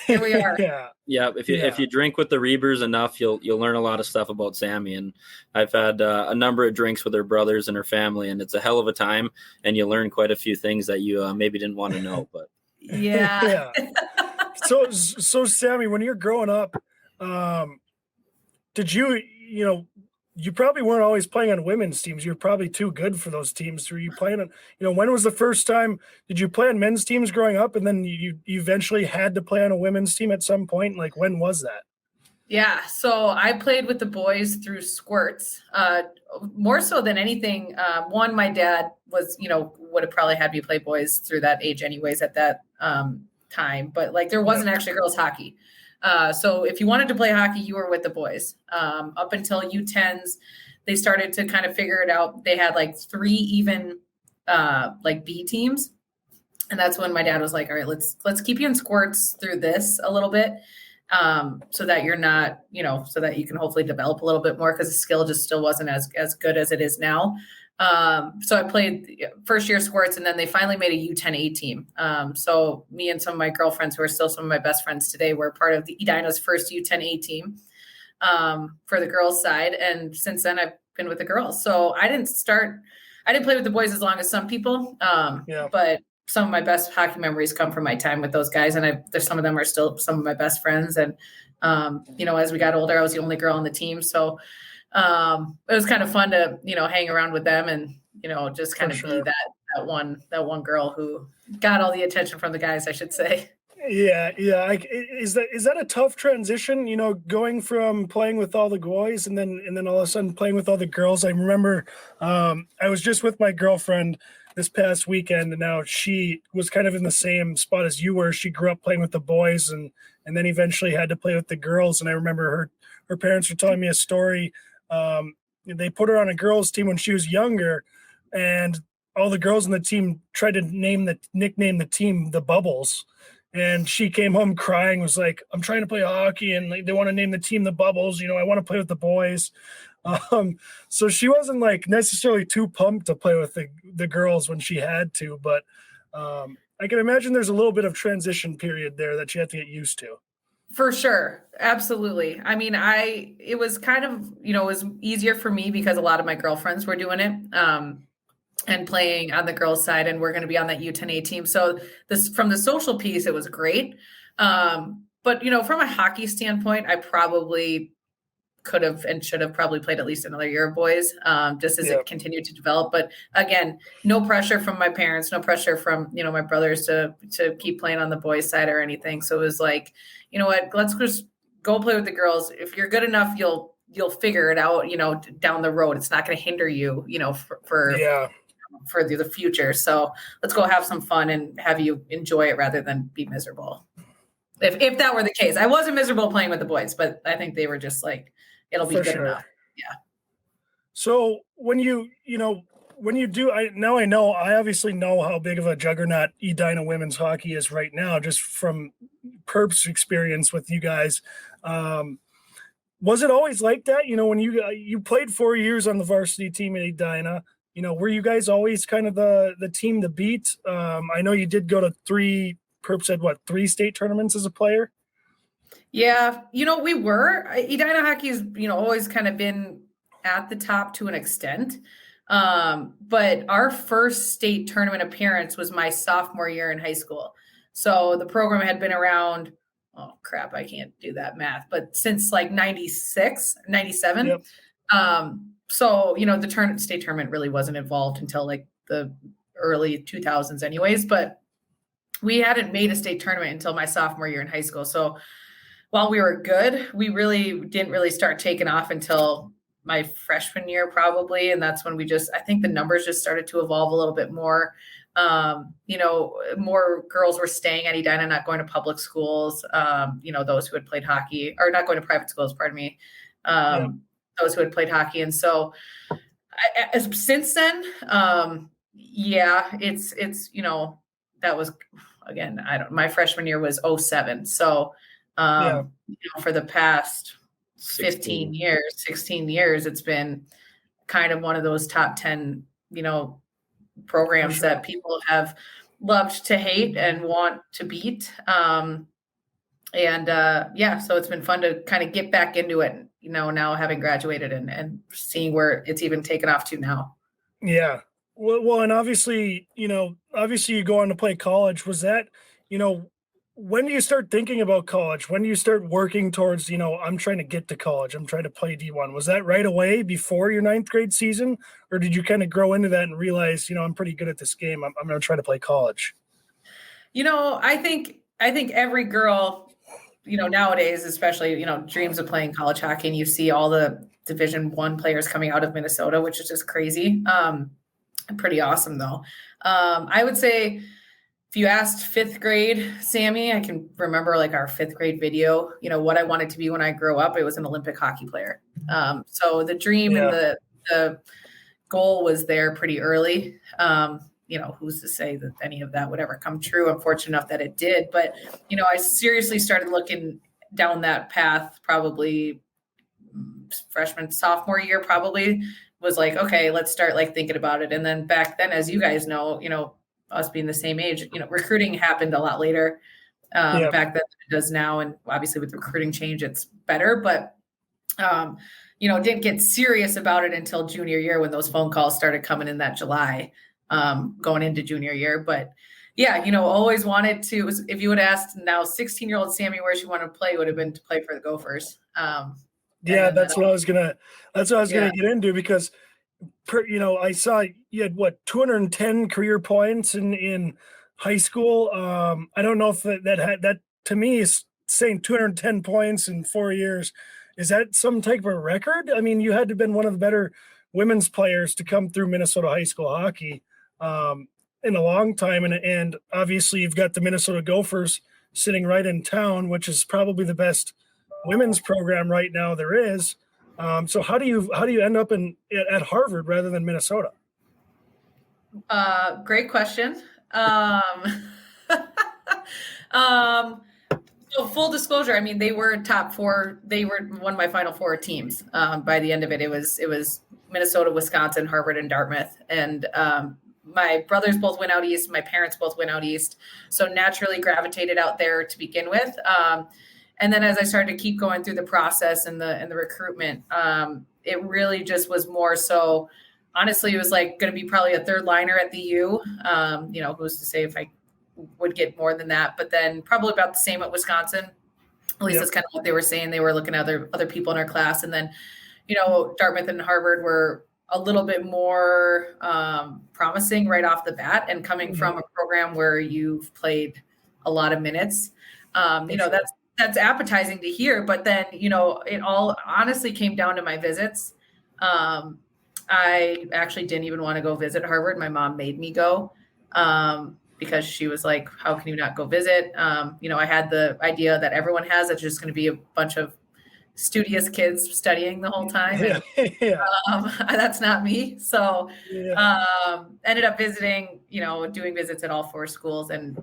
here we are. If you drink with the Rebers enough, you'll learn a lot of stuff about Sami. And I've had a number of drinks with her brothers and her family, and it's a hell of a time. And you learn quite a few things that you maybe didn't want to know. But So Sami, when you're growing up, did you probably weren't always playing on women's teams. You're probably too good for those teams. Were you playing on, you know, when was the first time, did you play on men's teams growing up and then you eventually had to play on a women's team at some point? Like, when was that? Yeah. So I played with the boys through squirts, more so than anything. One, my dad was, you know, would have probably had me play boys through that age anyways at that time. But like, there wasn't actually girls hockey. So if you wanted to play hockey, you were with the boys. Up until U10s, they started to kind of figure it out. They had like 3 even like B teams. And that's when my dad was like, all right, let's keep you in squirts through this a little bit. So that you're not, you know, so that you can hopefully develop a little bit more, because the skill just still wasn't as good as it is now. So I played first year squirts, and then they finally made a U10A team. So me and some of my girlfriends, who are still some of my best friends today, were part of the Edina's first U10A team for the girls side. And since then I've been with the girls. So I didn't play with the boys as long as some people, but some of my best hockey memories come from my time with those guys. And there's some of them are still some of my best friends. And, you know, as we got older, I was the only girl on the team. So it was kind of fun to, you know, hang around with them and, you know, just kind of be that one girl who got all the attention from the guys, I should say. Yeah. Is that a tough transition, you know, going from playing with all the boys and then all of a sudden playing with all the girls? I remember I was just with my girlfriend this past weekend, and now she was kind of in the same spot as you were. She grew up playing with the boys and then eventually had to play with the girls. And I remember her parents were telling me a story. They put her on a girls team when she was younger, and all the girls on the team tried to nickname the team the Bubbles. and she came home crying, was like, I'm trying to play hockey, and like, they want to name the team the Bubbles. I want to play with the boys. So she wasn't like necessarily too pumped to play with the girls when she had to, but I can imagine there's a little bit of transition period there that you have to get used to. For sure. Absolutely. I mean, it was kind of, it was easier for me because a lot of my girlfriends were doing it. And playing on the girls' side, and we're going to be on that U10A team. So from the social piece, it was great. But from a hockey standpoint, I probably could have and should have probably played at least another year of boys, just as it continued to develop. But again, no pressure from my parents, no pressure from, my brothers to keep playing on the boys' side or anything. So it was like, you know what, let's just go play with the girls. If you're good enough, you'll figure it out, down the road. It's not going to hinder you, for the future. So let's go have some fun and have you enjoy it rather than be miserable. If that were the case, I wasn't miserable playing with the boys, but I think they were just like, it'll be good enough. Yeah. So when you do, I obviously know how big of a juggernaut Edina women's hockey is right now, just from Perp's experience with you guys. Was it always like that? When you played 4 years on the varsity team at Edina, were you guys always kind of the team to beat? I know you did go to Perp said, 3 state tournaments as a player? Yeah, we were. Edina hockey's, always kind of been at the top to an extent. But our first state tournament appearance was my sophomore year in high school. So the program had been around, oh crap, I can't do that math, but since like 96, 97. Yep. So, the state tournament really wasn't involved until like the early 2000s anyways, but we hadn't made a state tournament until my sophomore year in high school. So while we were good, we really didn't really start taking off until my freshman year probably. And that's when I think the numbers just started to evolve a little bit more. More girls were staying at Edina, not going to public schools, those who had played hockey, or not going to private schools, pardon me. Those who had played hockey. And so since then, it's, that was, again, my freshman year was 2007. So, for the past 16 years, it's been kind of one of those top 10, programs that people have loved to hate and want to beat. So it's been fun to kind of get back into it, now having graduated and seeing where it's even taken off to now. Yeah. Well, and obviously you go on to play college. Was that, when do you start thinking about college? When do you start working towards, I'm trying to get to college, I'm trying to play D1? Was that right away before your 9th grade season? Or did you kind of grow into that and realize, I'm pretty good at this game, I'm going to try to play college? I think every girl, nowadays, especially, dreams of playing college hockey, and you see all the Division I players coming out of Minnesota, which is just crazy. Pretty awesome though. I would say if you asked 5th grade Sami, I can remember like our 5th grade video, what I wanted to be when I grow up. It was an Olympic hockey player. So the dream and the goal was there pretty early. Who's to say that any of that would ever come true? I'm fortunate enough that it did. But, I seriously started looking down that path probably freshman, sophomore year, probably was like, okay, let's start like thinking about it. And then back then, as you guys know, us being the same age, recruiting happened a lot later back then than it does now. And obviously with recruiting change, it's better, but, didn't get serious about it until junior year when those phone calls started coming in that July, going into junior year. But yeah, always wanted to, if you would ask now 16-year-old Sami where she wanted to play, would have been to play for the Gophers. That's what I was gonna get into, because I saw you had 210 career points in high school. I don't know if that to me is saying 210 points in 4 years. Is that some type of record? I mean, you had to have been one of the better women's players to come through Minnesota high school hockey in a long time, and obviously you've got the Minnesota Gophers sitting right in town, which is probably the best women's program right now there is. So how do you end up at Harvard rather than Minnesota? Great question. So full disclosure, I mean, they were top four. They were one of my final four teams. By the end of it, it was Minnesota, Wisconsin, Harvard, and Dartmouth. And my brothers both went out east. My parents both went out east. So naturally gravitated out there to begin with. And then as I started to keep going through the process and the recruitment, it really just was more so. Honestly, it was like going to be probably a third liner at the U. Who's to say if I would get more than that, but then probably about the same at Wisconsin. At least that's kind of what they were saying. They were looking at other people in our class. And then, Dartmouth and Harvard were a little bit more promising right off the bat. And coming from a program where you've played a lot of minutes, that's appetizing to hear. But then, it all honestly came down to my visits. I actually didn't even want to go visit Harvard. My mom made me go. Because she was like, how can you not go visit? I had the idea that everyone has, it's just going to be a bunch of studious kids studying the whole time. And, that's not me. So ended up visiting, doing visits at all four schools. And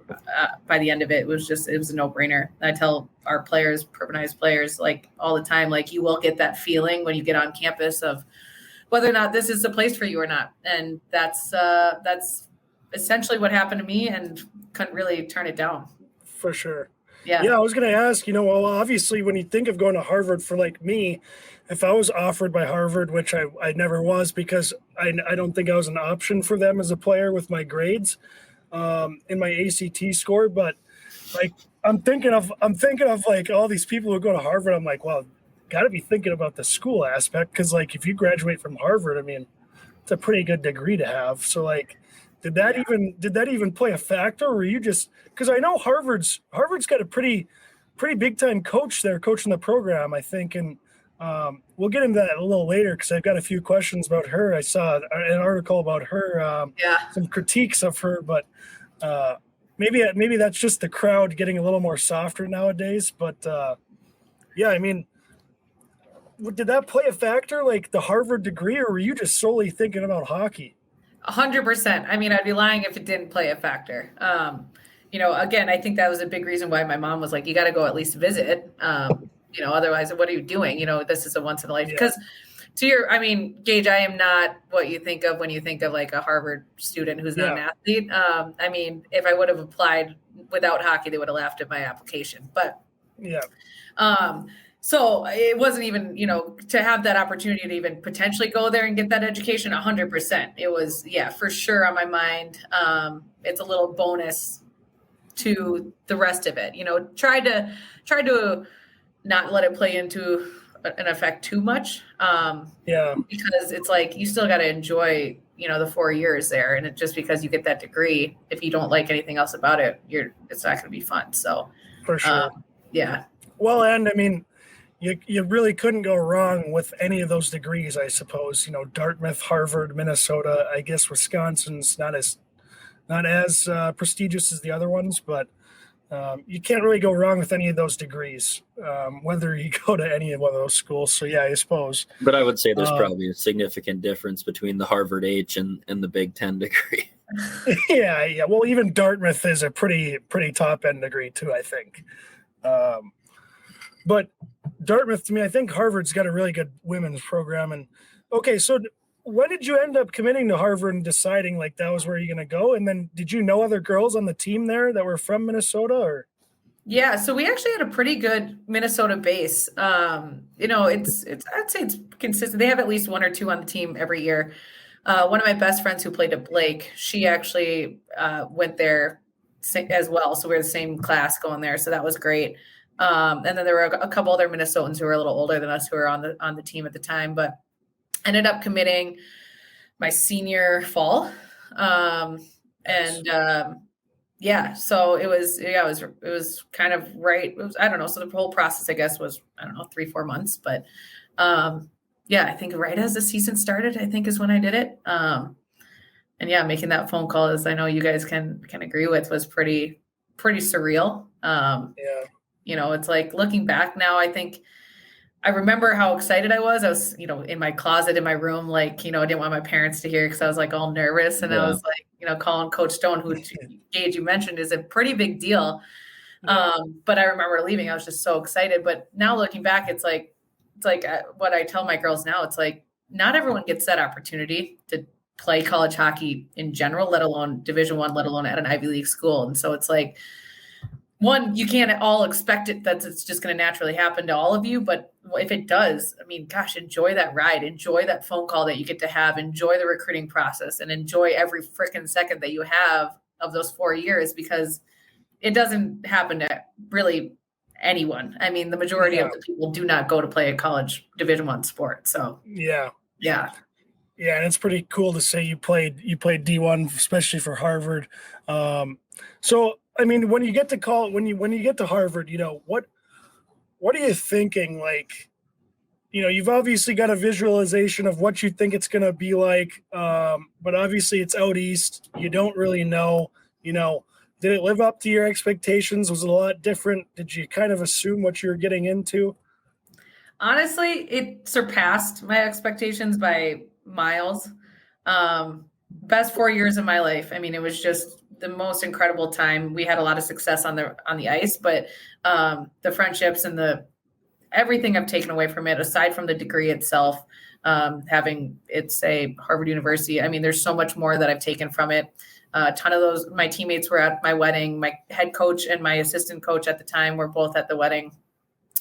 by the end of it, it was a no-brainer. I tell our players, Purpur players, like all the time, like you will get that feeling when you get on campus of whether or not this is the place for you or not. And that's essentially what happened to me, and couldn't really turn it down. For sure. Yeah. I was going to ask, well, obviously when you think of going to Harvard for like me, if I was offered by Harvard, which I never was because I don't think I was an option for them as a player with my grades in my ACT score. But like, I'm thinking of like all these people who go to Harvard. I'm like, well, got to be thinking about the school aspect. Cause like, if you graduate from Harvard, I mean, it's a pretty good degree to have. So like, did that even play a factor, or were you just because I know Harvard's got a pretty big time coach there coaching the program, I think, and we'll get into that a little later because I've got a few questions about her. I saw an article about her, some critiques of her, but maybe that's just the crowd getting a little more softer nowadays. But I mean, did that play a factor, like the Harvard degree, or were you just solely thinking about hockey? 100%. I mean, I'd be lying if it didn't play a factor. Again, I think that was a big reason why my mom was like, you got to go at least visit. Otherwise, what are you doing? This is a once in a life. Because Gage, I am not what you think of when you think of like a Harvard student who's not an athlete. If I would have applied without hockey, they would have laughed at my application. But so it wasn't even, to have that opportunity to even potentially go there and get that education 100%. It was, for sure on my mind. It's a little bonus to the rest of it, try to not let it play into an effect too much. Because it's like, you still got to enjoy, the 4 years there. And just because you get that degree, if you don't like anything else about it, it's not going to be fun. So for sure. Well, and I mean, you really couldn't go wrong with any of those degrees, I suppose. Dartmouth, Harvard, Minnesota. I guess Wisconsin's not as prestigious as the other ones, but you can't really go wrong with any of those degrees, whether you go to any of one of those schools. So I suppose. But I would say there's probably a significant difference between the Harvard H and the Big Ten degree. Yeah. Well, even Dartmouth is a pretty top end degree too, I think. But Dartmouth, to me, I think Harvard's got a really good women's program. And okay, so when did you end up committing to Harvard and deciding like that was where you're going to go? And then did you know other girls on the team there that were from Minnesota or? Yeah, so we actually had a pretty good Minnesota base. It's I'd say it's consistent. They have at least one or two on the team every year. One of my best friends who played at Blake, she actually went there as well. So we we're the same class going there. So that was great. And then there were a couple other Minnesotans who were a little older than us who were on the team at the time, but ended up committing my senior fall. So it was kind of right. I don't know. So the whole process, I guess, was, 3-4 months, but I think right as the season started, I think is when I did it. Making that phone call, as I know you guys can agree with, was pretty surreal. It's like looking back now, I think I remember how excited I was. I was, in my closet in my room, like, I didn't want my parents to hear because I was like all nervous. And I was like, calling Coach Stone, who Gage, you mentioned, is a pretty big deal. But I remember leaving, I was just so excited. But now looking back, it's like what I tell my girls now. It's like, not everyone gets that opportunity to play college hockey in general, let alone Division I, let alone at an Ivy League school. And so it's like, one, you can't all expect it that it's just going to naturally happen to all of you. But if it does, I mean, gosh, enjoy that ride, enjoy that phone call that you get to have, enjoy the recruiting process, and enjoy every freaking second that you have of those 4 years, because it doesn't happen to really anyone. I mean, the majority of the people do not go to play a college Division I sport. So yeah. Yeah, and it's pretty cool to say you played D1, especially for Harvard. So I mean, when you get to when you get to Harvard, you know, what are you thinking? Like, you know, you've obviously got a visualization of what you think it's going to be like, but obviously it's out east. You don't really know. You know, did it live up to your expectations? Was it a lot different? Did you kind of assume what you were getting into? Honestly, it surpassed my expectations by miles. Best 4 years of my life. I mean, it was just the most incredible time. We had a lot of success on the ice, but the friendships and everything I've taken away from it, aside from the degree itself, having it say Harvard University. I mean, there's so much more that I've taken from it. A ton of those, my teammates were at my wedding. My head coach and my assistant coach at the time were both at the wedding.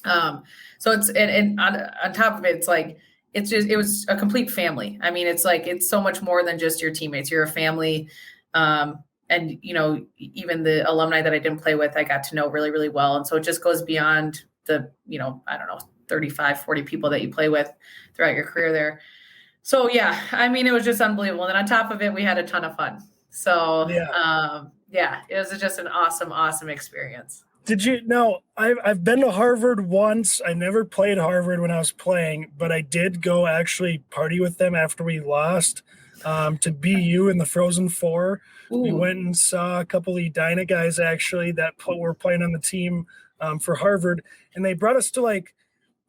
So it's, and on top of it, it's like, it was a complete family. I mean, it's like, it's so much more than just your teammates. You're a family. And, you know, even the alumni that I didn't play with, I got to know really, really well. And so it just goes beyond the, you know, I don't know, 35, 40 people that you play with throughout your career there. So, yeah, I mean, it was just unbelievable. And on top of it, we had a ton of fun. So, yeah, it was just an awesome, awesome experience. Did you know, I've been to Harvard once. I never played Harvard when I was playing, but I did go actually party with them after we lost to BU in the Frozen Four. Ooh. We went and saw a couple of Edina guys actually that were playing on the team for Harvard, and they brought us to like,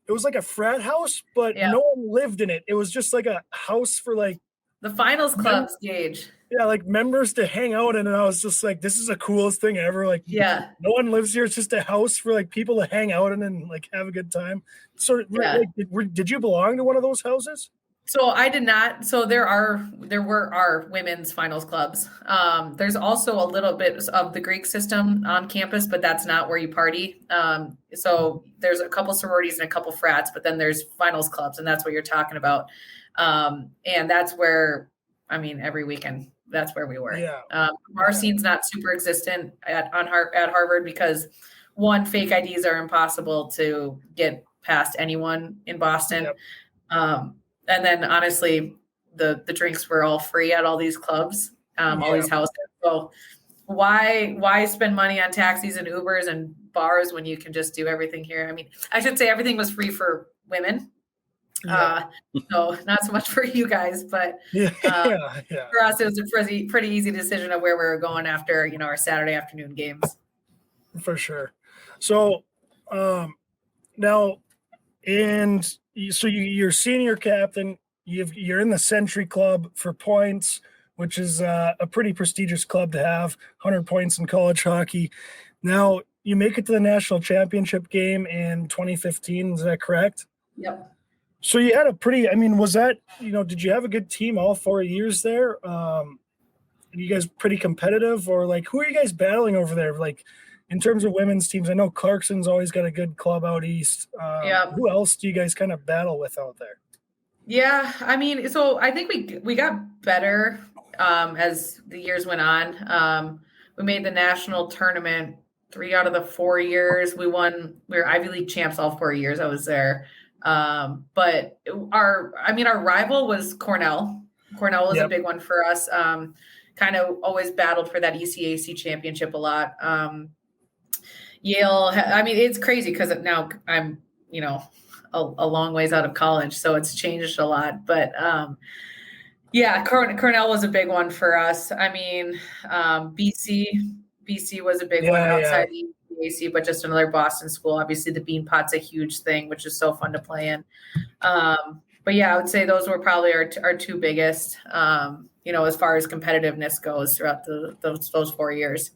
it was like a frat house, but no one lived in it. It was just like a house for like the finals clubs, Gage. Yeah, like members to hang out in, and I was just like, this is the coolest thing ever. Like, no one lives here. It's just a house for like people to hang out in and like have a good time. So, like, did you belong to one of those houses? So I did not. So there were our women's finals clubs. There's also a little bit of the Greek system on campus, but that's not where you party. So there's a couple sororities and a couple frats, but then there's finals clubs, and that's what you're talking about. And that's where, I mean, every weekend, that's where we were. Our scene's not super existent at Harvard because, one, fake IDs are impossible to get past anyone in Boston. And then honestly, the drinks were all free at all these clubs, all these houses. So why spend money on taxis and Ubers and bars when you can just do everything here? I mean, I should say everything was free for women. So not so much for you guys, but for us, it was a pretty easy decision of where we were going after, you know, our Saturday afternoon games. For sure. So now, and so you're senior captain, you're in the Century Club for points, which is a pretty prestigious club to have, 100 points in college hockey. Now you make it to the national championship game in 2015. Is that correct? Yep. So you had a pretty, I mean, was that, you know, did you have a good team all 4 years there? Are you guys pretty competitive, or like, who are you guys battling over there? Like in terms of women's teams, I know Clarkson's always got a good club out east. Who else do you guys kind of battle with out there? Yeah, I mean, so I think we got better as the years went on. We made the national tournament 3 out of the 4 years. We were Ivy League champs all 4 years I was there. But our rival was Cornell. Cornell was a big one for us. Kind of always battled for that ECAC championship a lot. Yale, I mean, it's crazy because now I'm, you know, a long ways out of college, so it's changed a lot. But Cornell was a big one for us. I mean, BC was a big one outside the ECAC, but just another Boston school. Obviously, the Bean Pot's a huge thing, which is so fun to play in. But yeah, I would say those were probably our two biggest, you know, as far as competitiveness goes throughout those 4 years.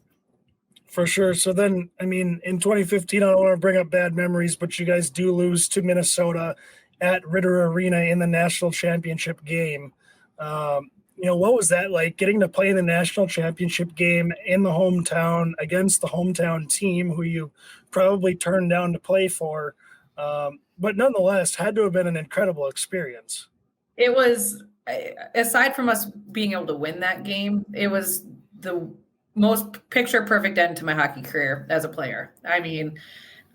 For sure. So then, I mean, in 2015, I don't want to bring up bad memories, but you guys do lose to Minnesota at Ritter Arena in the national championship game. What was that like, getting to play in the national championship game in the hometown against the hometown team who you probably turned down to play for? But nonetheless, had to have been an incredible experience. It was, aside from us being able to win that game, it was the most picture perfect end to my hockey career as a player. I mean,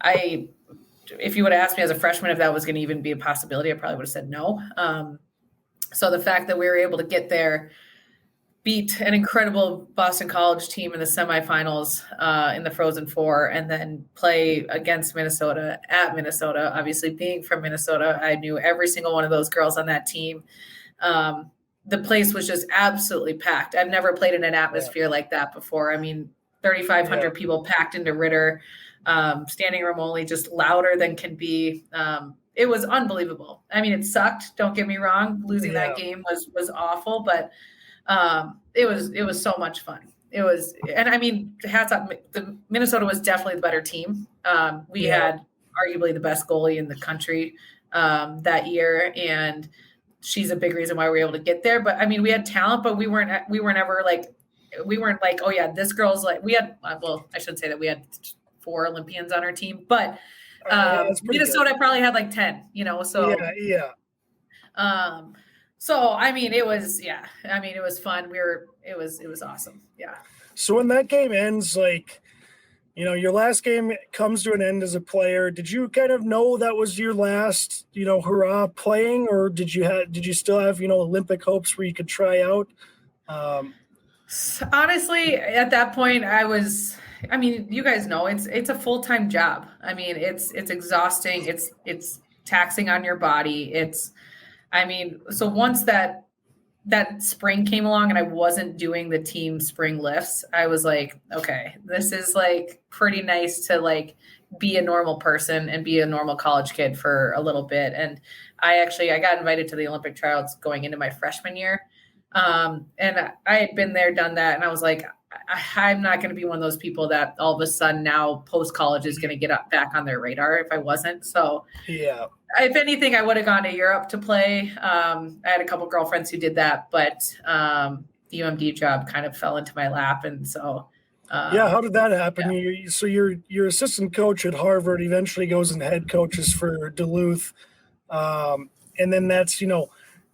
if you would have asked me as a freshman if that was going to even be a possibility, I probably would have said no. So the fact that we were able to get there, beat an incredible Boston College team in the semifinals in the Frozen Four, and then play against Minnesota at Minnesota, obviously being from Minnesota, I knew every single one of those girls on that team. The place was just absolutely packed. I've never played in an atmosphere like that before. I mean, 3,500 people packed into Ritter, standing room only, just louder than can be. It was unbelievable. I mean, it sucked. Don't get me wrong. Losing that game was awful, but it was so much fun. It was, and I mean, hats off. Minnesota was definitely the better team. We had arguably the best goalie in the country that year, and she's a big reason why we were able to get there. But I mean, we had talent, but we weren't ever like, oh yeah, this girl's like, we had, well, I shouldn't say that we had 4 Olympians on our team, but Minnesota probably had like 10, so. So, I mean, it was fun. It was awesome. Yeah. So when that game ends, like, your last game comes to an end as a player, did you kind of know that was your last, hurrah playing, or did you still have, Olympic hopes where you could try out? Honestly, at that point you guys know it's a full-time job. I mean, it's exhausting. It's taxing on your body. So once that spring came along and I wasn't doing the team spring lifts, I was like, okay, this is like pretty nice to like be a normal person and be a normal college kid for a little bit. And I got invited to the Olympic tryouts going into my freshman year. And I had been there, done that. And I was like, I'm not going to be one of those people that all of a sudden now post college is going to get back on their radar if I wasn't. So yeah. If anything, I would have gone to Europe to play. I had a couple girlfriends who did that, but the UMD job kind of fell into my lap. And so, how did that happen? Yeah. So your assistant coach at Harvard eventually goes and head coaches for Duluth. And then that's,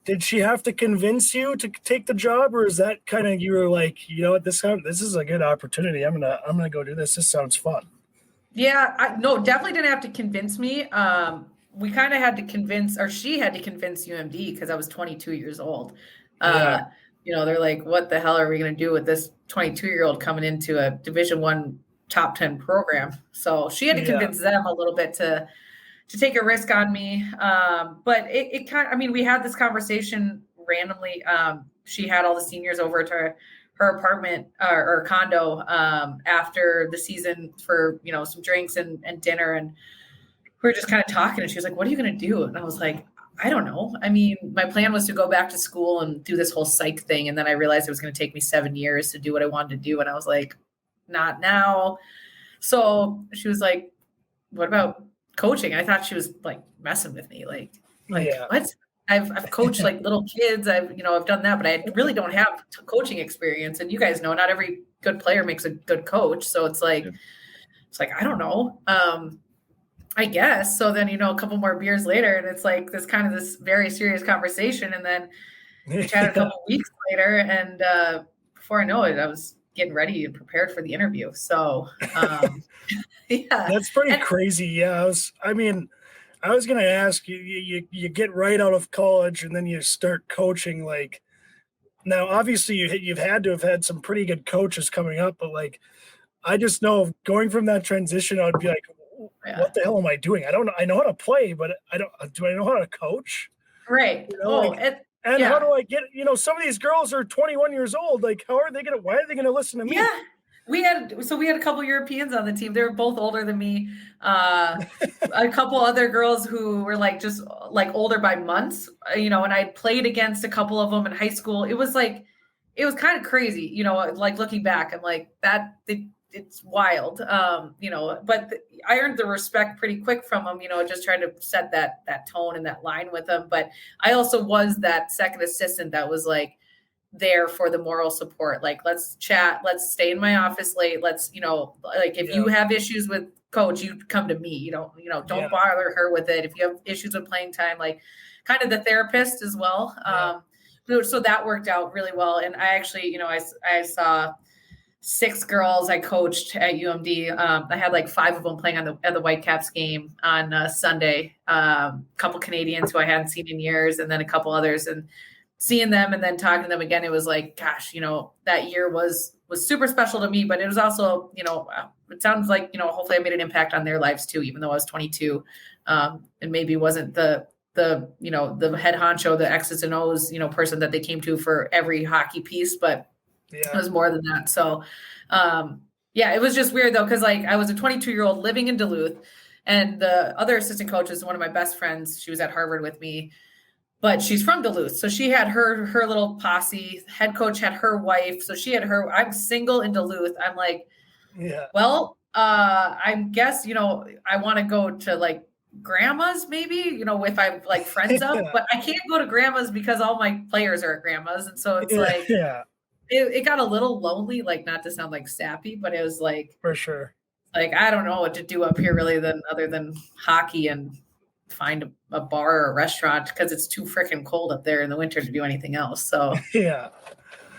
did she have to convince you to take the job, or is that kind of, you were like, what, this is a good opportunity. I'm going to go do this. This sounds fun. Yeah, no, definitely didn't have to convince me. We kind of had to convince, or she had to convince UMD because I was 22 years old. They're like, what the hell are we going to do with this 22-year-old coming into a Division I top 10 program? So she had to convince them a little bit to take a risk on me. But it kind of, we had this conversation randomly. She had all the seniors over to her apartment or condo after the season for, some drinks and dinner. And we were just kind of talking, and she was like, what are you going to do? And I was like, I don't know. My plan was to go back to school and do this whole psych thing. And then I realized it was going to take me 7 years to do what I wanted to do. And I was like, not now. So she was like, what about coaching? I thought she was like messing with me. Like what? I've coached like little kids. I've done that, but I really don't have coaching experience. And you guys know, not every good player makes a good coach. So it's like, I don't know. I guess. So then, a couple more beers later, and it's like this very serious conversation. And then we chatted a couple weeks later, and before I know it, I was getting ready and prepared for the interview. So, that's pretty crazy. Yeah. I was going to ask you get right out of college and then you start coaching. Like, now, obviously you've had to have had some pretty good coaches coming up, but like, I just know going from that transition, I would be like, what the hell am I doing? I don't know. I know how to play, but do I know how to coach? Right. How do I get, some of these girls are 21 years old. Like, why are they going to listen to me? Yeah. We had a couple Europeans on the team. They were both older than me. A couple other girls who were like, just like older by months, and I played against a couple of them in high school. It was kind of crazy, like looking back, I'm like it's wild, but I earned the respect pretty quick from him, just trying to set that tone and that line with him. But I also was that second assistant that was like there for the moral support. Like, let's chat, let's stay in my office late. Let's, if you have issues with coach, you come to me, don't bother her with it. If you have issues with playing time, like kind of the therapist as well. So that worked out really well. And I actually, I saw 6 girls I coached at UMD. I had like 5 of them playing at the Whitecaps game on Sunday. A couple Canadians who I hadn't seen in years, and then a couple others. And seeing them and then talking to them again, it was like, gosh, that year was super special to me. But it was also, it sounds like, hopefully I made an impact on their lives too, even though I was 22, and maybe wasn't the head honcho, the X's and O's, person that they came to for every hockey piece, but it was more than that. So, it was just weird though. Cause like I was a 22-year-old living in Duluth, and the other assistant coach is one of my best friends. She was at Harvard with me, but she's from Duluth. So she had her little posse. Head coach had her wife. So she had I'm single in Duluth. I'm like, well, I guess, I want to go to like grandma's maybe, if I'm like friends of, but I can't go to grandma's because all my players are at grandma's. And so it's it got a little lonely, like not to sound like sappy, but it was like, for sure. Like, I don't know what to do up here really other than hockey and find a bar or a restaurant, because it's too freaking cold up there in the winter to do anything else. So,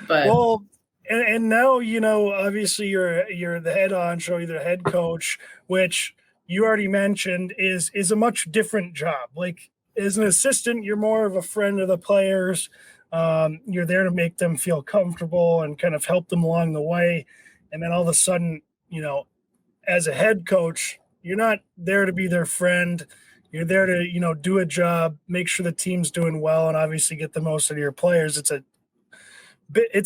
but well, and now, obviously you're the head honcho, you're the head coach, which you already mentioned is a much different job. Like, as an assistant, you're more of a friend of the players. You're there to make them feel comfortable and kind of help them along the way. And then all of a sudden, as a head coach, you're not there to be their friend. You're there to, do a job, make sure the team's doing well, and obviously get the most out of your players. It's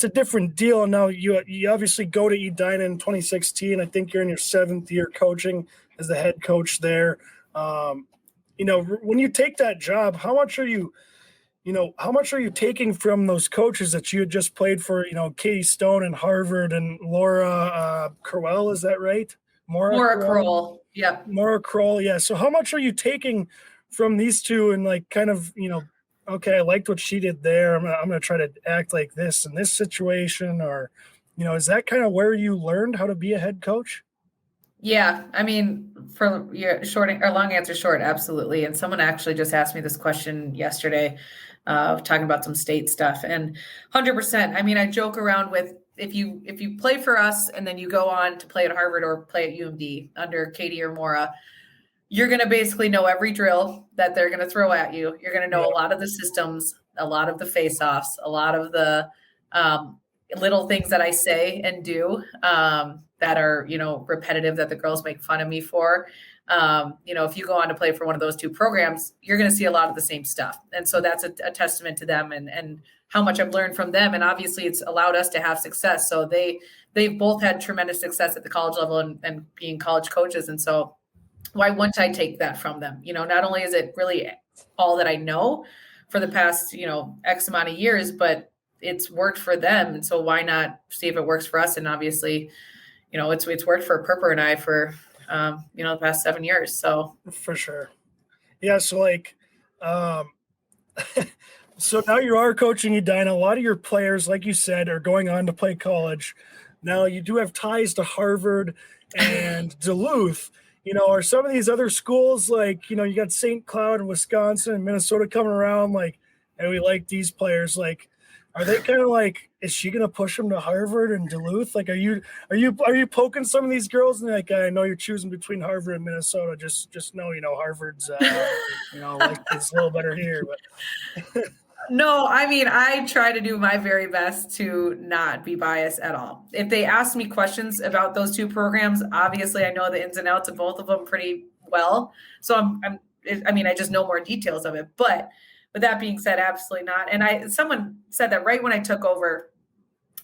a different deal. Now you obviously go to Edina in 2016. I think you're in your 7th year coaching as the head coach there. When you take that job, how much are you taking from those coaches that you had just played for, Katie Stone and Harvard and Laura Crowell, is that right? Maura Crowell. Yeah. Maura Crowell. Yeah. So how much are you taking from these two and like kind of, okay, I liked what she did there. I'm going to try to act like this in this situation, or, is that kind of where you learned how to be a head coach? Yeah. I mean, for your long answer short, absolutely. And someone actually just asked me this question yesterday, talking about some state stuff, and 100%. I mean, I joke around with, if you play for us and then you go on to play at Harvard or play at UMD under Katie or Maura, you're going to basically know every drill that they're going to throw at you. You're going to know a lot of the systems, a lot of the face-offs, a lot of the little things that I say and do that are, repetitive, that the girls make fun of me for. If you go on to play for one of those 2 programs, you're going to see a lot of the same stuff. And so that's a testament to them and how much I've learned from them. And obviously it's allowed us to have success. So they've both had tremendous success at the college level and being college coaches. And so why wouldn't I take that from them? Not only is it really all that I know for the past, X amount of years, but it's worked for them. And so why not see if it works for us? And obviously, it's worked for Purpur and I for, the past 7 years. So for sure. Yeah. So like, so now you are coaching Edina. A lot of your players, like you said, are going on to play college. Now you do have ties to Harvard and Duluth. Are some of these other schools like, you got St. Cloud and Wisconsin and Minnesota coming around like, and we like these players, like, are they kind of like, is she going to push them to Harvard and Duluth? Like, are you poking some of these girls and like, I know you're choosing between Harvard and Minnesota. Just know, Harvard's, like it's a little better here, but no, I mean, I try to do my very best to not be biased at all. If they ask me questions about those 2 programs, obviously I know the ins and outs of both of them pretty well. So I just know more details of it, but with that being said, absolutely not. And someone said that right when I took over,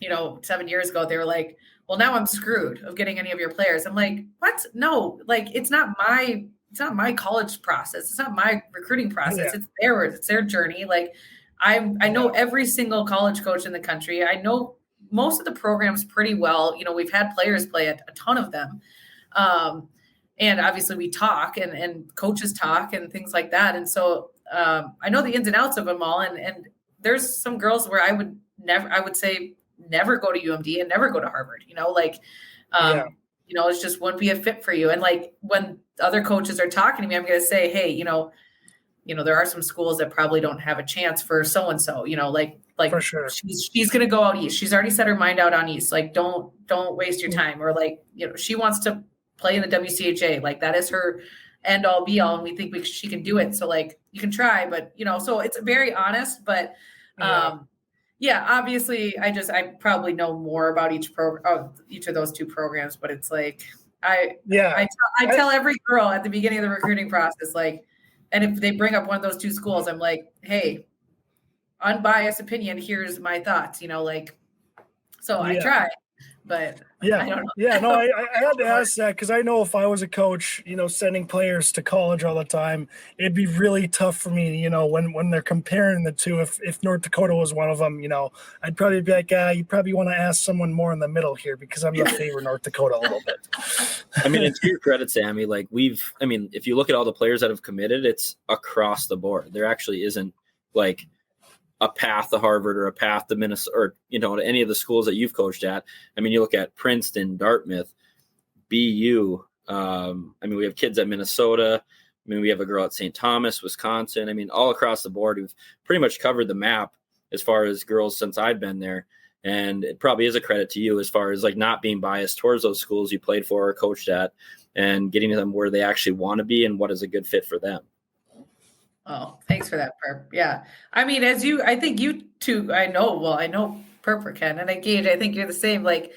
7 years ago, they were like, well, now I'm screwed of getting any of your players. I'm like, what? No, like, it's not my college process. It's not my recruiting process. Yeah. It's their journey. Like I know every single college coach in the country. I know most of the programs pretty well. We've had players play a ton of them. And obviously we talk and coaches talk and things like that. And so I know the ins and outs of them all. And there's some girls where I would say never go to UMD and never go to Harvard, it just wouldn't be a fit for you. And like when other coaches are talking to me, I'm going to say, hey, there are some schools that probably don't have a chance for so-and-so, like For sure. she's going to go out East. She's already set her mind out on East. Like, don't waste your time. Or like, she wants to play in the WCHA. Like that is her end all be all. And we think she can do it. So like you can try, but so it's very honest, but obviously I probably know more about each of those two programs, but it's like, I tell every girl at the beginning of the recruiting process, like, and if they bring up one of those two schools, I'm like, hey, unbiased opinion, here's my thoughts, so I try, but I don't know. I had to ask that because I know if I was a coach, sending players to college all the time, it'd be really tough for me, when they're comparing the two. If North Dakota was one of them, I'd probably be like, you probably want to ask someone more in the middle here because I'm going to favor North Dakota a little bit. I mean, it's to your credit, Sammy. Like if you look at all the players that have committed, it's across the board. There actually isn't like a path to Harvard or a path to Minnesota or, to any of the schools that you've coached at. I mean, you look at Princeton, Dartmouth, BU. We have kids at Minnesota. We have a girl at St. Thomas, Wisconsin. All across the board, we've pretty much covered the map as far as girls since I've been there. And it probably is a credit to you as far as like not being biased towards those schools you played for or coached at and getting them where they actually want to be and what is a good fit for them. Oh, thanks for that, Perp. Yeah. I think you two, I know Purpur can, and Gage, I think you're the same. Like,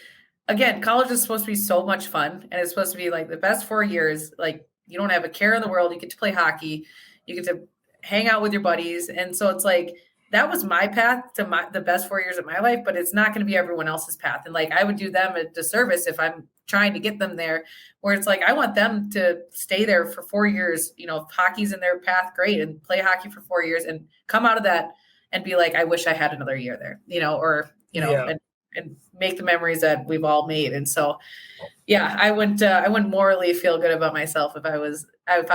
again, college is supposed to be so much fun, and it's supposed to be like the best 4 years. Like, you don't have a care in the world. You get to play hockey. You get to hang out with your buddies. And so it's like, that was my path to the best 4 years of my life, but it's not going to be everyone else's path. And like, I would do them a disservice if I'm trying to get them there, where it's like, I want them to stay there for 4 years, if hockey's in their path, great, and play hockey for 4 years and come out of that and be like, I wish I had another year there, and make the memories that we've all made. And so, I wouldn't morally feel good about myself if I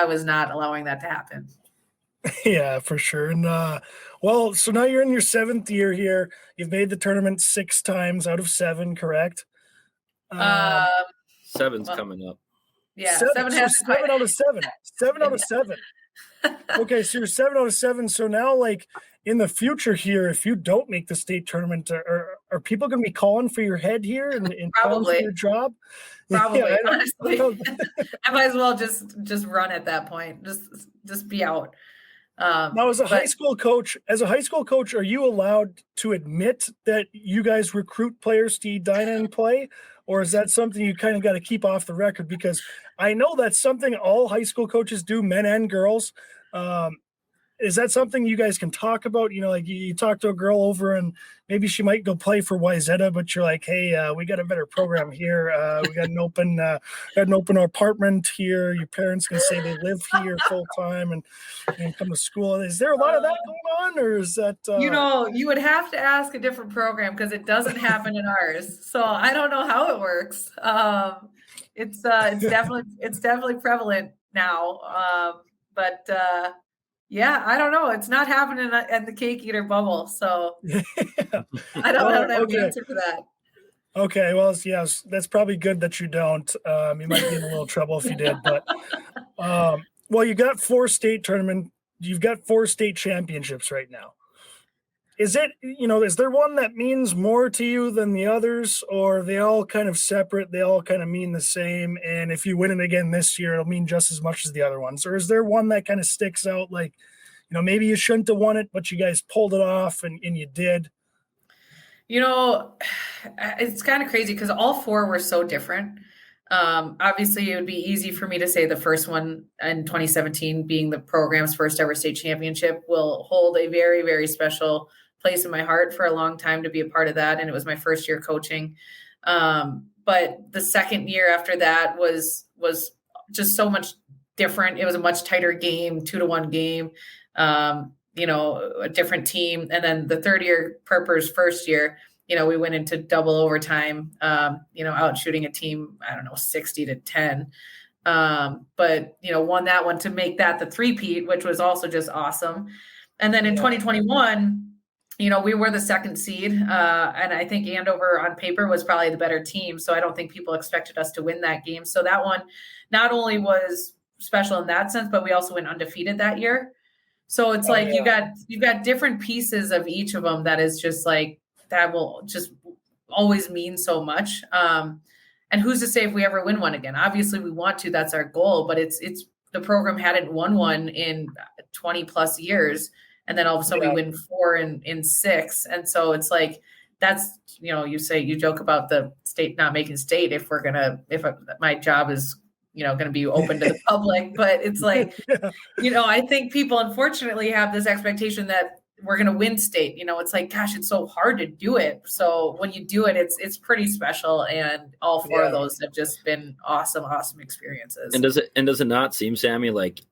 was not allowing that to happen. Yeah, for sure. And so now you're in your 7th year here. You've made the tournament 6 times out of 7, correct? 7's coming up. Yeah, 7 out of 7. 7 out of 7. Okay, so you're 7 out of 7. So now, like in the future here, if you don't make the state tournament, are people going to be calling for your head here and calling for your job? Probably, honestly. I might as well just run at that point. Just be out. Now, as a high school coach, are you allowed to admit that you guys recruit players to Edina and play, or is that something you kind of got to keep off the record? Because I know that's something all high school coaches do, men and girls. Is that something you guys can talk about? Like you talk to a girl over and maybe she might go play for Wyzetta, but you're like, hey, we got a better program here. We got an open apartment here. Your parents can say they live here full time and come to school. Is there a lot of that going on, or is that? You would have to ask a different program because it doesn't happen in ours. So I don't know how it works. It's definitely prevalent now. But I don't know. It's not happening at the cake eater bubble. So I don't have an answer for that. Okay. Well, yes, that's probably good that you don't. You might be in a little trouble if you did, but you got 4 state tournament. You've got 4 state championships right now. Is there one that means more to you than the others, or are they all kind of separate? They all kind of mean the same. And if you win it again this year, it'll mean just as much as the other ones. Or is there one that kind of sticks out? Like, maybe you shouldn't have won it, but you guys pulled it off and you did. It's kind of crazy because all 4 were so different. Obviously it would be easy for me to say the first one in 2017 being the program's first ever state championship will hold a very, very special place in my heart for a long time to be a part of that. And it was my first year coaching. But the second year after that was just so much different. It was a much tighter game, 2-1 game, a different team. And then the third year, Purpur's first year, we went into double overtime, out shooting a team, 60-10. But won that one to make that the three-peat, which was also just awesome. And then in 2021, we were the second seed, and I think Andover on paper was probably the better team. So I don't think people expected us to win that game. So that one not only was special in that sense, but we also went undefeated that year. So it's you've got different pieces of each of them that is just like, that will just always mean so much. And who's to say if we ever win one again? Obviously we want to, that's our goal, but it's the program hadn't won one in 20 plus years. And then all of a sudden we win 4 in 6. And so it's like, that's, you joke about the state not making state if my job is, going to be open to the public, but it's like, I think people unfortunately have this expectation that we're going to win state. It's like, gosh, it's so hard to do it. So when you do it, it's pretty special. And all 4 of those have just been awesome experiences. And does it not seem, Sami, like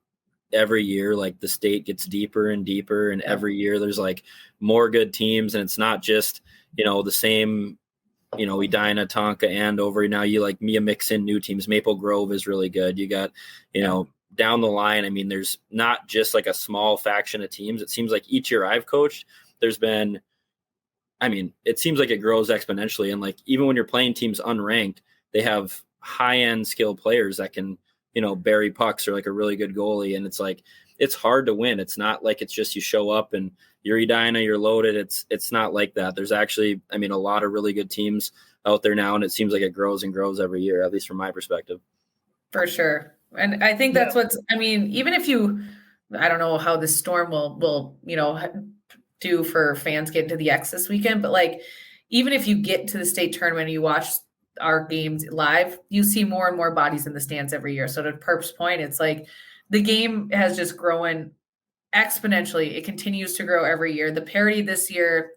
every year, like the state gets deeper and deeper, and every year there's like more good teams, and it's not just, the same, Edina, Tonka, Andover. Now you mix in new teams. Maple Grove is really good. You got, down the line, I mean, there's not just like a small faction of teams. It seems like each year I've coached, there's been, it seems like it grows exponentially. And like, even when you're playing teams unranked, they have high-end skilled players that can, bury pucks, or like a really good goalie. And it's like, it's hard to win. It's not like it's just you show up and you're Edina, you're loaded. It's not like that. There's actually, a lot of really good teams out there now, and it seems like it grows and grows every year, at least from my perspective. For sure. And I think that's even if I don't know how the Storm will, do for fans getting to the X this weekend, but like, even if you get to the state tournament and you watch our games live, you see more and more bodies in the stands every year. So to Perp's point, it's like the game has just grown exponentially. It continues to grow every year. The parity this year,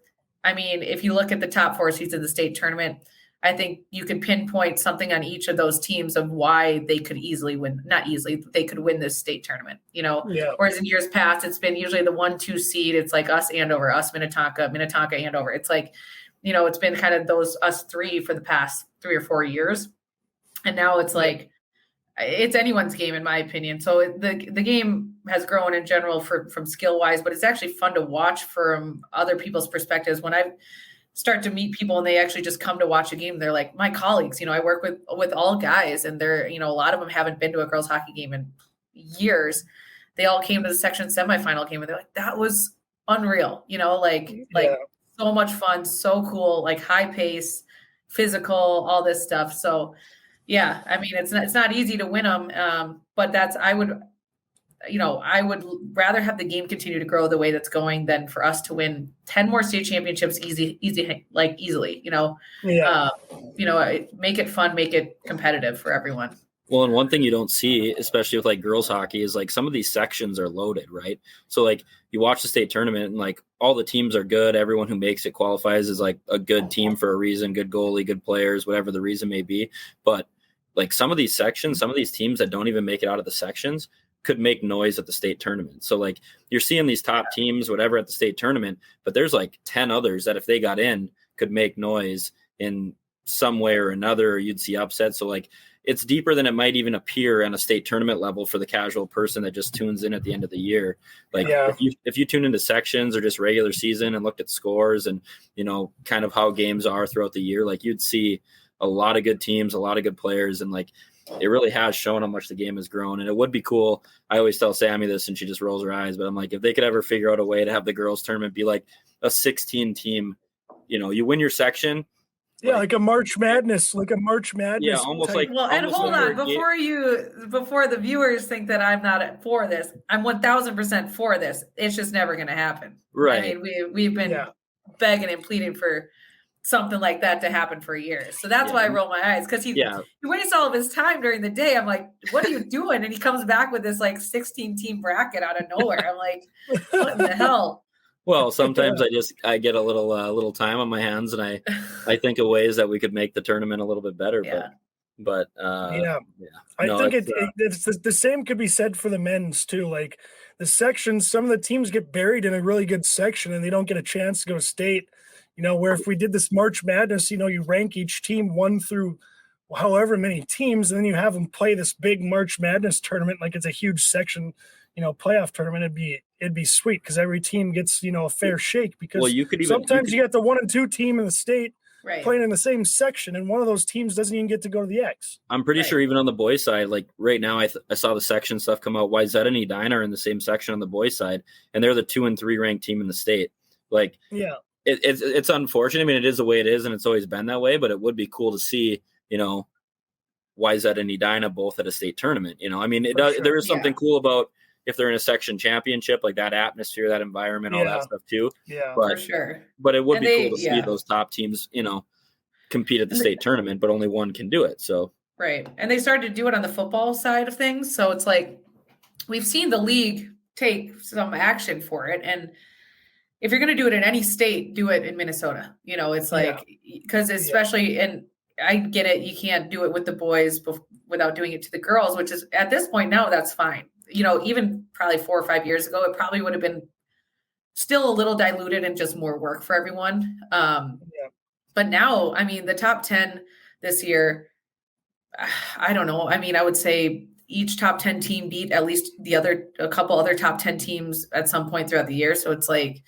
if you look at the top 4 seeds in the state tournament, I think you can pinpoint something on each of those teams of why they could easily win. Not easily, they could win this state tournament, Whereas in years past, it's been usually the 1-2 seed. It's like us, Andover, us, Minnetonka, Andover. It's like, it's been kind of us 3 for the past 3 or 4 years. And now it's like, it's anyone's game, in my opinion. So the game has grown in general from skill wise, but it's actually fun to watch from other people's perspectives. When I start to meet people and they actually just come to watch a game, they're like my colleagues. I work with all guys, and they're, a lot of them haven't been to a girls hockey game in years. They all came to the section semifinal game, and they're like, that was unreal. So much fun, so cool, like high pace, physical, all this stuff. So yeah, it's not easy to win them. But I would rather have the game continue to grow the way that's going than for us to win 10 more state championships easily, make it fun, make it competitive for everyone. Well, and one thing you don't see, especially with like girls hockey, is like some of these sections are loaded, right? So like you watch the state tournament and like all the teams are good. Everyone who makes it qualifies as like a good team for a reason, good goalie, good players, whatever the reason may be. But like some of these sections, some of these teams that don't even make it out of the sections could make noise at the state tournament. So like you're seeing these top teams, whatever, at the state tournament, but there's like 10 others that if they got in could make noise in some way or another, or you'd see upsets. So like it's deeper than it might even appear on a state tournament level for the casual person that just tunes in at the end of the year. Like if you tune into sections or just regular season and looked at scores and, kind of how games are throughout the year, like you'd see a lot of good teams, a lot of good players. And like, it really has shown how much the game has grown. And it would be cool. I always tell Sami this and she just rolls her eyes, but I'm like, if they could ever figure out a way to have the girls tournament be like a 16 team, you win your section. Yeah, like a March Madness. Yeah, almost type. like. Well, and hold on, before the viewers think that I'm not for this, I'm 1000% for this. It's just never going to happen. Right. We've been begging and pleading for something like that to happen for years. So that's why I roll my eyes, because he wastes all of his time during the day. I'm like, what are you doing? And he comes back with this like 16 team bracket out of nowhere. I'm like, what in the hell? Well, sometimes I get a little time on my hands, and I think of ways that we could make the tournament a little bit better. But I think it's the same could be said for the men's too. Like the sections, some of the teams get buried in a really good section and they don't get a chance to go state. where if we did this March Madness, you rank each team 1 through however many teams, and then you have them play this big March Madness tournament like it's a huge section, playoff tournament. It'd be sweet because every team gets a fair shake, because you could sometimes you got the 1 and 2 team in the state Right. playing in the same section, and one of those teams doesn't even get to go to the X. I'm pretty sure even on the boys' side, like right now, I saw the section stuff come out. YZ and Edina are in the same section on the boys' side, and they're the 2 and 3 ranked team in the state. Like, yeah, it's unfortunate. I mean, it is the way it is, and it's always been that way. But it would be cool to see, YZ and Edina both at a state tournament. I mean, Sure. there is something cool about if they're in a section championship, like that atmosphere, that environment, all that stuff too. Yeah, but, for sure. But it would And be cool to see those top teams, compete at the state tournament, but only one can do it. So right. And they started to do it on the football side of things. So it's like we've seen the league take some action for it. And if you're going to do it in any state, do it in Minnesota. It's like, because especially, and I get it, you can't do it with the boys without doing it to the girls, which is at this point now, that's fine. Even probably 4 or 5 years ago, it probably would have been still a little diluted and just more work for everyone. But now, I mean, the top 10 this year, I don't know. I mean, I would say each top 10 team beat at least a couple other top 10 teams at some point throughout the year. So it's like,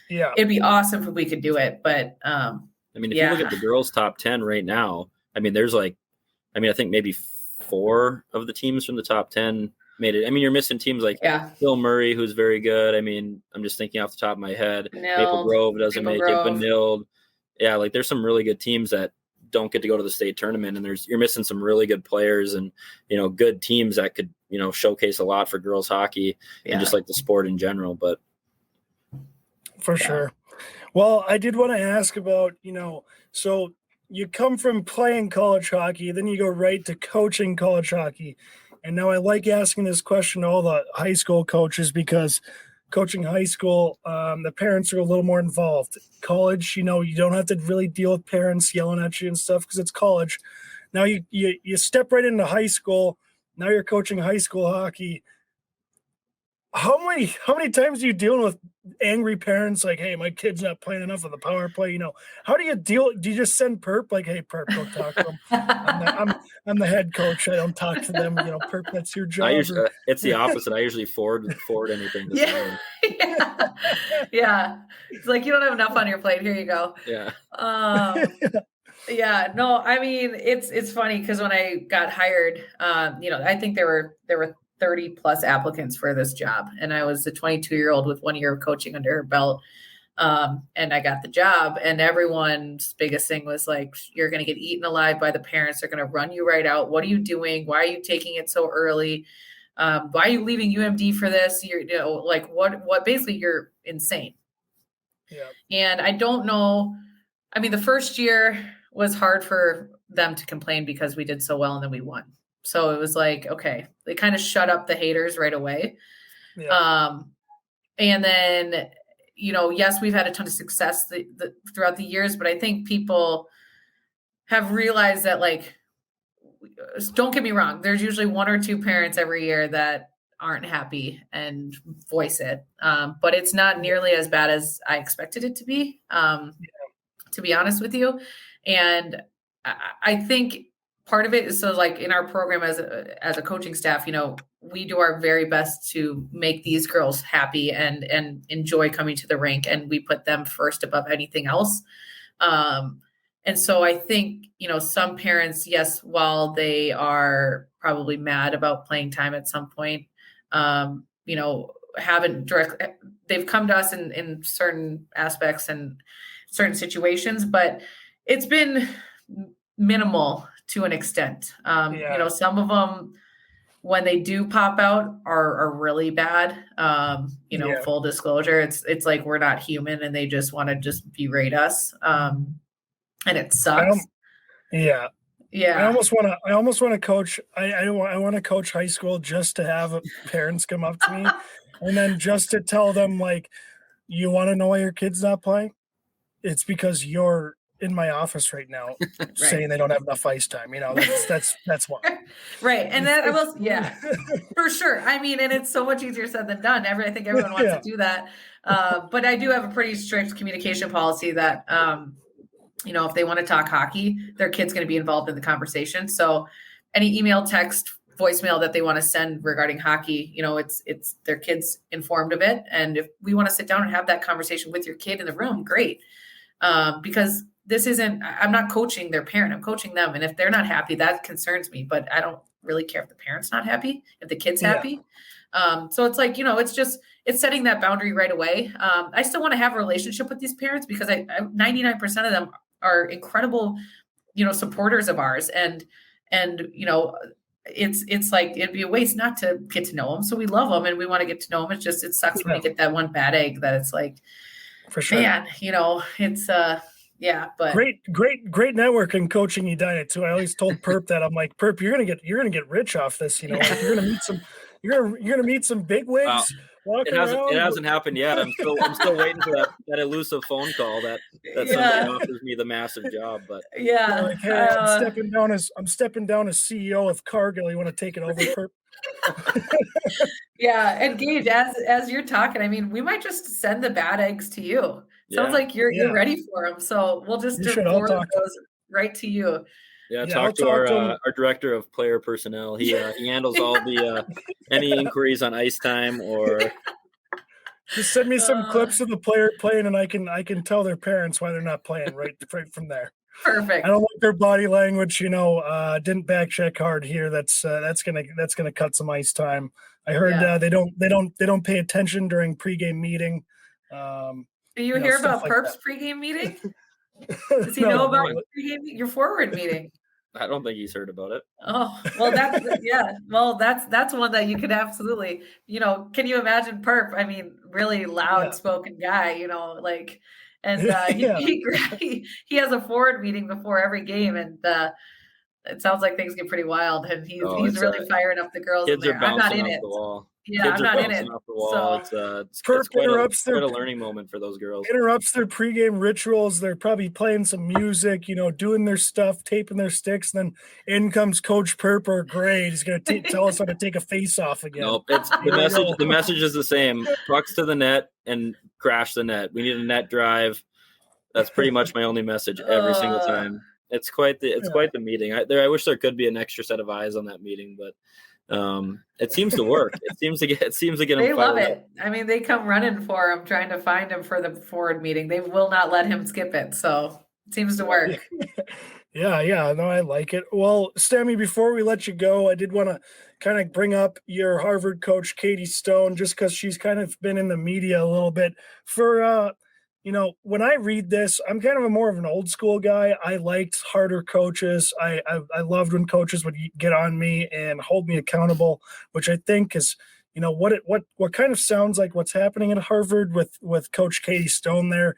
it'd be awesome if we could do it. But I mean, if you look at the girls' top 10 right now, I mean, I think maybe 4 of the teams from the top 10 made it. I mean, you're missing teams like Bill Murray, who's very good. I mean, I'm just thinking off the top of my head. Maple Grove doesn't make it. Benilde. Yeah, like there's some really good teams that don't get to go to the state tournament, and you're missing some really good players and good teams that could showcase a lot for girls hockey and just like the sport in general. But for sure. Well, I did want to ask about so you come from playing college hockey, then you go right to coaching college hockey, and now I like asking this question to all the high school coaches because coaching high school, the parents are a little more involved. College, you don't have to really deal with parents yelling at you and stuff because it's college. Now you step right into high school. Now you're coaching high school hockey. How many times are you dealing with angry parents like, hey, my kid's not playing enough of the power play? How do you deal? Do you just send Perp like, hey, Perp, go talk to them? I'm the head coach. I don't talk to them. Perp, that's your job. It's the opposite. I usually forward anything. Yeah. It's like, you don't have enough on your plate. Here you go. Yeah. Yeah. No, I mean, it's funny because when I got hired, I think there were 30 plus applicants for this job. And I was a 22-year-old with 1 year of coaching under her belt. And I got the job, and everyone's biggest thing was like, you're going to get eaten alive by the parents. They're going to run you right out. What are you doing? Why are you taking it so early? Why are you leaving UMD for this? What basically you're insane. Yeah. And I don't know. I mean, the first year was hard for them to complain because we did so well and then we won. So it was like, okay, they kind of shut up the haters right away. Yeah. And then, yes, we've had a ton of success throughout the years, but I think people have realized that, like, don't get me wrong, there's usually 1 or 2 parents every year that aren't happy and voice it. But it's not nearly as bad as I expected it to be honest with you. And I think part of it is, so like in our program as a coaching staff, we do our very best to make these girls happy and enjoy coming to the rink, and we put them first above anything else. And so I think, some parents, yes, while they are probably mad about playing time at some point, they've come to us in certain aspects and certain situations, but it's been minimal to an extent. Some of them, when they do pop out, are really bad. Full disclosure, it's like we're not human and they just want to just berate us. And it sucks. Yeah. I almost want to coach. I want to coach high school just to have parents come up to me and then just to tell them, like, you want to know why your kid's not playing? It's because you're in my office right now Right. saying they don't have enough ice time. You know, that's why. Right. And that I will, yeah, for sure. I mean, and it's so much easier said than done. I think everyone wants Yeah. to do that. But I do have a pretty strict communication policy that, you know, if they want to talk hockey, their kid's going to be involved in the conversation. So any email, text, voicemail that they want to send regarding hockey, you know, it's their kid's informed of it. And if we want to sit down and have that conversation with your kid in the room, great. Because this isn't, I'm not coaching their parent, I'm coaching them. And if they're not happy, that concerns me, but I don't really care if the parent's not happy, if the kid's happy. So it's like, you know, it's setting that boundary right away. I still want to have a relationship with these parents because I 99% of them are incredible, you know, supporters of ours. And, you know, it's like, it'd be a waste not to get to know them. So we love them and we want to get to know them. It's just, it sucks when you get that one bad egg that it's like, For sure. man, you know, it's, yeah, but great networking coaching Edina too. I always told Perp that I'm like, Perp, you're gonna get rich off this. You know, like you're gonna meet some big wigs. It hasn't happened yet. I'm still waiting for that elusive phone call that somebody offers me the massive job. But yeah, like, hey, I'm stepping down as CEO of Cargill. You want to take it over, Perp? yeah. And Gage, as you're talking, I mean, we might just send the bad eggs to you. Sounds like you're ready for them. So we'll just forward those right to you. Yeah, talk to our director of player personnel. He handles all the any inquiries on ice time or just send me some clips of the player playing, and I can tell their parents why they're not playing right from there. Perfect. I don't like their body language. You know, didn't back check hard here. That's gonna cut some ice time. I heard they don't pay attention during pregame meeting. Do you hear about Perp's pregame meeting? Does he know about your forward meeting? I don't think he's heard about it. Oh, well, that's one that you could absolutely, you know, can you imagine Perp? I mean, really loud spoken guy, you know, like, and he has a forward meeting before every game, and it sounds like things get pretty wild, and he's really firing up the girls. Kids in there. are bouncing I'm not in off it. the wall. Yeah, Kids I'm not in it. Off the wall. So it's Perp quite a learning moment for those girls. Interrupts their pregame rituals. They're probably playing some music, you know, doing their stuff, taping their sticks. Then in comes Coach Purpur. Great, he's going to tell us how to take a face off again. Nope, it's the message. The message is the same: pucks to the net and crash the net. We need a net drive. That's pretty much my only message every single time. It's quite the meeting. I wish there could be an extra set of eyes on that meeting, but it seems to work. It seems to get them. They love it. I mean, they come running for him, trying to find him for the forward meeting. They will not let him skip it. So it seems to work. Yeah. No, I like it. Well, Sami, before we let you go, I did want to kind of bring up your Harvard coach, Katie Stone, just because she's kind of been in the media a little bit for, you know, when I read this, I'm kind of more of an old school guy. I liked harder coaches. I loved when coaches would get on me and hold me accountable, which I think is, you know, what kind of sounds like what's happening at Harvard with Coach Katie Stone there.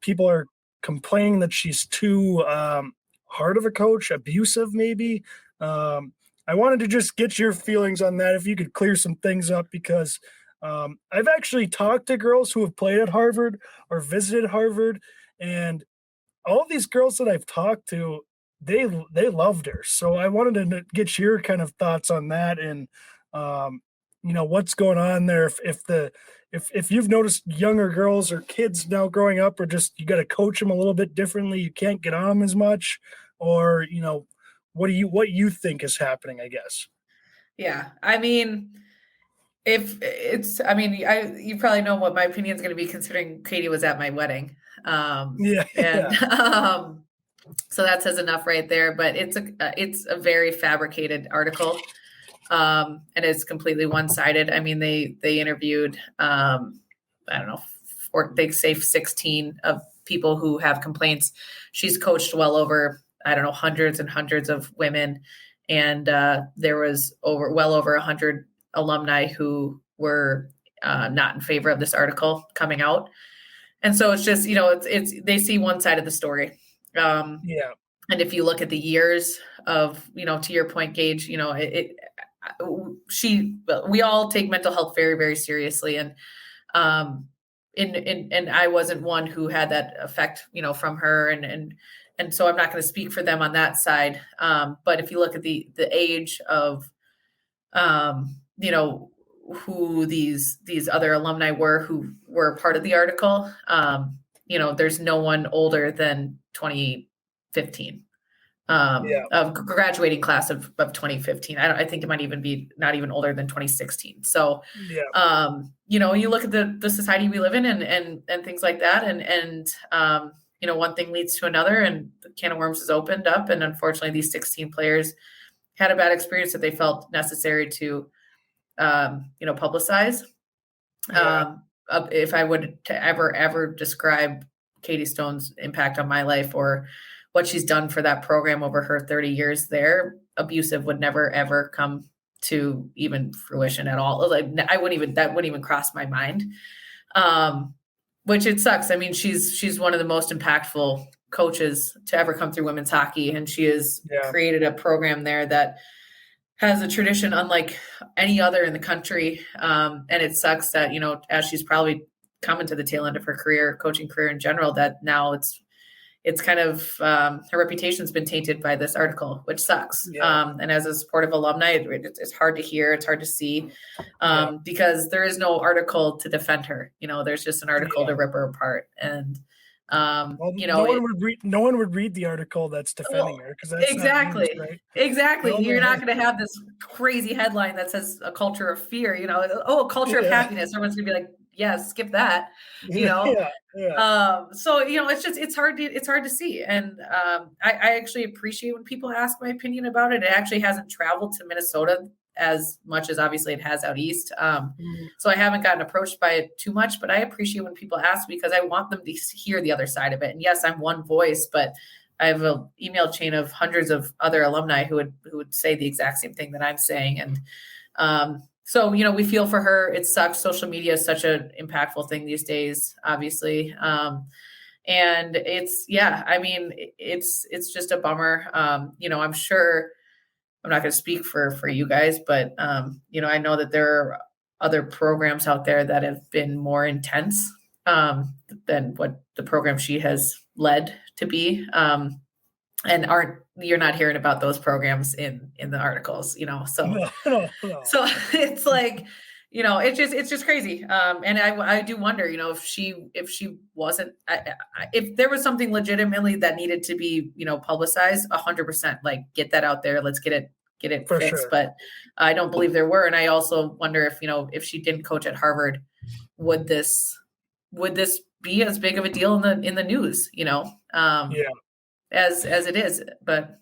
People are complaining that she's too hard of a coach, abusive maybe. I wanted to just get your feelings on that, if you could clear some things up, because I've actually talked to girls who have played at Harvard or visited Harvard, and all of these girls that I've talked to, they loved her. So I wanted to get your kind of thoughts on that, and you know, what's going on there. If you've noticed younger girls or kids now growing up, or just you got to coach them a little bit differently, you can't get on them as much, or you know, what you think is happening, I guess. Yeah, I mean. You probably know what my opinion is going to be, considering Katie was at my wedding. So that says enough right there, but it's a very fabricated article. And it's completely one-sided. I mean, they interviewed, I don't know, they say 16 of people who have complaints. She's coached well over, I don't know, hundreds and hundreds of women. And there was well over 100 alumni who were not in favor of this article coming out. And so it's just, you know, it's they see one side of the story. And if you look at the years of, you know, to your point, Gage, you know, we all take mental health very, very seriously. And and I wasn't one who had that effect, from her. And so I'm not going to speak for them on that side. But if you look at the age of, who these other alumni who were part of the article, there's no one older than 2015. Of graduating class of 2015. I think it might even be not even older than 2016. So, you look at the society we live in and things like that. And one thing leads to another, and the can of worms is opened up. And unfortunately, these 16 players had a bad experience that they felt necessary to, publicize. If I would to ever describe Katie Stone's impact on my life or what she's done for that program over her 30 years there, abusive would never, ever come to even fruition at all. Like that wouldn't even cross my mind. Which it sucks. I mean, she's one of the most impactful coaches to ever come through women's hockey. And she has created a program there that has a tradition unlike any other in the country. And it sucks that, as she's probably coming to the tail end of her career, coaching career in general, that now it's kind of her reputation's been tainted by this article, which sucks. And as a supportive alumni, it's hard to hear, it's hard to see, because there is no article to defend her. There's just an article to rip her apart. And no one would read the article that's defending her because that's exactly. You're not going to have this crazy headline that says a culture of fear. A culture of happiness. Everyone's going to be like, yeah, skip that. So it's hard to see. And I actually appreciate when people ask my opinion about it. It actually hasn't traveled to Minnesota as much as obviously it has out east. So I haven't gotten approached by it too much, but I appreciate when people ask because I want them to hear the other side of it. And yes, I'm one voice, but I have an email chain of hundreds of other alumni who would say the exact same thing that I'm saying. And so, we feel for her. It sucks. Social media is such an impactful thing these days, obviously. And it's just a bummer. I'm sure I'm not going to speak for you guys, but, I know that there are other programs out there that have been more intense than what the program she has led to be. And you're not hearing about those programs in the articles, so, no. So it's like, it's just crazy. And I do wonder, if she wasn't, if there was something legitimately that needed to be, publicized 100%, like get that out there. Let's get it fixed. Sure. But I don't believe there were. And I also wonder if she didn't coach at Harvard, would this be as big of a deal in the news, as it is, but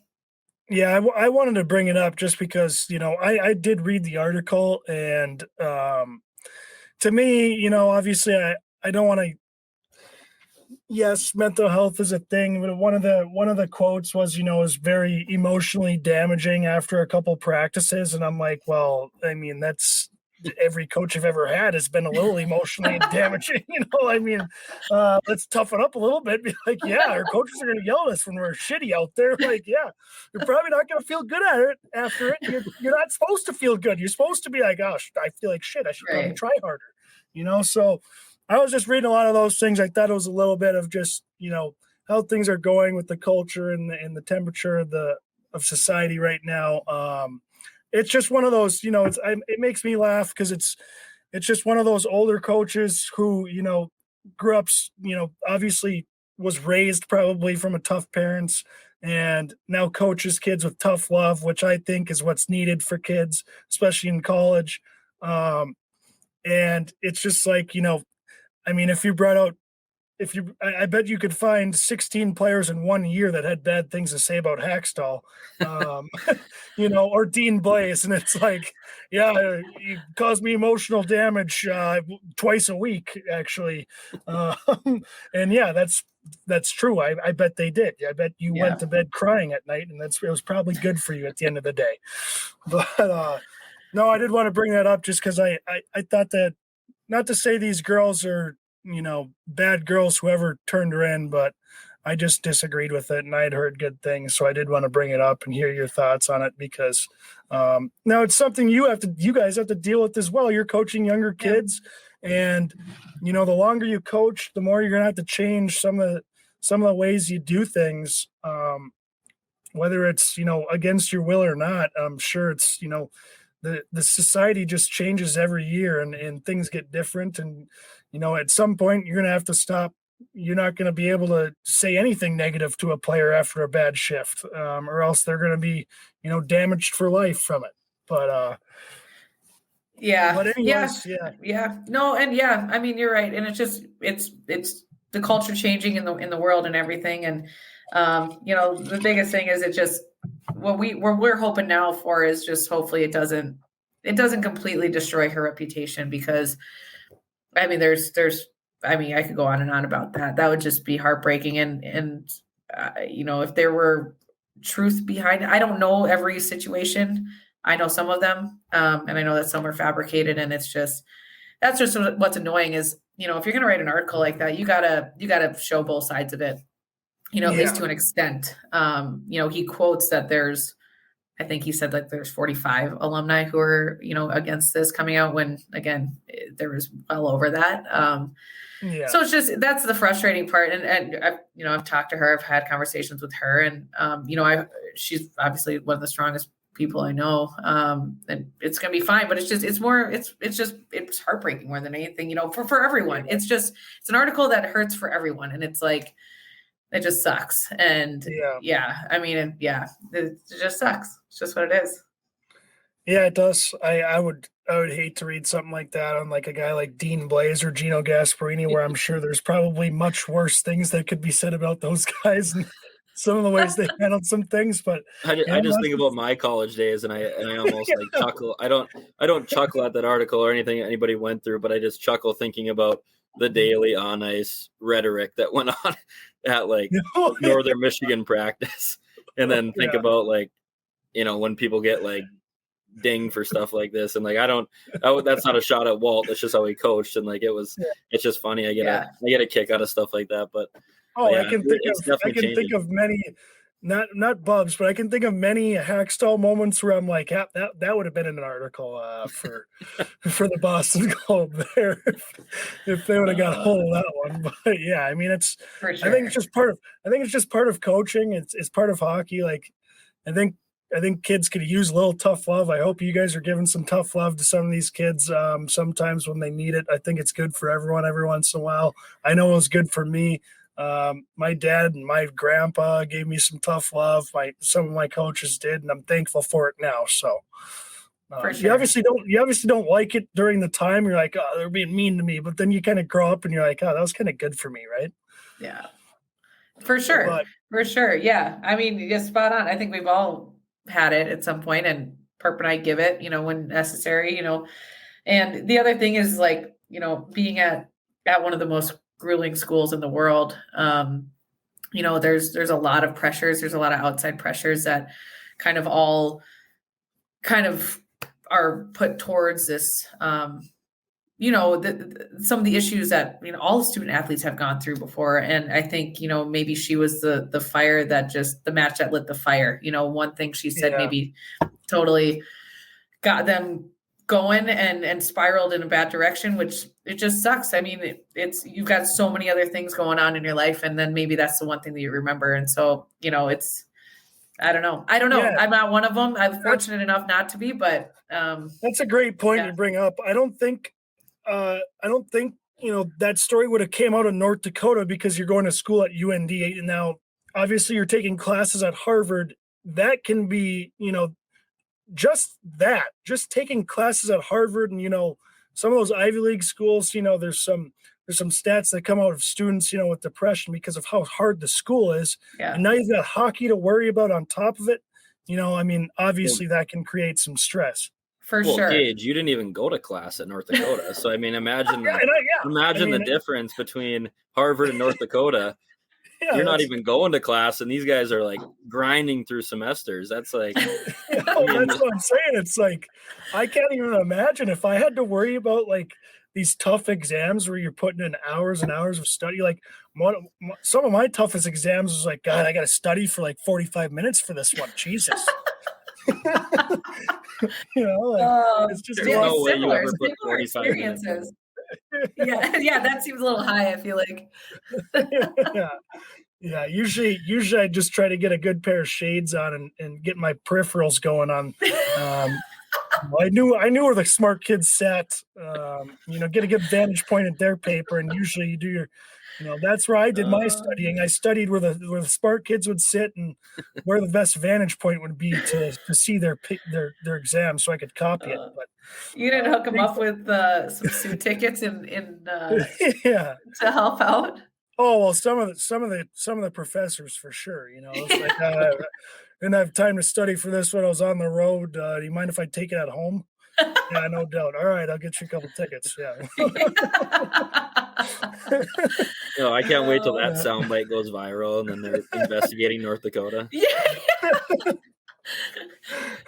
I wanted to bring it up just because I did read the article, and to me, obviously I don't want to. Yes, mental health is a thing, but one of the quotes was, it was very emotionally damaging after a couple practices, and I'm like, well, I mean, that's every coach I've ever had has been a little emotionally damaging. Let's toughen up a little bit. Be like, our coaches are going to yell at us when we're shitty out there. Like, you're probably not going to feel good at it after it. You're not supposed to feel good. You're supposed to be like, gosh, I feel like shit. I should probably try harder. So I was just reading a lot of those things. I thought it was a little bit of just, how things are going with the culture and the temperature of society right now. It's just one of those, it makes me laugh because it's just one of those older coaches who, grew up, obviously was raised probably from a tough parents and now coaches kids with tough love, which I think is what's needed for kids, especially in college. And it's just like, if you brought out, I bet you could find 16 players in 1 year that had bad things to say about Hackstall, or Dean Blaze. And it's like, you caused me emotional damage twice a week, actually. And that's true. I bet they did. I bet you went to bed crying at night, and it was probably good for you at the end of the day. But no, I did want to bring that up just because I thought that, not to say these girls are, bad girls, whoever turned her in, but I just disagreed with it, and I had heard good things. So I did want to bring it up and hear your thoughts on it because now it's something you guys have to deal with as well. You're coaching younger kids, And, the longer you coach, the more you're going to have to change some of the ways you do things. Whether it's, against your will or not. I'm sure it's, the society just changes every year and things get different. And, at some point you're going to have to stop. You're not going to be able to say anything negative to a player after a bad shift, or else they're going to be, damaged for life from it. But, yeah. But anyways, yeah. No, and I mean, you're right. And it's the culture changing in the world and everything. And, the biggest thing is what we're hoping now for is just hopefully it doesn't completely destroy her reputation, because I mean, I could go on and on about that. That would just be heartbreaking. And if there were truth behind it, I don't know every situation. I know some of them. And I know that some are fabricated, and that's just what's annoying is, if you're going to write an article like that, you gotta show both sides of it, at least to an extent. He quotes that I think he said that there's 45 alumni who are, against this coming out, when again, there was well over that. So it's just, that's the frustrating part. And I've talked to her, I've had conversations with her, and, she's obviously one of the strongest people I know. And it's going to be fine, but it's heartbreaking more than anything, for everyone. It's an article that hurts for everyone. And it's like, it just sucks. And it just sucks. It's just what it is. Yeah, it does. I would hate to read something like that on like a guy like Dean Blaze or Gino Gasparini, where I'm sure there's probably much worse things that could be said about those guys and some of the ways they handled some things. But I just think about my college days, and I almost like chuckle. I don't chuckle at that article or anything anybody went through, but I just chuckle thinking about the daily on ice rhetoric that went on at like Northern Michigan practice, and then think about like, when people get like dinged for stuff like this, and like that's not a shot at Walt. That's just how he coached, and like it's just funny. I get a kick out of stuff like that. But I can think of many, not Bubs, but I can think of many Hackstall moments where I'm like, that would have been in an article for the Boston Globe there if they would have got a hold of that one. But yeah, I mean, it's for sure. I think it's just part of coaching. It's part of hockey. Like I think kids could use a little tough love. I hope you guys are giving some tough love to some of these kids sometimes when they need it. I think it's good for everyone every once in a while. I know it was good for me. My dad and my grandpa gave me some tough love. Some of my coaches did, and I'm thankful for it now. So sure. you obviously don't like it during the time. You're like, oh, they're being mean to me. But then you kind of grow up and you're like, oh, that was kind of good for me, right? Yeah, for sure. For sure. Yeah. I mean, you're spot on. I think we've all had it at some point, and Purp and I give it, when necessary, and the other thing is like, being at one of the most grueling schools in the world, there's a lot of pressures. There's a lot of outside pressures that kind of all are put towards this, some of the issues that, all student athletes have gone through before. And I think, maybe she was the fire that the match that lit the fire. One thing she said maybe totally got them going and spiraled in a bad direction, which it just sucks. I mean, you've got so many other things going on in your life, and then maybe that's the one thing that you remember. And so, I don't know. Yeah. I'm not one of them. I'm fortunate enough not to be, but that's a great point you bring up. I don't think that story would have came out of North Dakota because you're going to school at UND. And now, obviously, you're taking classes at Harvard. That can be, just taking classes at Harvard and, some of those Ivy League schools, there's some stats that come out of students, with depression because of how hard the school is. Yeah. And now you've got hockey to worry about on top of it. Obviously that can create some stress. For sure. Gage, you didn't even go to class at North Dakota. So, I mean, imagine the difference between Harvard and North Dakota. You're not even going to class, and these guys are like grinding through semesters. That's like, that's what I'm saying. It's like, I can't even imagine if I had to worry about like these tough exams where you're putting in hours and hours of study. Like some of my toughest exams was like, God, I got to study for like 45 minutes for this one. Jesus. It's just no way you ever put 45 minutes. Yeah, that seems a little high, I feel like. Yeah. Usually I just try to get a good pair of shades on and get my peripherals going on. I knew where the smart kids sat. Get a good vantage point at their paper, and usually you do your, that's where I did my studying. I studied where the smart kids would sit and where the best vantage point would be to see their exam, so I could copy it. But you didn't hook them up with some suit tickets in yeah, to help out. Oh well, some of the professors for sure. It's like didn't have time to study for this when I was on the road. Do you mind if I take it at home? Yeah, no doubt. All right, I'll get you a couple tickets. Yeah. No, I can't wait till that soundbite goes viral and then they're investigating North Dakota. Yeah.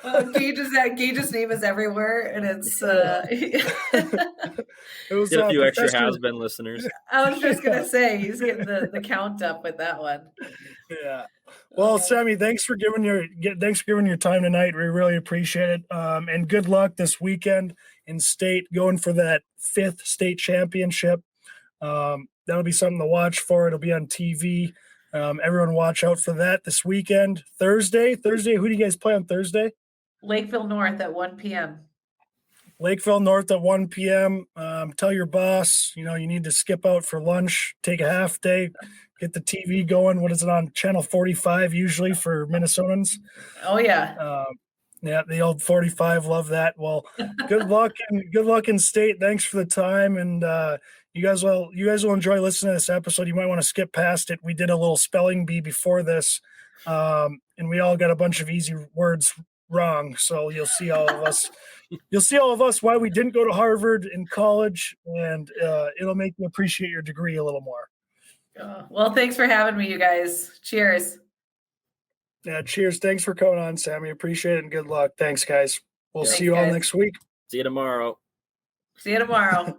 Gage's name is everywhere, and it's it was get a few extra has-been listeners. I was just gonna say he's getting the count up with that one. Yeah. Well, Sami, thanks for giving your time tonight. We really appreciate it. And good luck this weekend in state, going for that 5th state championship. That'll be something to watch for. It'll be on TV. Everyone watch out for that this weekend. Thursday, who do you guys play on Thursday? Lakeville North at 1 p.m. Lakeville North at 1 p.m. Tell your boss, you need to skip out for lunch, take a half day, get the TV going. What is it on? Channel 45 usually for Minnesotans. Oh, yeah. Yeah, the old 45, love that. Well, good luck in state. Thanks for the time, and you guys will enjoy listening to this episode. You might want to skip past it. We did a little spelling bee before this, and we all got a bunch of easy words wrong. So you'll see all of us. You'll see all of us why we didn't go to Harvard in college, and it'll make you appreciate your degree a little more. Well, thanks for having me, you guys. Cheers. Yeah, cheers. Thanks for coming on, Sami. Appreciate it, and good luck. Thanks, guys. We'll see you all next week. See you tomorrow. See you tomorrow.